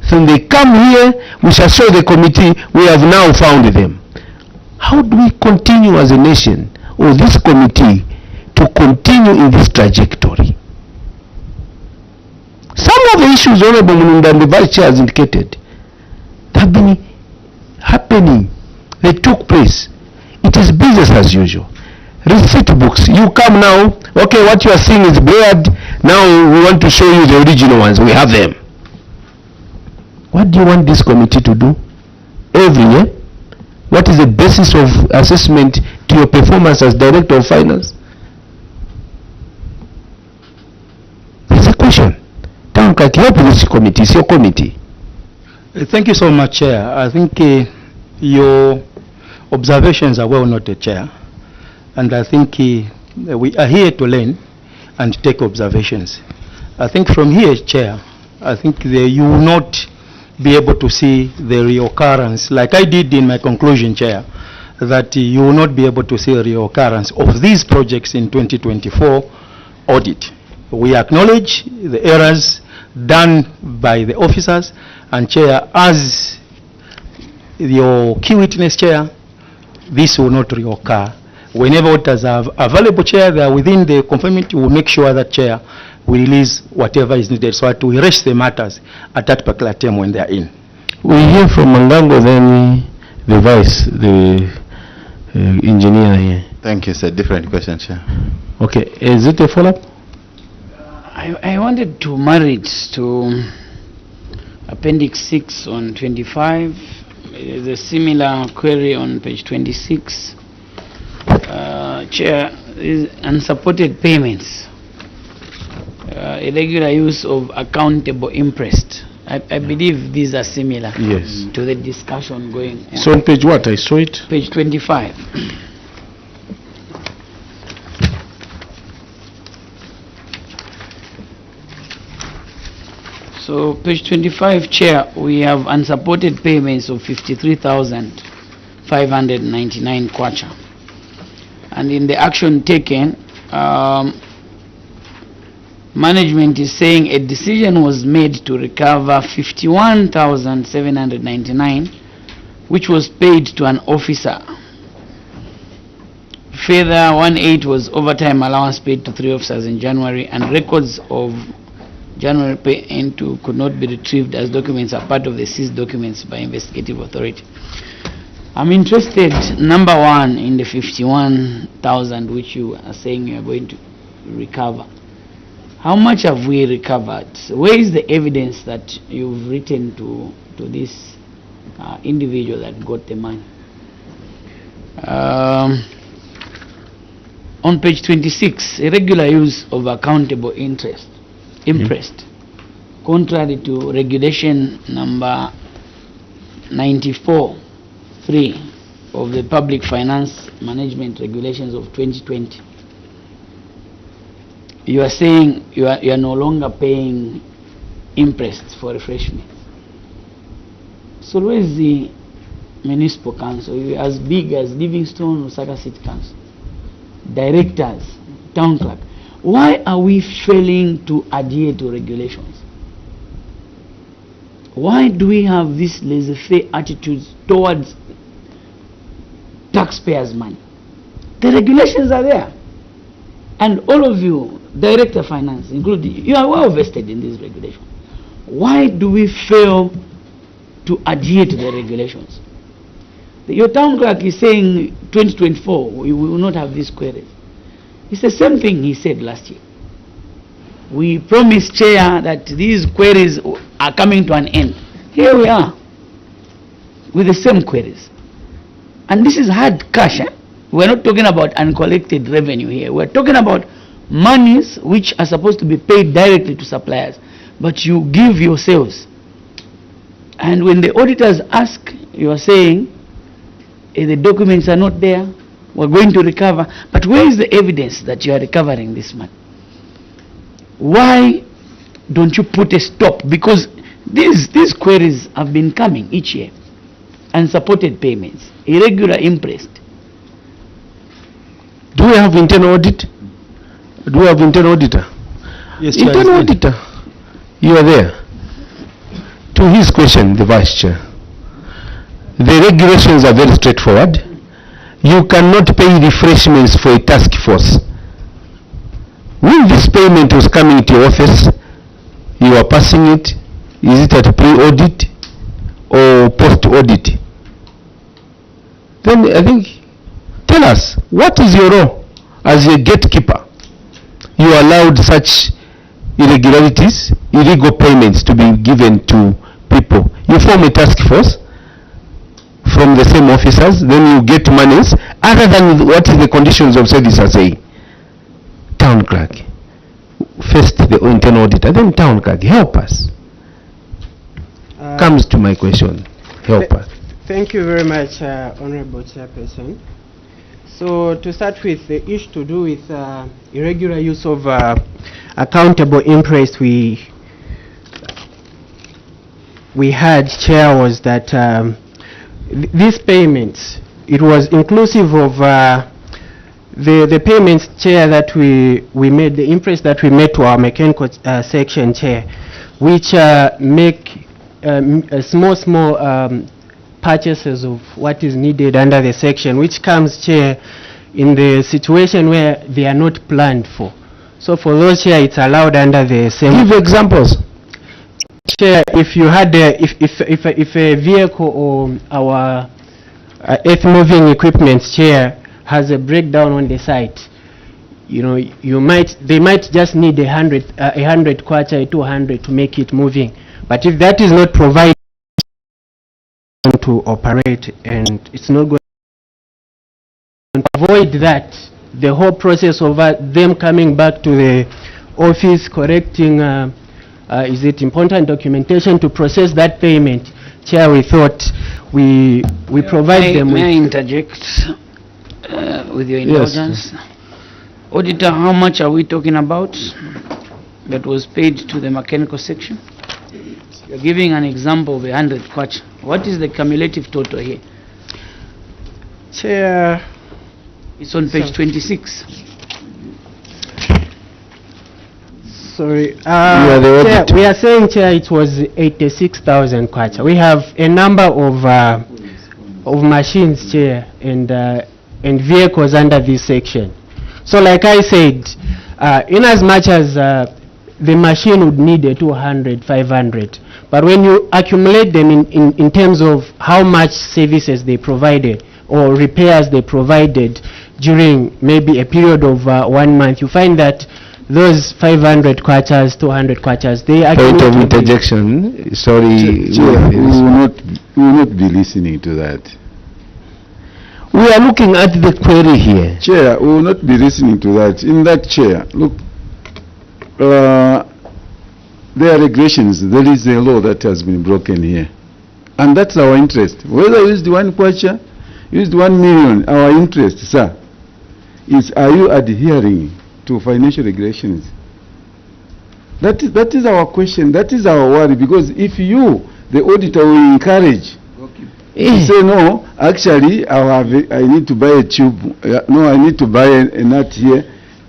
Speaker 11: Then they come here, we shall show the committee we have now found them.
Speaker 12: How do we continue as a nation, or this committee, to continue in this trajectory? Some of the issues Honorable Mulunda and the Vice Chair has indicated have been happening. They took place. It is business as usual. Receipt books. You come now, okay, what you are seeing is blurred. Now we want to show you the original ones. We have them. What do you want this committee to do every year? What is the basis of assessment to your performance as Director of Finance? That's a question. Town Clerk, help this committee. It's your committee.
Speaker 7: Thank you so much, Chair. I think your observations are well noted, Chair. And I think we are here to learn and take observations. I think from here, Chair, I think you will not be able to see the reoccurrence, like I did in my conclusion, Chair, that you will not be able to see a reoccurrence of these projects in 2024 audit. We acknowledge the errors done by the officers, and Chair, as your key witness, Chair, this will not reoccur. Whenever auditors are available, Chair, they are within the conformity, we will make sure that, Chair, we release whatever is needed so that we erase the matters at that particular time when they are in.
Speaker 12: We hear from Mangango, then the Vice, the engineer here.
Speaker 10: Thank you, sir. Different question, Chair.
Speaker 12: Okay, is it a follow-up?
Speaker 3: I wanted to marry it to Appendix 6 on 25. There's a similar query on page 26. Chair, is unsupported payments. Irregular use of accountable interest. I believe these are similar to the discussion going on.
Speaker 12: So on page what? I saw it.
Speaker 3: Page 25. So page 25, Chair, we have unsupported payments of 53,599 kwacha. And in the action taken, management is saying a decision was made to recover 51,799, which was paid to an officer. Further, 1/8 was overtime allowance paid to 3 officers in January, and records of January pay into could not be retrieved as documents are part of the seized documents by investigative authority. I'm interested, number one, in the 51,000 which you are saying you are going to recover. How much have we recovered? Where is the evidence that you've written to this individual that got the money? On page 26, irregular use of accountable interest. Contrary to regulation number 94(3) of the Public Finance Management Regulations of 2020. You are saying you are no longer paying interest for refreshments. So where is the municipal council? You are as big as Livingstone or Saka City Council. Directors, town clerk. Why are we failing to adhere to regulations? Why do we have this laissez-faire attitude towards taxpayers' money? The regulations are there. And all of you, Director of Finance, including, you are well vested in these regulations. Why do we fail to adhere to the regulations? Your town clerk is saying 2024, we will not have these queries. It's the same thing he said last year. We promised, Chair, that these queries are coming to an end. Here we are, with the same queries. And this is hard cash. We're not talking about uncollected revenue here. We're talking about monies which are supposed to be paid directly to suppliers, but you give yourselves. And when the auditors ask, you are saying, the documents are not there, we're going to recover. But where is the evidence that you are recovering this money? Why don't you put a stop? Because these queries have been coming each year. Unsupported payments, irregular interest.
Speaker 12: Do we have internal audit? Do we have internal auditor?
Speaker 7: Yes, Chair.
Speaker 12: Internal auditor, you are there. To his question, the Vice Chair, the regulations are very straightforward.
Speaker 11: You cannot pay refreshments for a task force. When this payment was coming to your office, you are passing it. Is it at pre-audit or post-audit? Then I think, tell us, what is your role as a gatekeeper? You allowed such irregularities, illegal payments to be given to people. You form a task force from the same officers, then you get monies other than what is the conditions of service are saying. Town clerk, first the internal auditor, then town clerk, help us. Comes to my question, help us.
Speaker 1: Thank you very much, Honorable Chairperson. So to start with, the issue to do with irregular use of accountable interest we had, Chair, was that these payments, it was inclusive of the payments, Chair, that we made, the interest that we made to our mechanical section, Chair, which make small purchases of what is needed under the section, which comes, Chair, in the situation where they are not planned for. So for those, Chair, it's allowed under the same.
Speaker 11: Give examples.
Speaker 1: Chair, if you had if a vehicle or our earth moving equipment, Chair, has a breakdown on the site, you know, they might just need 100 kwacha, 200 to make it moving. But if that is not provided to operate, and it's not going to avoid that, the whole process of them coming back to the office, correcting is it important documentation to process that payment, Chair, we thought we provide them with...
Speaker 3: May I interject with your indulgence? Yes. Auditor, how much are we talking about that was paid to the mechanical section? You're giving an example of 100 kwacha. What is the cumulative total here?
Speaker 1: Chair,
Speaker 3: it's on page 26.
Speaker 1: Sorry, Chair, we are saying, Chair, it was 86,000 kwacha. We have a number of machines, Chair, and vehicles under this section. So like I said, in as much as the machine would need a 200, 500, but when you accumulate them in terms of how much services they provided or repairs they provided during maybe a period of 1 month, you find that those 500 kwachas, 200 kwachas, they are...
Speaker 11: Point of interjection, sorry.
Speaker 8: Chair, we will not be listening to that.
Speaker 11: We are looking at the query here.
Speaker 8: Chair, we will not be listening to that. In that, Chair, look, there are regulations. There is a law that has been broken here. And that's our interest. Whether you used 1 kwacha, used 1 million, our interest, sir, is are you adhering to financial regulations? That is our question. That is our worry. Because if you, the auditor, will encourage, say, no, actually, I need to buy a tube. No, I need to buy a nut here.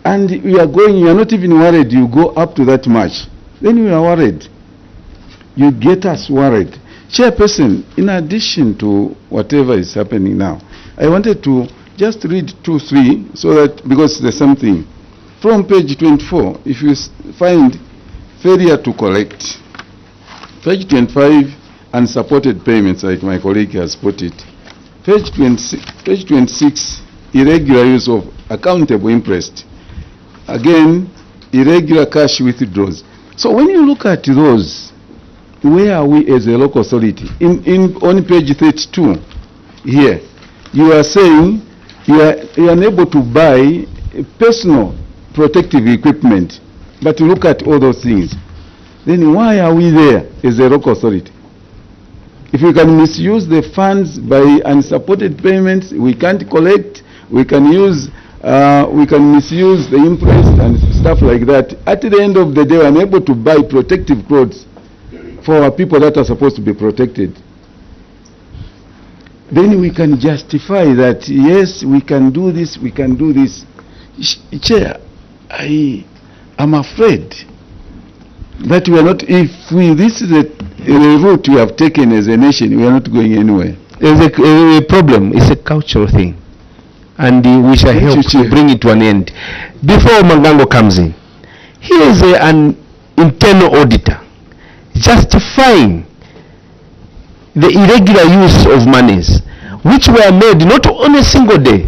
Speaker 8: And you are not even worried, you go up to that much. Then we are worried. You get us worried. Chairperson, in addition to whatever is happening now, I wanted to just read 2, 3, so that, because there's something. From page 24, if you find failure to collect, page 25, unsupported payments, like my colleague has put it. Page 26, irregular use of accountable interest. Again, irregular cash withdrawals. So when you look at those, where are we as a local authority? On page 32 here, you are saying you are unable to buy personal protective equipment, but you look at all those things. Then why are we there as a local authority? If we can misuse the funds by unsupported payments, we can't collect, we can misuse the interest and stuff like that. At the end of the day, I'm able to buy protective clothes for our people that are supposed to be protected. Then we can justify that, yes, we can do this, we can do this. Chair, I am afraid that we are not, this is the route we have taken as a nation, we are not going anywhere.
Speaker 11: There's a problem, it's a cultural thing.
Speaker 12: and we shall
Speaker 8: Thank you,
Speaker 12: help to
Speaker 8: Chair.
Speaker 12: bring it to an end. Before Mangango comes in, here is an internal auditor justifying the irregular use of monies which were made not on a single day.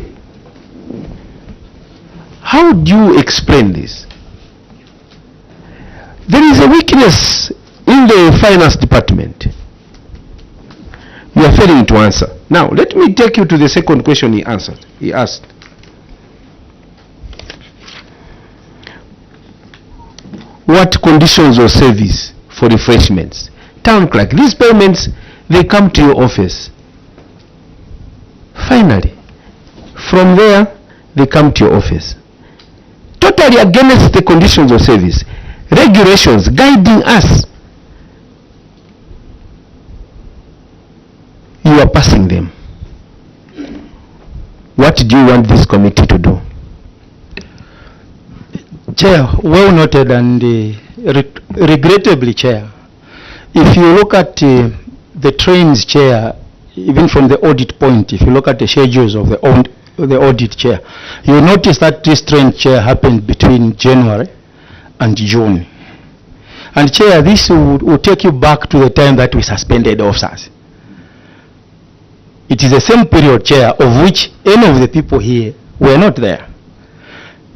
Speaker 12: How do you explain this? There is a weakness in the finance department. You are failing to answer. Now, let me take you to the second question he asked. What conditions of service for refreshments? Town clerk, these payments, they come to your office. Finally, from there, they come to your office. Totally against the conditions of service. Regulations guiding us. You are passing them. What do you want this committee to do?
Speaker 7: Chair, well noted, and regrettably, Chair, if you look at the trends, Chair, even from the audit point, if you look at the schedules of the audit, Chair, you notice that this trend, Chair, happened between January and June. And Chair, this will take you back to the time that we suspended officers. It is the same period, Chair, of which any of the people here were not there.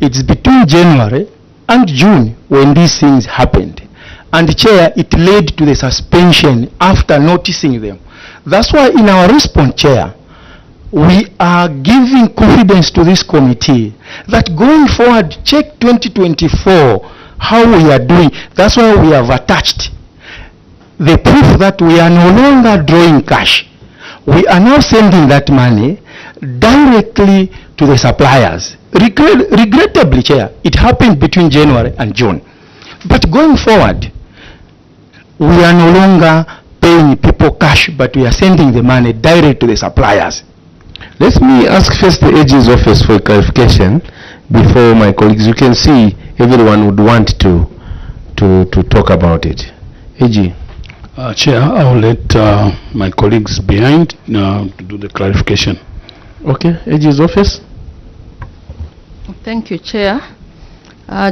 Speaker 7: It's between January and June when these things happened. And Chair, it led to the suspension after noticing them. That's why in our response, Chair, we are giving confidence to this committee that going forward, check 2024, how we are doing. That's why we have attached the proof that we are no longer drawing cash. We are now sending that money directly to the suppliers. Regrettably, Chair, it happened between January and June. But going forward, we are no longer paying people cash, but we are sending the money direct to the suppliers.
Speaker 12: Let me ask first the AG's office for clarification before my colleagues. You can see everyone would want to talk about it. AG.
Speaker 14: Chair, I will let my colleagues behind to do the clarification.
Speaker 12: Okay, AG's office.
Speaker 15: Thank you, Chair.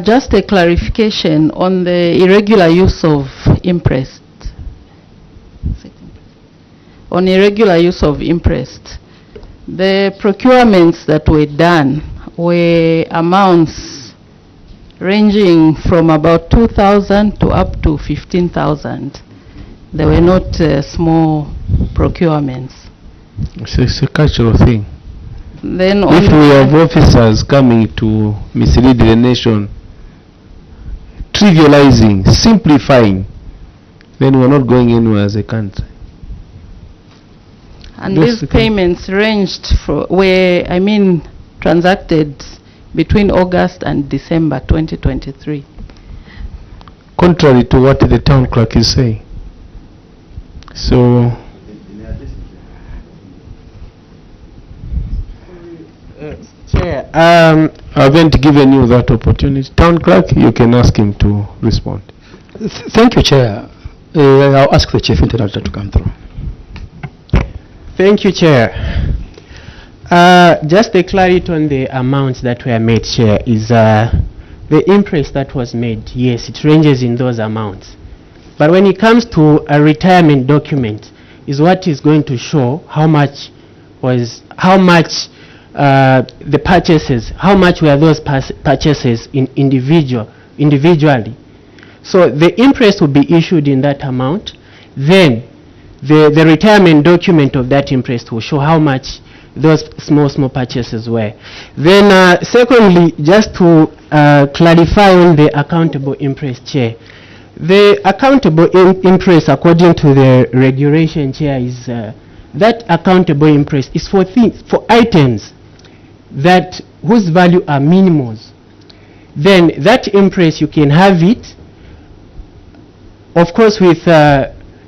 Speaker 15: Just a clarification on the irregular use of interest. On irregular use of interest, the procurements that were done were amounts ranging from about 2,000 to up to 15,000. They were not small procurements.
Speaker 12: It's a cultural thing.
Speaker 15: Then
Speaker 12: if we have officers coming to mislead the nation, trivializing, simplifying, then we're not going anywhere as a country.
Speaker 15: And these payments ranged transacted between August and December 2023.
Speaker 12: Contrary to what the town clerk is saying. So,
Speaker 1: Chair,
Speaker 12: I haven't given you that opportunity. Town clerk, you can ask him to respond.
Speaker 7: Thank you, Chair. I'll ask the Chief Interactor to come through.
Speaker 1: Thank you, Chair. Just a clarity on the amounts that were made, Chair, is the interest that was made. Yes, it ranges in those amounts. But when it comes to a retirement document, is what is going to show how much the purchases, how much were those purchases individually. So the interest will be issued in that amount. Then the retirement document of that interest will show how much those small purchases were. Then secondly, just to clarify on the accountable interest, Chair. The accountable interest, according to the regulation, Chair, is that accountable interest is for items that whose value are minimals. Then that interest, you can have it, of course, with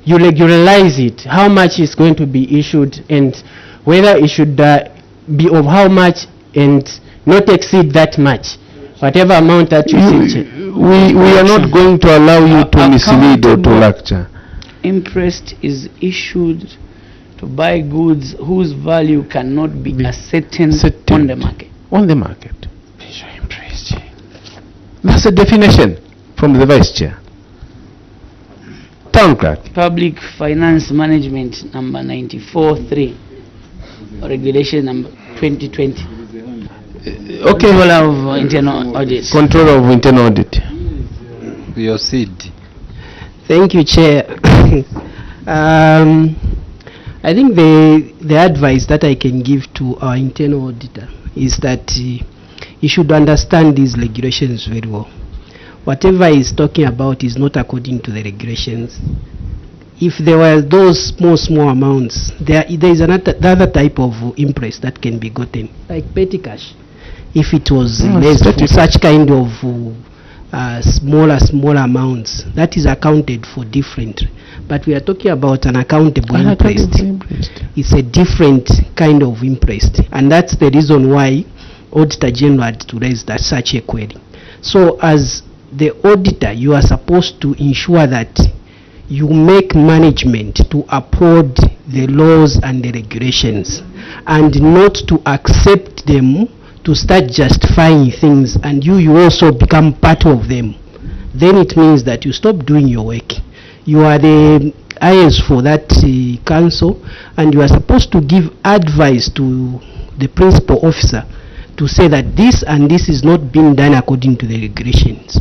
Speaker 1: you regularize it, how much is going to be issued and whether it should be of how much and not exceed that much. Whatever amount that you see.
Speaker 12: We are not going to allow you to mislead or to lecture.
Speaker 16: Interest is issued
Speaker 3: to buy goods whose value cannot be ascertained on the market.
Speaker 11: On the market. That's the definition from the Vice Chair. Town Clerk.
Speaker 3: Public Finance Management number 94/3, regulation number 2020.
Speaker 11: Okay.
Speaker 3: Control of internal audit.
Speaker 11: Control of internal audit.
Speaker 9: Your seat.
Speaker 1: Thank you, Chair. I think the advice that I can give to our internal auditor is that he should understand these regulations very well. Whatever he's talking about is not according to the regulations. If there were those small amounts, there is another type of interest that can be gotten, like petty cash. If it was less for such kind of smaller amounts, that is accounted for differently. But we are talking about an accountable interest. It's a different kind of interest, and that's the reason why Auditor General had to raise such a query. So as the auditor, you are supposed to ensure that you make management to uphold the laws and the regulations, and not to accept them to start justifying things, and you also become part of them. Then it means that you stop doing your work. You are the eyes for that council, and you are supposed to give advice to the principal officer to say that this and this is not being done according to the regulations.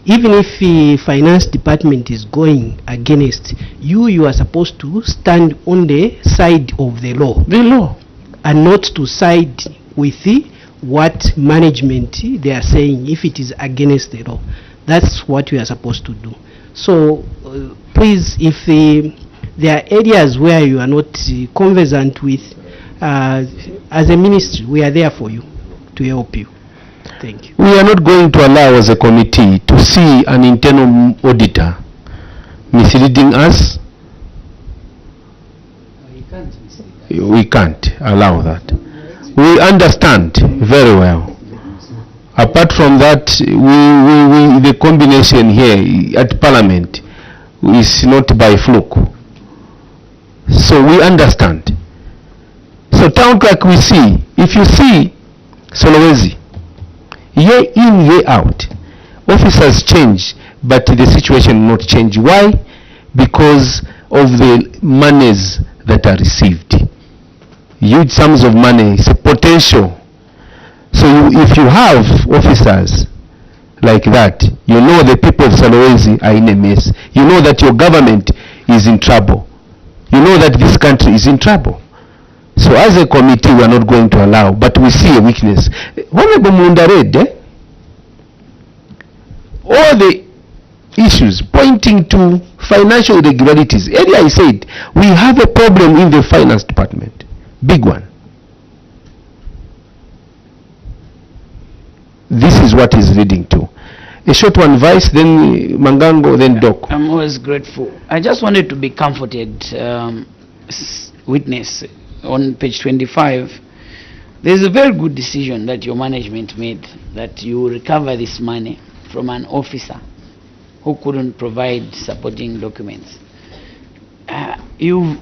Speaker 1: Even if the finance department is going against you, you are supposed to stand on the side of the law, and not to side with what management they are saying if it is against the law. That's what we are supposed to do. So please, if there are areas where you are not conversant with, as a ministry, we are there for you to help you. Thank you.
Speaker 11: We are not going to allow as a committee to see an internal auditor misleading us. We can't allow that. We understand very well. Apart from that, the combination here at Parliament is not by fluke. So we understand. So Town Clerk, we see, if you see Solowezi, year in, year out, officers change, but the situation will not change. Why? Because of the monies that are received. Huge sums of money, it's a potential. So if you have officers like that, you know the people of Solowezi are in a mess. You know that your government is in trouble. You know that this country is in trouble. So as a committee, we are not going to allow, but we see a weakness. Honorable Mundared, all the issues pointing to financial irregularities. Earlier I said, we have a problem in the finance department. Big one. This is what is leading to. A short one, Vice, then Mangango, then Doc.
Speaker 3: I'm always grateful. I just wanted to be comforted, witness, on page 25. There's a very good decision that your management made, that you recover this money from an officer who couldn't provide supporting documents. You've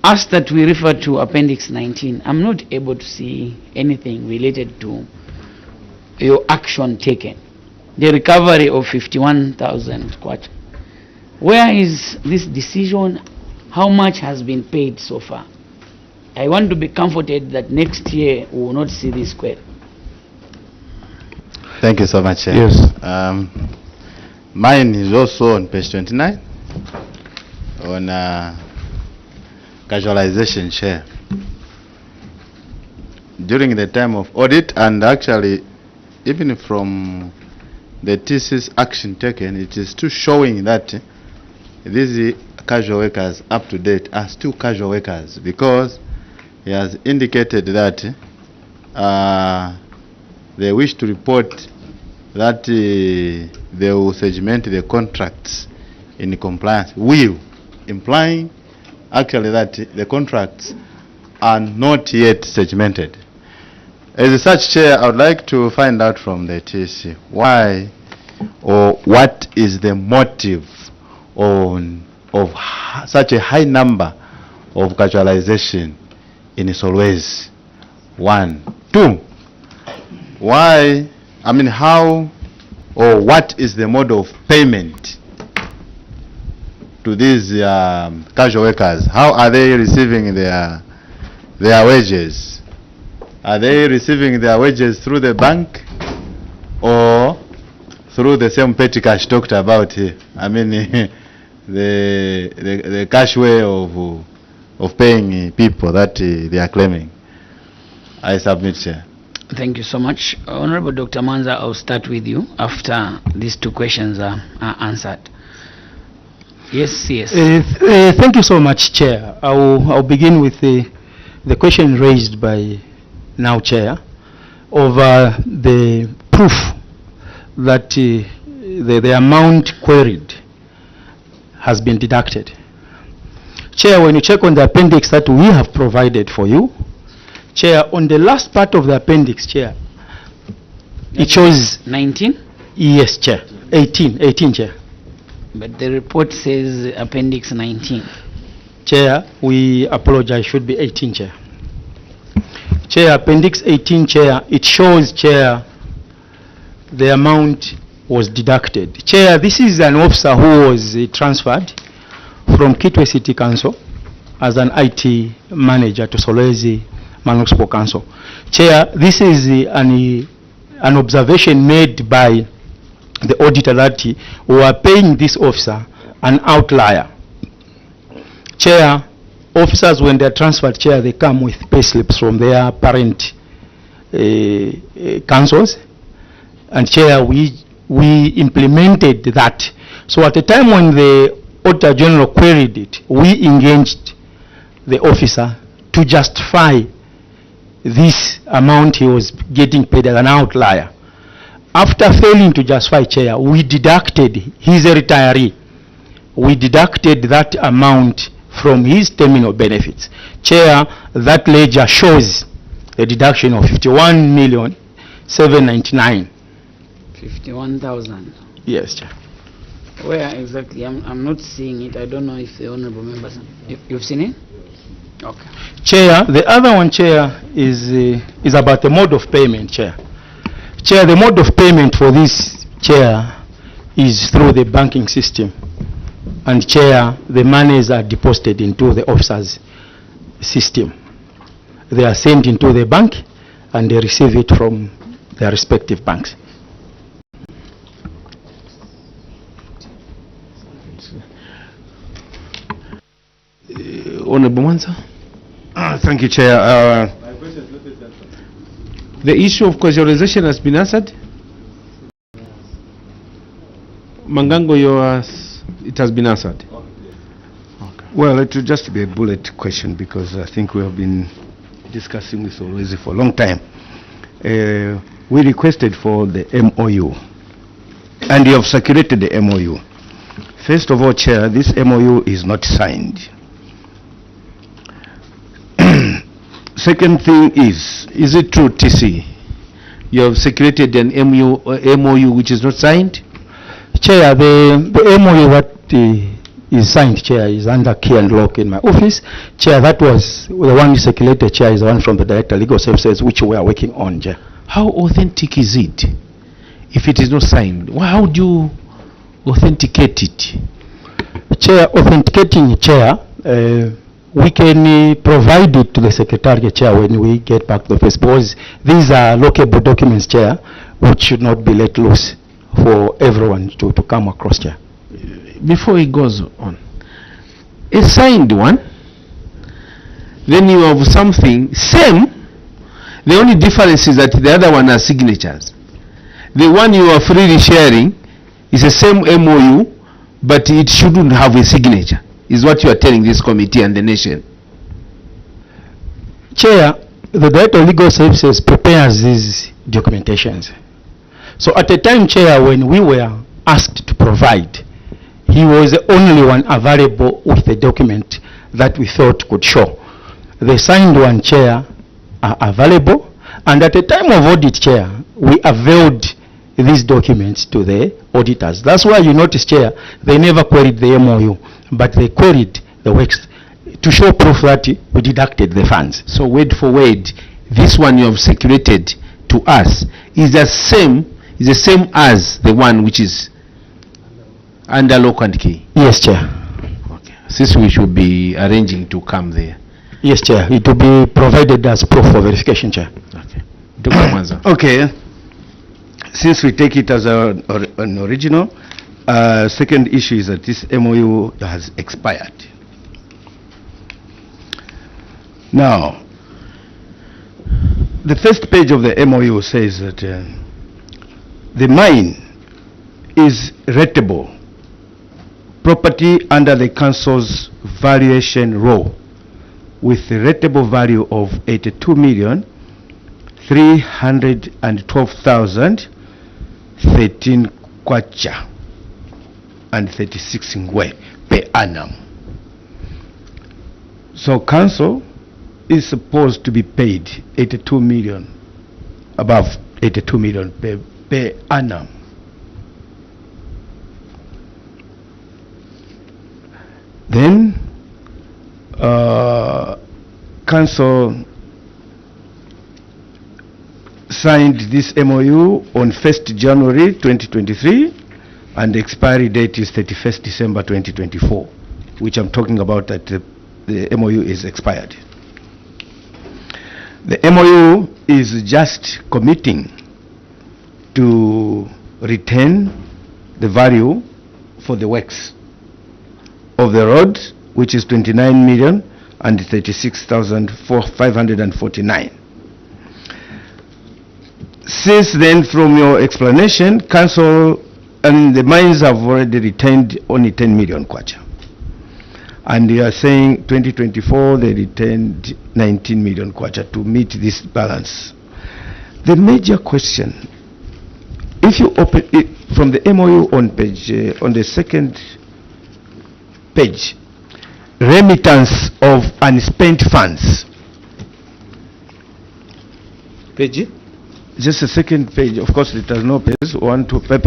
Speaker 3: asked that we refer to Appendix 19. I'm not able to see anything related to your action taken. The recovery of 51,000 kwacha. Where is this decision? How much has been paid so far? I want to be comforted that next year we will not see this query.
Speaker 10: Thank you so much, Chair.
Speaker 11: Yes.
Speaker 10: Mine is also on page 29 on casualization, Chair. During the time of audit, and actually even from the TC's action taken, it is still showing that these casual workers up to date are still casual workers, because he has indicated that they wish to report that they will segment the contracts in compliance, implying actually that the contracts are not yet segmented. As such, Chair, I would like to find out from the TC why or what is the motive of such a high number of casualization in Solwezi? 1. 2, why, I mean, how or what is the mode of payment to these casual workers? How are they receiving their wages? Are they receiving their wages through the bank or through the same petty cash talked about here? I mean, the cash way of paying people that they are claiming. I submit, Chair.
Speaker 3: Thank you so much. Honorable Dr. Manza, I'll start with you after these two questions are answered. Yes.
Speaker 7: Thank you so much, Chair. I'll begin with the question raised by now Chair over the proof that the amount queried has been deducted. Chair, when you check on the appendix that we have provided for you, Chair, on the last part of the appendix, Chair, it shows
Speaker 3: 19?
Speaker 7: Yes, Chair. 18, Chair.
Speaker 3: But the report says appendix 19.
Speaker 7: Chair, we apologize, should be 18, Chair. Chair, appendix 18, Chair, it shows, Chair, the amount was deducted. Chair, this is an officer who was transferred from Kitwe City Council as an IT manager to Solwezi Municipal Council. Chair, this is an observation made by the auditor that we are paying this officer an outlier. Chair, officers when they are transferred, Chair, they come with pay slips from their parent councils, and Chair, we implemented that. So at the time when the Auditor General queried it, we engaged the officer to justify this amount he was getting paid as an outlier. After failing to justify, Chair, we deducted, he's a retiree, we deducted that amount from his terminal benefits. Chair, that ledger shows a deduction of 51,799,000.
Speaker 3: 51,000.
Speaker 7: Yes, Chair.
Speaker 3: Where exactly? I'm not seeing it. I don't know if the honorable members, you've seen it? Okay.
Speaker 7: Chair, the other one, Chair, is about the mode of payment, Chair. Chair, the mode of payment for this, Chair, is through the banking system. And Chair, the monies are deposited into the officers' system. They are sent into the bank and they receive it from their respective banks.
Speaker 11: Honorable Manza. Thank you, Chair. The issue of casualization has been answered. Mangango, it has been answered.
Speaker 12: Okay. Well, it will just be a bullet question because I think we have been discussing this already for a long time. We requested for the MOU, and you have circulated the MOU. First of all, Chair, this MOU is not signed. Second thing is it true, TC, you have circulated an MOU which is not signed?
Speaker 7: Chair, the MOU that is signed, Chair, is under key and lock in my office. Chair, that was the one you circulated, Chair, is the one from the Director of Legal Services, which we are working on, Chair.
Speaker 11: How authentic is it if it is not signed? How do you authenticate it?
Speaker 7: Chair, authenticating, Chair, we can provide it to the Secretariat, Chair, when we get back to the office, because these are lockable documents, Chair, which should not be let loose for everyone to come across, Chair.
Speaker 11: Before it goes on, a signed one, then you have something same, the only difference is that the other one has signatures. The one you are freely sharing is the same MOU, but it shouldn't have a signature, is what you are telling this committee and the nation.
Speaker 7: Chair, the Director of Legal Services prepares these documentations. So at the time, Chair, when we were asked to provide, he was the only one available with the document that we thought could show. The signed one, Chair, are available, and at the time of audit, Chair, we availed these documents to the auditors. That's why you notice, Chair, they never queried the MOU, but they queried the works
Speaker 12: to show proof that we deducted the funds. So word for word, this one you have circulated to us is the same as the one which is under lock and key.
Speaker 7: Yes, Chair.
Speaker 12: Okay. Since we should be arranging to come there.
Speaker 7: Yes, Chair. It will be provided as proof for verification, Chair.
Speaker 12: Okay. Dr. Mwanza. Okay. Since we take it as an original, second issue is that this MOU has expired. Now, the first page of the MOU says that the mine is rateable property under the council's valuation rule with a rateable value of 82,312,013 kwacha and 36 ngwe per annum. So council is supposed to be paid 82 million, above 82 million per annum. Then council signed this MOU on 1st January 2023 and the expiry date is 31st December 2024, which I'm talking about that the MOU is expired. The MOU is just committing to retain the value for the works of the road, which is 29,036,549. Since then, from your explanation, council and the mines have already retained only 10 million kwacha. And you are saying 2024 they retained 19 million kwacha to meet this balance. The major question, if you open it from the MOU on page, on the second page, remittance of unspent funds. Page? Just the second page, of course it has no page, 1 to page.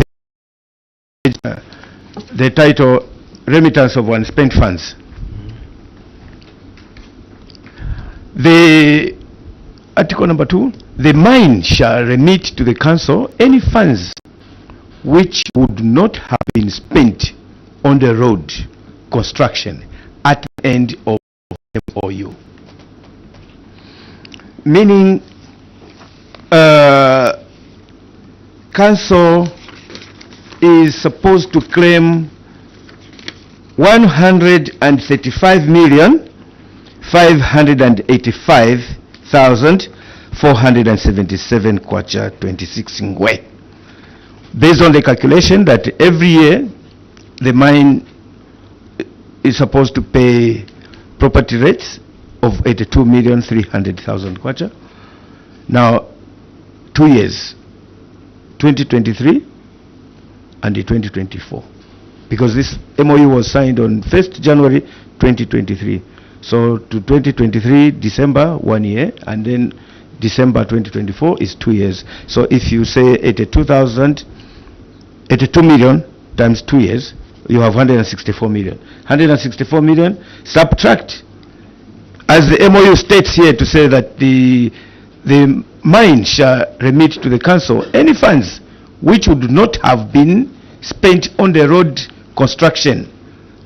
Speaker 12: The title, remittance of unspent funds. The article number 2, the mine shall remit to the council any funds which would not have been spent on the road construction at the end of MOU. Meaning, council is supposed to claim 135,585,477 kwacha 26 ngwe, based on the calculation that every year the mine is supposed to pay property rates of 82,300,000 kwacha. Now 2 years, 2023 and 2024, because this MOU was signed on 1st January 2023. So to 2023 December 1 year, and then December 2024 is 2 years. So if you say 82 million times 2 years, you have 164 million. 164 million, subtract, as the MOU states here, to say that the mine shall remit to the council any funds which would not have been spent on the road construction,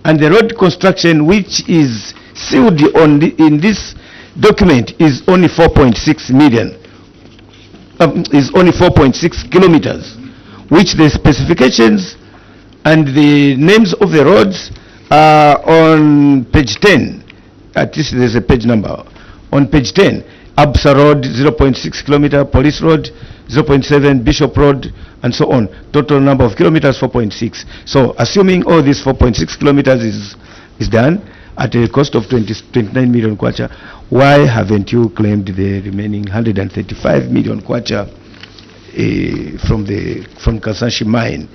Speaker 12: and the road construction which is sealed on in this document is only 4.6 million, is only 4.6 kilometers, which the specifications and the names of the roads are on page 10. At least there's a page number on page 10. Absa Road 0.6 kilometer, Police Road 0.7, Bishop Road, and so on. Total number of kilometers 4.6. So assuming all these 4.6 kilometers is done at a cost of 29 million kwacha, why haven't you claimed the remaining 135 million kwacha from Kasashi mine,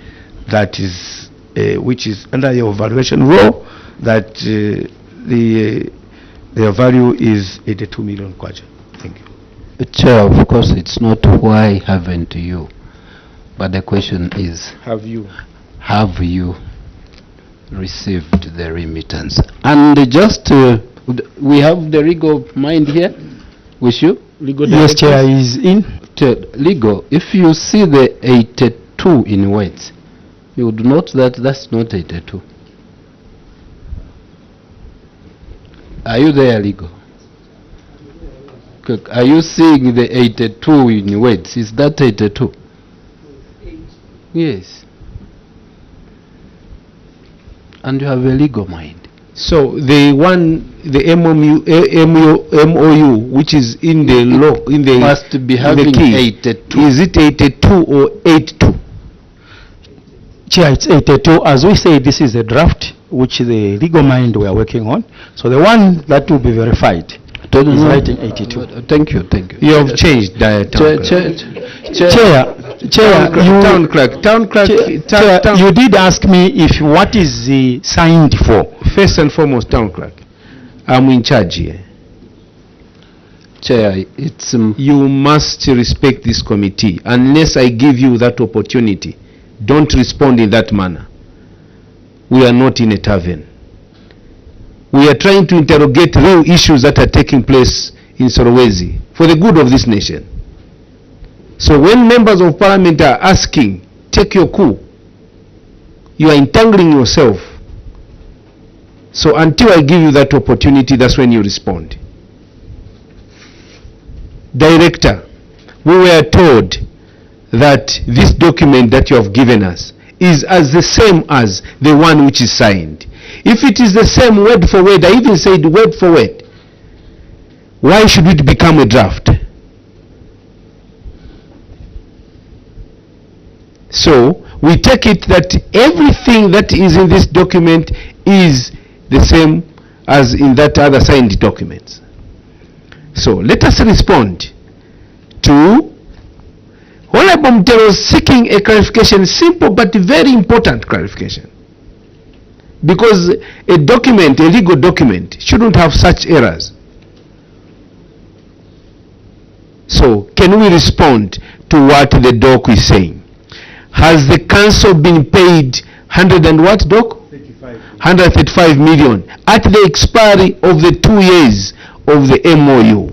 Speaker 12: that is which is under your valuation rule, that their value is 82 million kwacha? Thank you.
Speaker 9: Chair, of course it's not why haven't you, but the question is, have you received the remittance? And just We have the legal mind here with you?
Speaker 1: Legal
Speaker 7: Yes,
Speaker 1: director?
Speaker 7: Chair, is in.
Speaker 9: Legal, if you see the 82 in words, you would note that that's not 82. Are you there, legal? Are you seeing the 82 in words? Is that 82? Yes. And you have a legal mind.
Speaker 11: So the MOU, which is in the law, in the
Speaker 9: Must be
Speaker 11: in
Speaker 9: having
Speaker 11: the key,
Speaker 9: 82.
Speaker 11: is it 82 or 82?
Speaker 7: Chair, it's 82. As we say, this is a draft which the legal mind we are working on. So the one that will be verified is writing 82.
Speaker 9: Thank you, thank you.
Speaker 11: You have changed that.
Speaker 7: Chair,
Speaker 11: Town clerk,
Speaker 7: you did ask me if what is signed for.
Speaker 11: First and foremost, town clerk, I'm in charge here.
Speaker 9: Chair, it's
Speaker 11: you must respect this committee. Unless I give you that opportunity, don't respond in that manner. We are not in a tavern. We are trying to interrogate real issues that are taking place in Solwezi for the good of this nation. So when members of parliament are asking, take your coup, you are entangling yourself. So until I give you that opportunity, that's when you respond. Director, we were told that this document that you have given us is as the same as the one which is signed. If it is the same word for word, I even said word for word, why should it become a draft? So we take it that everything that is in this document is the same as in that other signed documents. So let us respond to Honorable Mutelo seeking a clarification, simple but very important clarification. Because a document, a legal document, shouldn't have such errors. So can we respond to what the doc is saying? Has the council been paid 100 and what, doc? 135 million at the expiry of the 2 years of the MOU,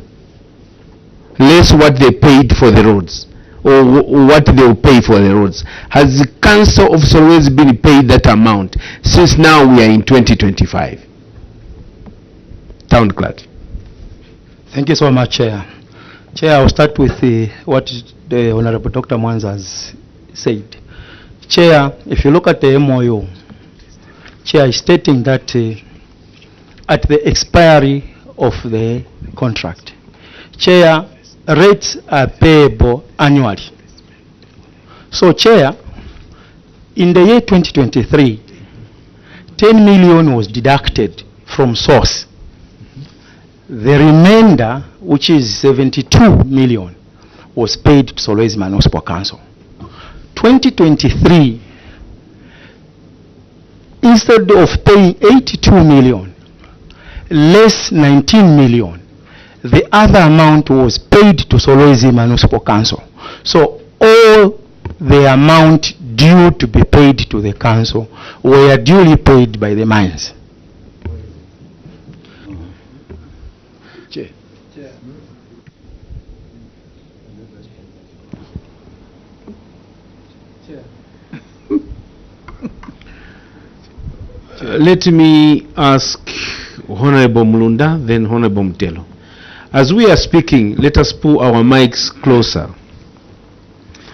Speaker 11: less what they paid for the roads, or what they will pay for the roads. Has the council of Solwezi been paid that amount since now we are in 2025? Town clerk.
Speaker 7: Thank you so much, Chair. Chair, I'll start with what the Honorable Dr. Mwanza has said. Chair, if you look at the MOU, Chair is stating that at the expiry of the contract, Chair, rates are payable annually. So, Chair, in the year 2023, 10 million was deducted from source. The remainder, which is 72 million, was paid to Solwezi Municipal Council. 2023, instead of paying 82 million, less 19 million, the other amount was paid to Solwezi Municipal Council. So all the amount due to be paid to the council were duly paid by the mines.
Speaker 11: Let me ask Honorable Mulunda, then Honorable Mutelo. As we are speaking, let us pull our mics closer.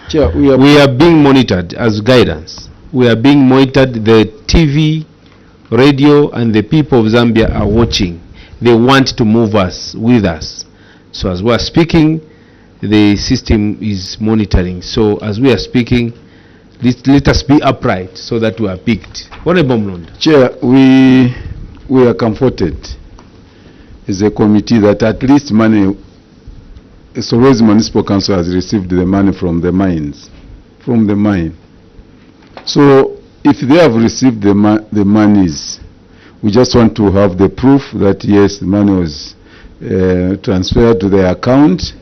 Speaker 8: Chair,
Speaker 11: we are being monitored as guidance. We are being monitored. The TV, radio, and the people of Zambia are watching. They want to move us with us. So as we are speaking, the system is monitoring. So as we are speaking, let us be upright so that we are picked. Honorable Mulunda.
Speaker 8: Chair, we are comforted as a committee that at least money, Solwezi Municipal Council has received the money from the mines, from the mine. So if they have received the monies, we just want to have the proof that yes, the money was transferred to their account,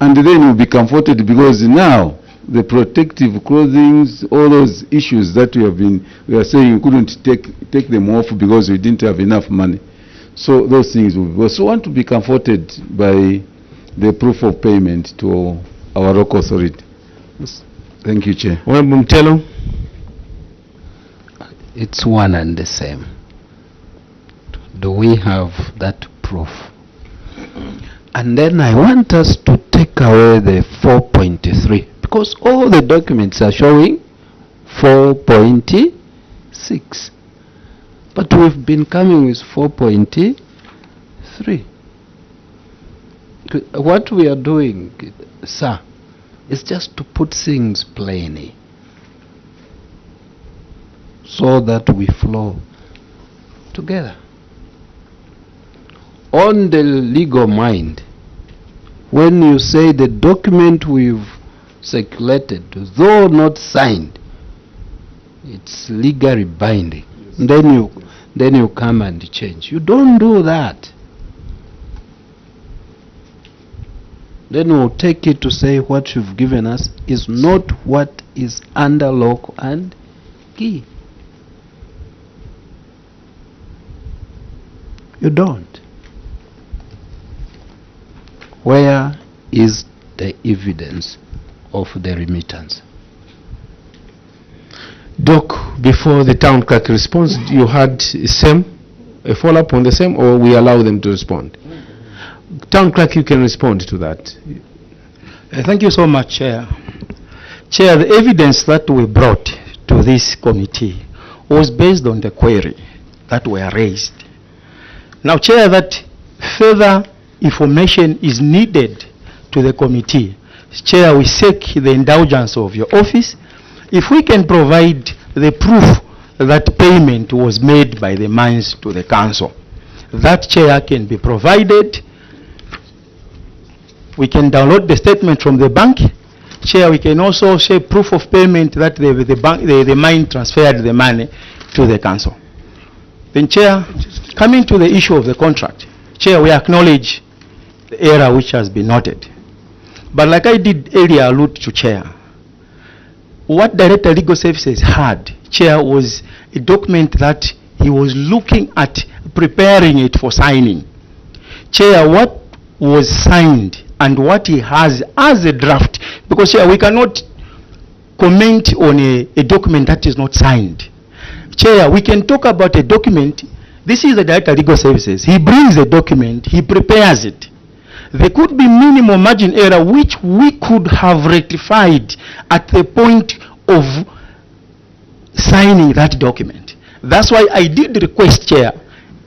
Speaker 8: and then we'll be comforted because now the protective clothing, all those issues that we are saying we couldn't take them off because we didn't have enough money. So those things will be. So we want to be comforted by the proof of payment to our local authority. Thank you, Chair.
Speaker 11: Honorable Mtelo.
Speaker 9: It's one and the same. Do we have that proof? And then I want us to take away the 4.3 because all the documents are showing 4.6. But we've been coming with 4.3. What we are doing, sir, is just to put things plainly so that we flow together. On the legal mind, when you say the document we've circulated, though not signed, it's legally binding, then you come and change. You don't do that. Then we'll take it to say what you've given us is not what is under lock and key. You don't. Where is the evidence of the remittance?
Speaker 11: Doc, before the town clerk responds, you had a follow-up on the same, or we allow them to respond? Town clerk, you can respond to that.
Speaker 16: Thank you so much, Chair. Chair, the evidence that we brought to this committee was based on the query that were raised. Now, Chair, that further information is needed to the committee. Chair, we seek the indulgence of your office. If we can provide the proof that payment was made by the mines to the council, that, Chair, can be provided. We can download the statement from the bank. Chair, we can also show proof of payment that the mine transferred the money to the council. Then, Chair, coming to the issue of the contract, Chair, we acknowledge the error which has been noted. But like I did earlier allude to, Chair, what Director Legal Services had, Chair, was a document that he was looking at preparing it for signing. Chair, what was signed and what he has as a draft, because, Chair, we cannot comment on a document that is not signed. Chair, we can talk about a document. This is the Director of Legal Services. He brings a document, he prepares it. There could be minimal margin error which we could have rectified at the point of signing that document. That's why I did request, Chair,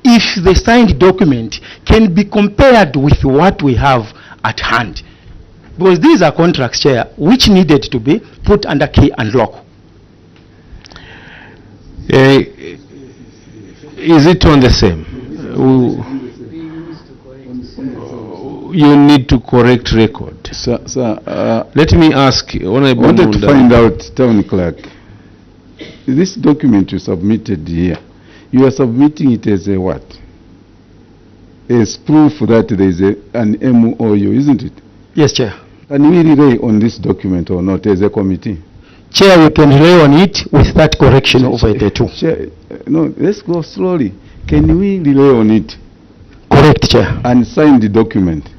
Speaker 16: if the signed document can be compared with what we have at hand. Because these are contracts, Chair, which needed to be put under key and lock.
Speaker 11: Is it on the same? You need to correct record.
Speaker 8: Sir,
Speaker 11: let me ask Honorable
Speaker 8: I wanted to
Speaker 11: Munda.
Speaker 8: find out, Town Clerk, this document you submitted here, you are submitting it as a what? As proof that there is an MOU, isn't it?
Speaker 16: Yes, Chair.
Speaker 8: Can we rely on this document or not as a committee?
Speaker 16: Chair, we can rely on it with that correction of 82.
Speaker 8: Chair, no, let's go slowly. Can we rely on it?
Speaker 16: Correct, Chair.
Speaker 8: And sign the document.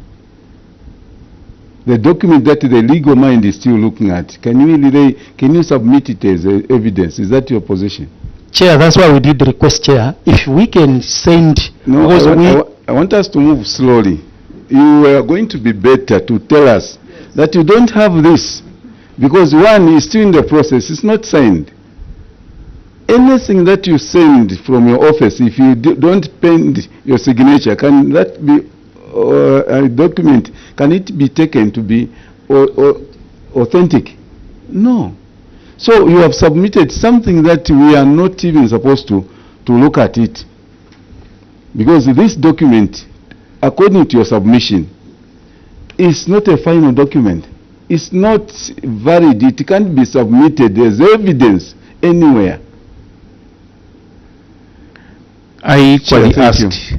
Speaker 8: The document that the legal mind is still looking at, can you submit it as evidence? Is that your position?
Speaker 16: Chair, that's why we did request, Chair, if we can send...
Speaker 8: No, I want us to move slowly. You are going to be better to tell us that you don't have this, because one is still in the process, it's not signed. Anything that you send from your office, if you don't pen your signature, can that be a document? Can it be taken to be authentic? No. So you have submitted something that we are not even supposed to look at it. Because this document, according to your submission, is not a final document. It's not valid. It can't be submitted as evidence anywhere.
Speaker 11: I equally
Speaker 8: Chair,
Speaker 11: asked,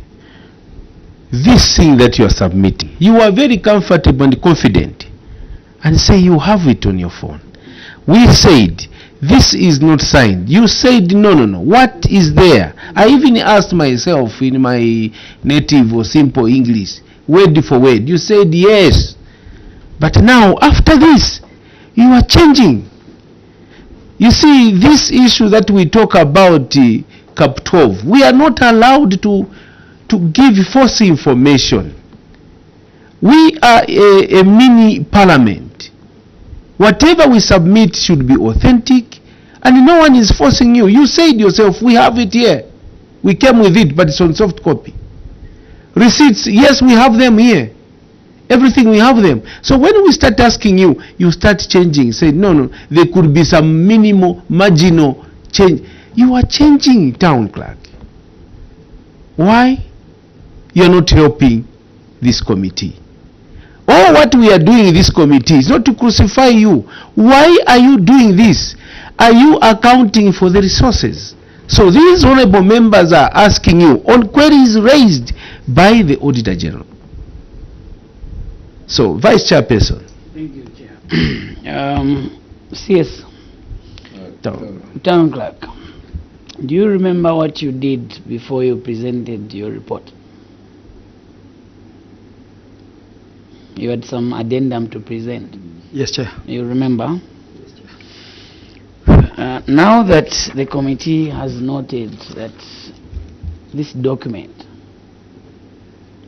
Speaker 11: this thing that you are submitting, you are very comfortable and confident and say you have it on your phone. We said
Speaker 17: this is not signed. You said, no, no, no. What is there? I even asked myself in my native or simple English, word for word. You said yes. But now, after this, you are changing. You see, this issue that we talk about, Cap 12, we are not allowed to give false information. We are a mini parliament. Whatever we submit should be authentic, and no one is forcing you. You said yourself, we have it here. We came with it, but it's on soft copy. Receipts, yes, we have them here. Everything, we have them. So when we start asking you, you start changing. Say, no, no, there could be some minimal, marginal change. You are changing, town clerk. Why? You are not helping this committee. All what we are doing in this committee is not to crucify you. Why are you doing this? Are you accounting for the resources? So these honorable members are asking you on queries raised by the Auditor General. So, Vice Chairperson.
Speaker 3: Thank you, Chair. CS, Town Clerk, do you remember what you did before you presented your report? You had some addendum to present.
Speaker 16: Yes, Chair.
Speaker 3: You remember? Yes, Chair. Now that the committee has noted that this document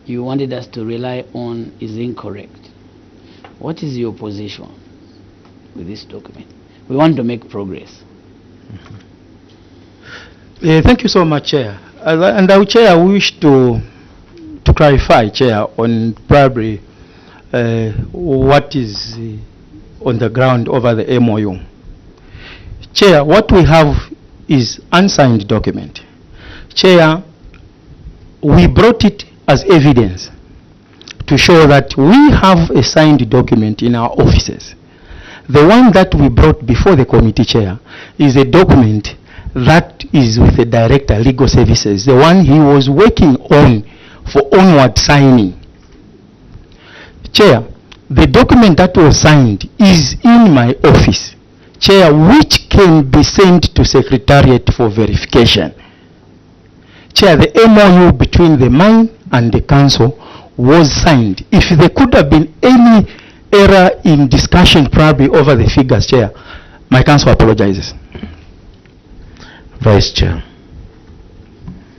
Speaker 3: you wanted us to rely on is incorrect, what is your position with this document? We want to make progress.
Speaker 16: Thank you so much, Chair. And our Chair, I wish to clarify, Chair, on probably what is on the ground over the MOU. Chair, what we have is unsigned document. Chair, we brought it as evidence to show that we have a signed document in our offices. The one that we brought before the committee, Chair, is a document that is with the Director, Legal Services, the one he was working on for onward signing. Chair, the document that was signed is in my office, Chair, which can be sent to Secretariat for verification. Chair, the MOU between the mine and the council was signed. If there could have been any error in discussion probably over the figures, Chair, my council apologizes.
Speaker 17: Vice Chair.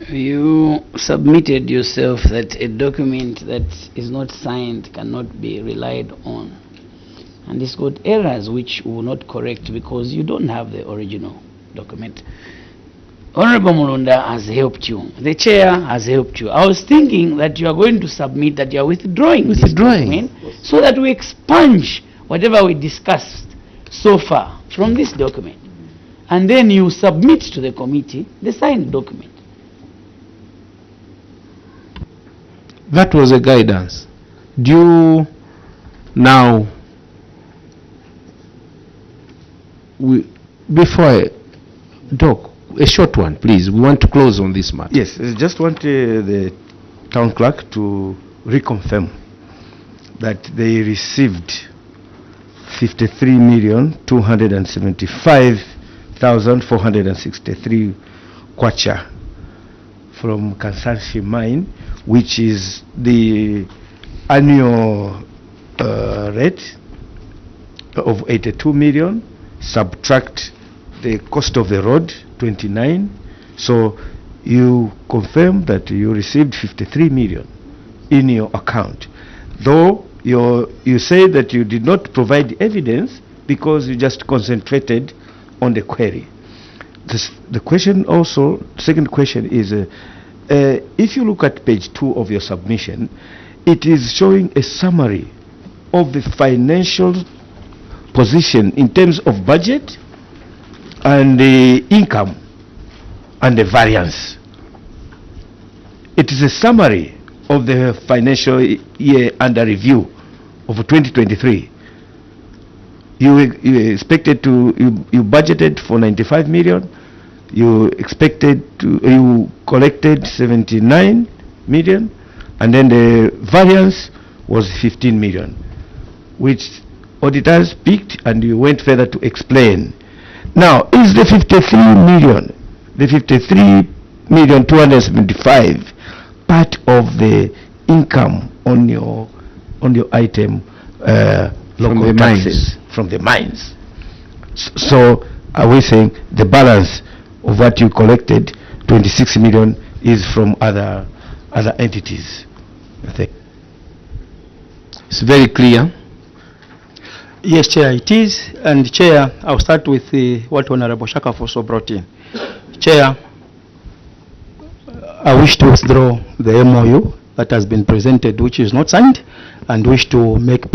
Speaker 3: You submitted yourself that a document that is not signed cannot be relied on. And it's got errors which will not correct because you don't have the original document. Honorable Mulunda has helped you. The chair has helped you. I was thinking that you are going to submit that you are withdrawing this document so that we expunge whatever we discussed so far from this document. And then you submit to the committee the signed document.
Speaker 17: That was a guidance. Do you now, before I talk, a short one, please. We want to close on this matter.
Speaker 12: Yes, I just want the town clerk to reconfirm that they received 53,275,463 kwacha from Kansanshi mine, which is the annual rate of 82 million, subtract the cost of the road, 29. So you confirm that you received 53 million in your account. Though you say that you did not provide evidence because you just concentrated on the query. The question also, second question is, if you look at page 2 of your submission, it is showing a summary of the financial position in terms of budget and the income and the variance. It is a summary of the financial year under review of 2023. You expected to, you budgeted for 95 million, you collected 79 million, and then the variance was 15 million, which auditors picked, and you went further to explain Now, is the 53,275 part of the income on your item local taxes from the mines? So are we saying the balance of what you collected, 26 million, is from other entities? I think it's very clear.
Speaker 16: Yes, Chair, it is. And Chair, I'll start with what Honorable Shakaf also brought in. Chair, I wish to withdraw the MOU that has been presented, which is not signed, and wish to make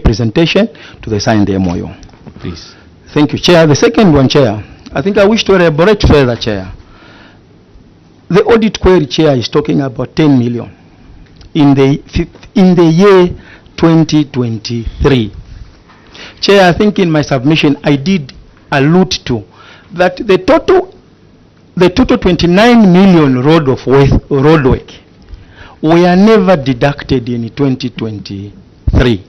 Speaker 16: presentation to the signed MOU.
Speaker 12: Please.
Speaker 16: Thank you, Chair. The second one, Chair, I think I wish to elaborate further, Chair. The audit query, Chair, is talking about 10 million in the year 2023. Chair, I think in my submission I did allude to that the total 29 million road work were never deducted in 2023.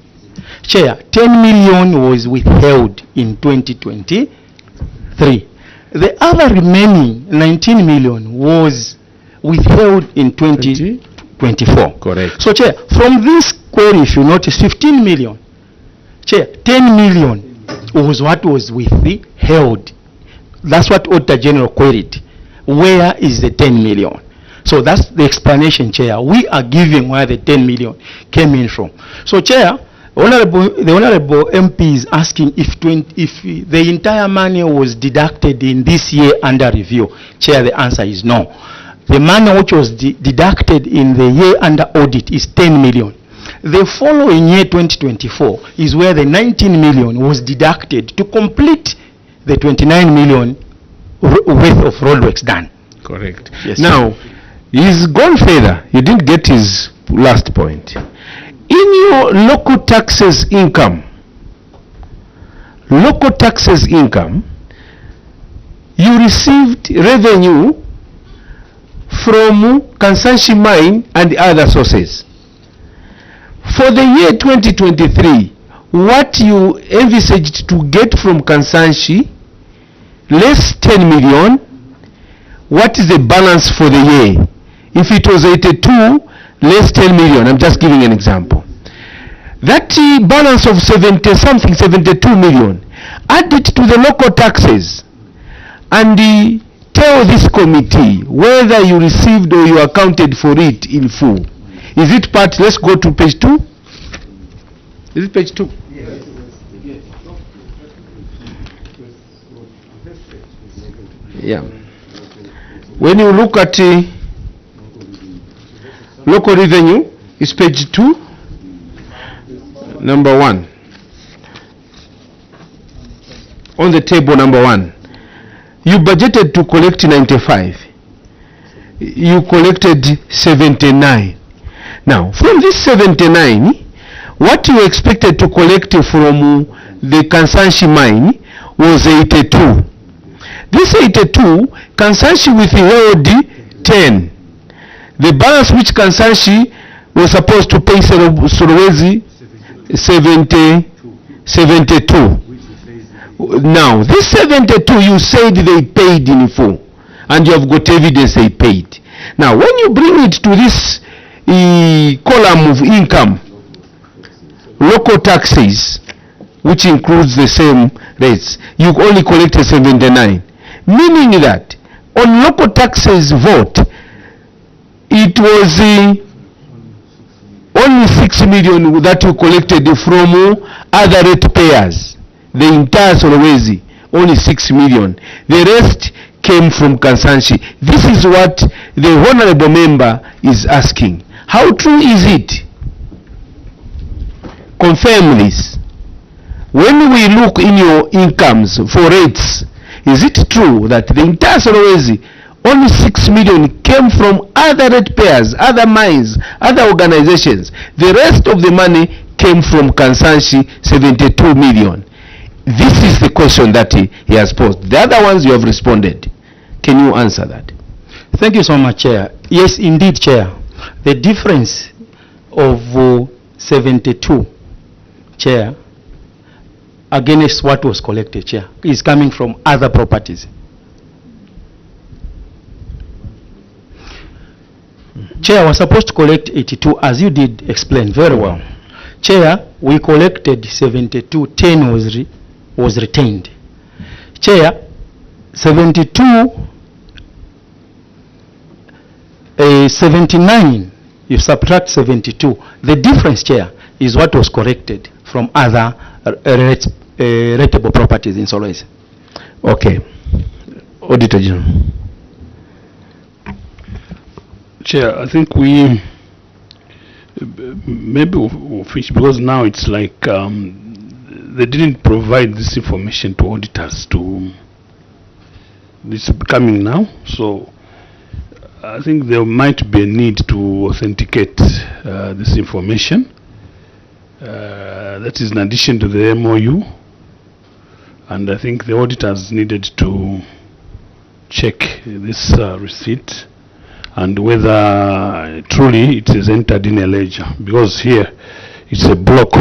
Speaker 16: Chair, 10 million was withheld in 2023. The other remaining 19 million was withheld in 2024.
Speaker 12: Correct.
Speaker 16: So, Chair, from this query, if you notice, 15 million. Chair, 10 million was what was withheld. That's what Auditor General queried. Where is the 10 million? So that's the explanation, Chair. We are giving where the 10 million came in from. So, Chair, the Honorable MP is asking if the entire money was deducted in this year under review. Chair, the answer is no. The money which was deducted in the year under audit is 10 million. The following year, 2024, is where the 19 million was deducted to complete the 29 million worth of roadworks done.
Speaker 12: Correct.
Speaker 16: Yes,
Speaker 12: now, he's gone further. You didn't get his last point. In your local taxes income, you received revenue from Kansanshi mine and other sources. For the year 2023, what you envisaged to get from Kansanshi, less 10 million, what is the balance for the year? If it was 82, less 10 million, I'm just giving an example. That balance of 72 million, add it to the local taxes and tell this committee whether you received or you accounted for it in full. Is it part? Let's go to page 2. Is it page 2? Yeah. When you look at local revenue, it's page 2, number 1. On the table number 1. You budgeted to collect 95. You collected 79. Now, from this 79, what you expected to collect from the Kansanshi mine was 82. This 82, Kansanshi withheld 10. The balance which Kansanshi was supposed to pay Solwezi, 72. Now, this 72 you said they paid in full, and you have got evidence they paid. Now, when you bring it to this column of income, local taxes, which includes the same rates, you only collected 79. Meaning that on local taxes vote, it was only 6 million that you collected from other ratepayers. The entire Solwezi, only 6 million. The rest came from Kansanshi. This is what the honorable member is asking. How true is it? Confirm this. When we look in your incomes for rates, is it true that the entire Solwezi, only 6 million came from other ratepayers, other mines, other organizations? The rest of the money came from Kansanshi, 72 million. This is the question that he has posed. The other ones you have responded. Can you answer that?
Speaker 16: Thank you so much, Chair. Yes, indeed, Chair. The difference of 72, Chair, against what was collected, Chair, is coming from other properties. Chair, was supposed to collect 82, as you did explain very well. Chair, we collected 72, 10 was retained. Chair, 72, 79, you subtract 72. The difference, Chair, is what was corrected from other rateable properties in Solwezi.
Speaker 17: Okay. Auditor General.
Speaker 14: Chair, I think we maybe we'll finish, because now it's like they didn't provide this information to auditors. This is coming now, so I think there might be a need to authenticate this information. That is in addition to the MOU, and I think the auditors needed to check this receipt and whether truly it is entered in a ledger, because here it's a block.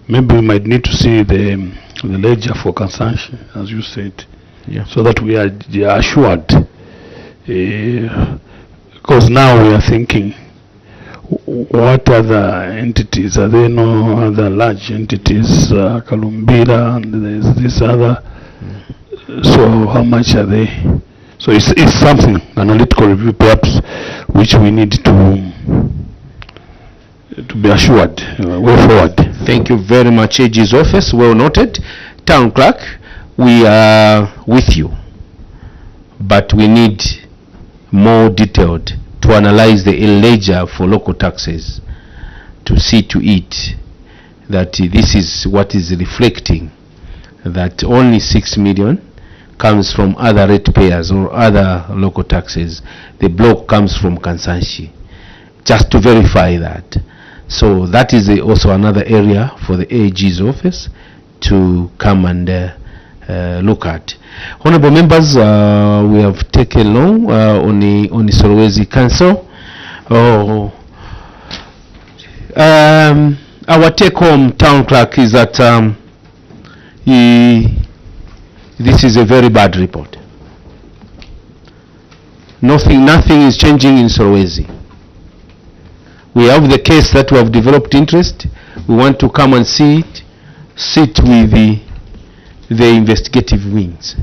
Speaker 14: Maybe we might need to see the ledger for consumption, as you said, so that we are assured. Because now we are thinking, what other entities? Are there no other large entities, Kalumbira, and there's this other? So how much are they? So it's something, an analytical review perhaps, which we need to be assured way forward.
Speaker 17: Thank you very much, AG's office. Well noted. Town Clerk, we are with you, but we need more detailed to analyze the ledger for local taxes, to see to it that this is what is reflecting, that only 6 million comes from other ratepayers or other local taxes. The block comes from Kansanshi, just to verify that. So that is also another area for the AG's office to come and look at. Honorable members, we have taken long on the Solwezi Council. Our take-home, Town Clerk, is that this is a very bad report. Nothing is changing in Solwezi. We have the case that we have developed interest. We want to come and see it, sit with the investigative wings.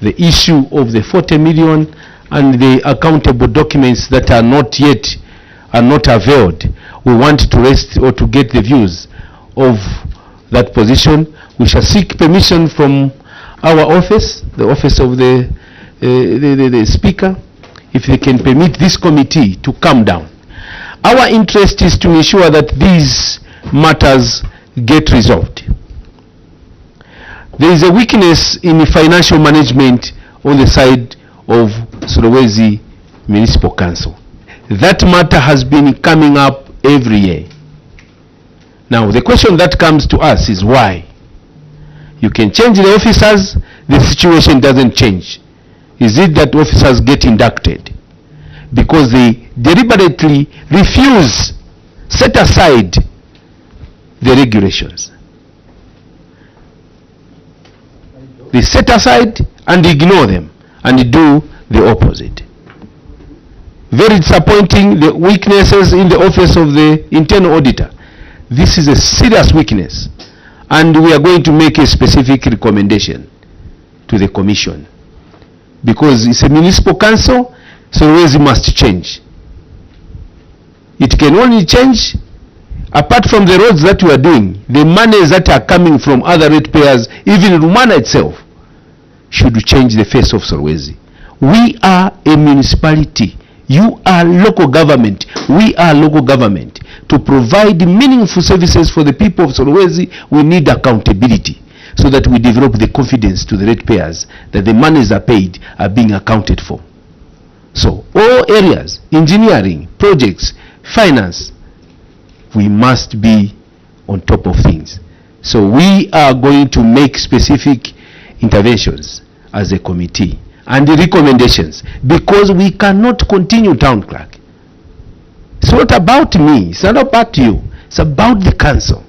Speaker 17: The issue of the 40 million and the accountable documents that are not availed. We want to rest or to get the views of that position. We shall seek permission from our office, the office of the Speaker, if they can permit this committee to come down. Our interest is to ensure that these matters get resolved. There is a weakness in the financial management on the side of Solwezi Municipal Council. That matter has been coming up every year. Now, the question that comes to us is why? You can change the officers, the situation doesn't change. Is it that officers get inducted because they deliberately refuse, set aside the regulations? They set aside and ignore them and do the opposite. Very disappointing, the weaknesses in the office of the internal auditor. This is a serious weakness, and we are going to make a specific recommendation to the commission, because it's a municipal council, so Solwezi must change. It can only change apart from the roads that we are doing. The monies that are coming from other ratepayers, even Rumana itself, should change the face of Solwezi. We are a municipality. You are local government. We are local government. To provide meaningful services for the people of Solwezi, we need accountability, so that we develop the confidence to the ratepayers that the monies are paid are being accounted for. So all areas, engineering, projects, finance, we must be on top of things. So we are going to make specific interventions as a committee and the recommendations, because we cannot continue, Town Clerk. It's not about me, it's not about you, it's about the council.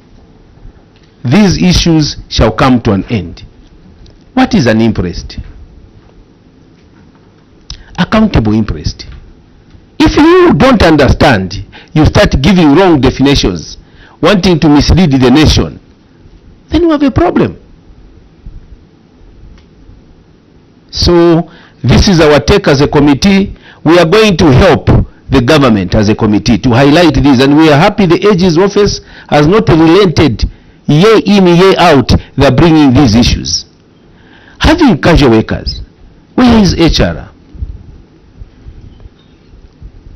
Speaker 17: these issues shall come to an end. What is an interest? Accountable interest. If you don't understand, you start giving wrong definitions, wanting to mislead the nation, then you have a problem. So this is our take as a committee. We are going to help the government as a committee to highlight this, and we are happy the AG's office has not relented. Year in, year out, they are bringing these issues. Having casual workers, where is HR?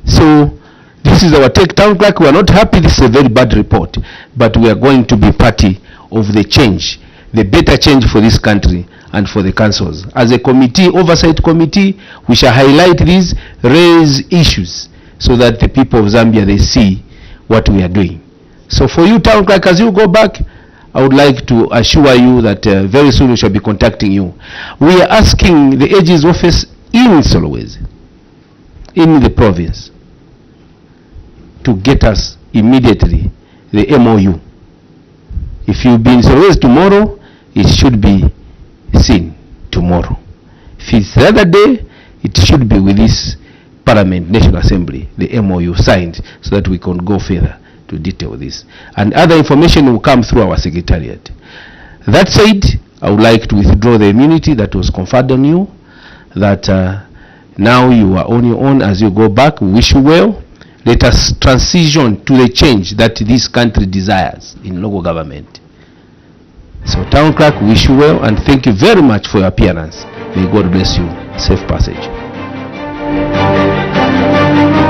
Speaker 17: So this is our take. Town clerk, we are not happy. This is a very bad report, but we are going to be party of the change, the better change for this country and for the councils. As a committee, oversight committee, we shall highlight these, raise issues, so that the people of Zambia, they see what we are doing. So for you, town clerk, as you go back, I would like to assure you that very soon we shall be contacting you. We are asking the AG's office in Solwezi, in the province, to get us immediately the MOU. If you've been in Solwezi tomorrow, it should be seen tomorrow. If it's the other day, it should be with this Parliament, National Assembly, the MOU signed, so that we can go further to detail this. And other information will come through our secretariat. That said, I would like to withdraw the immunity that was conferred on you, that now you are on your own as you go back. We wish you well. Let us transition to the change that this country desires in local government. So town clerk, wish you well, and thank you very much for your appearance. May God bless you. Safe passage.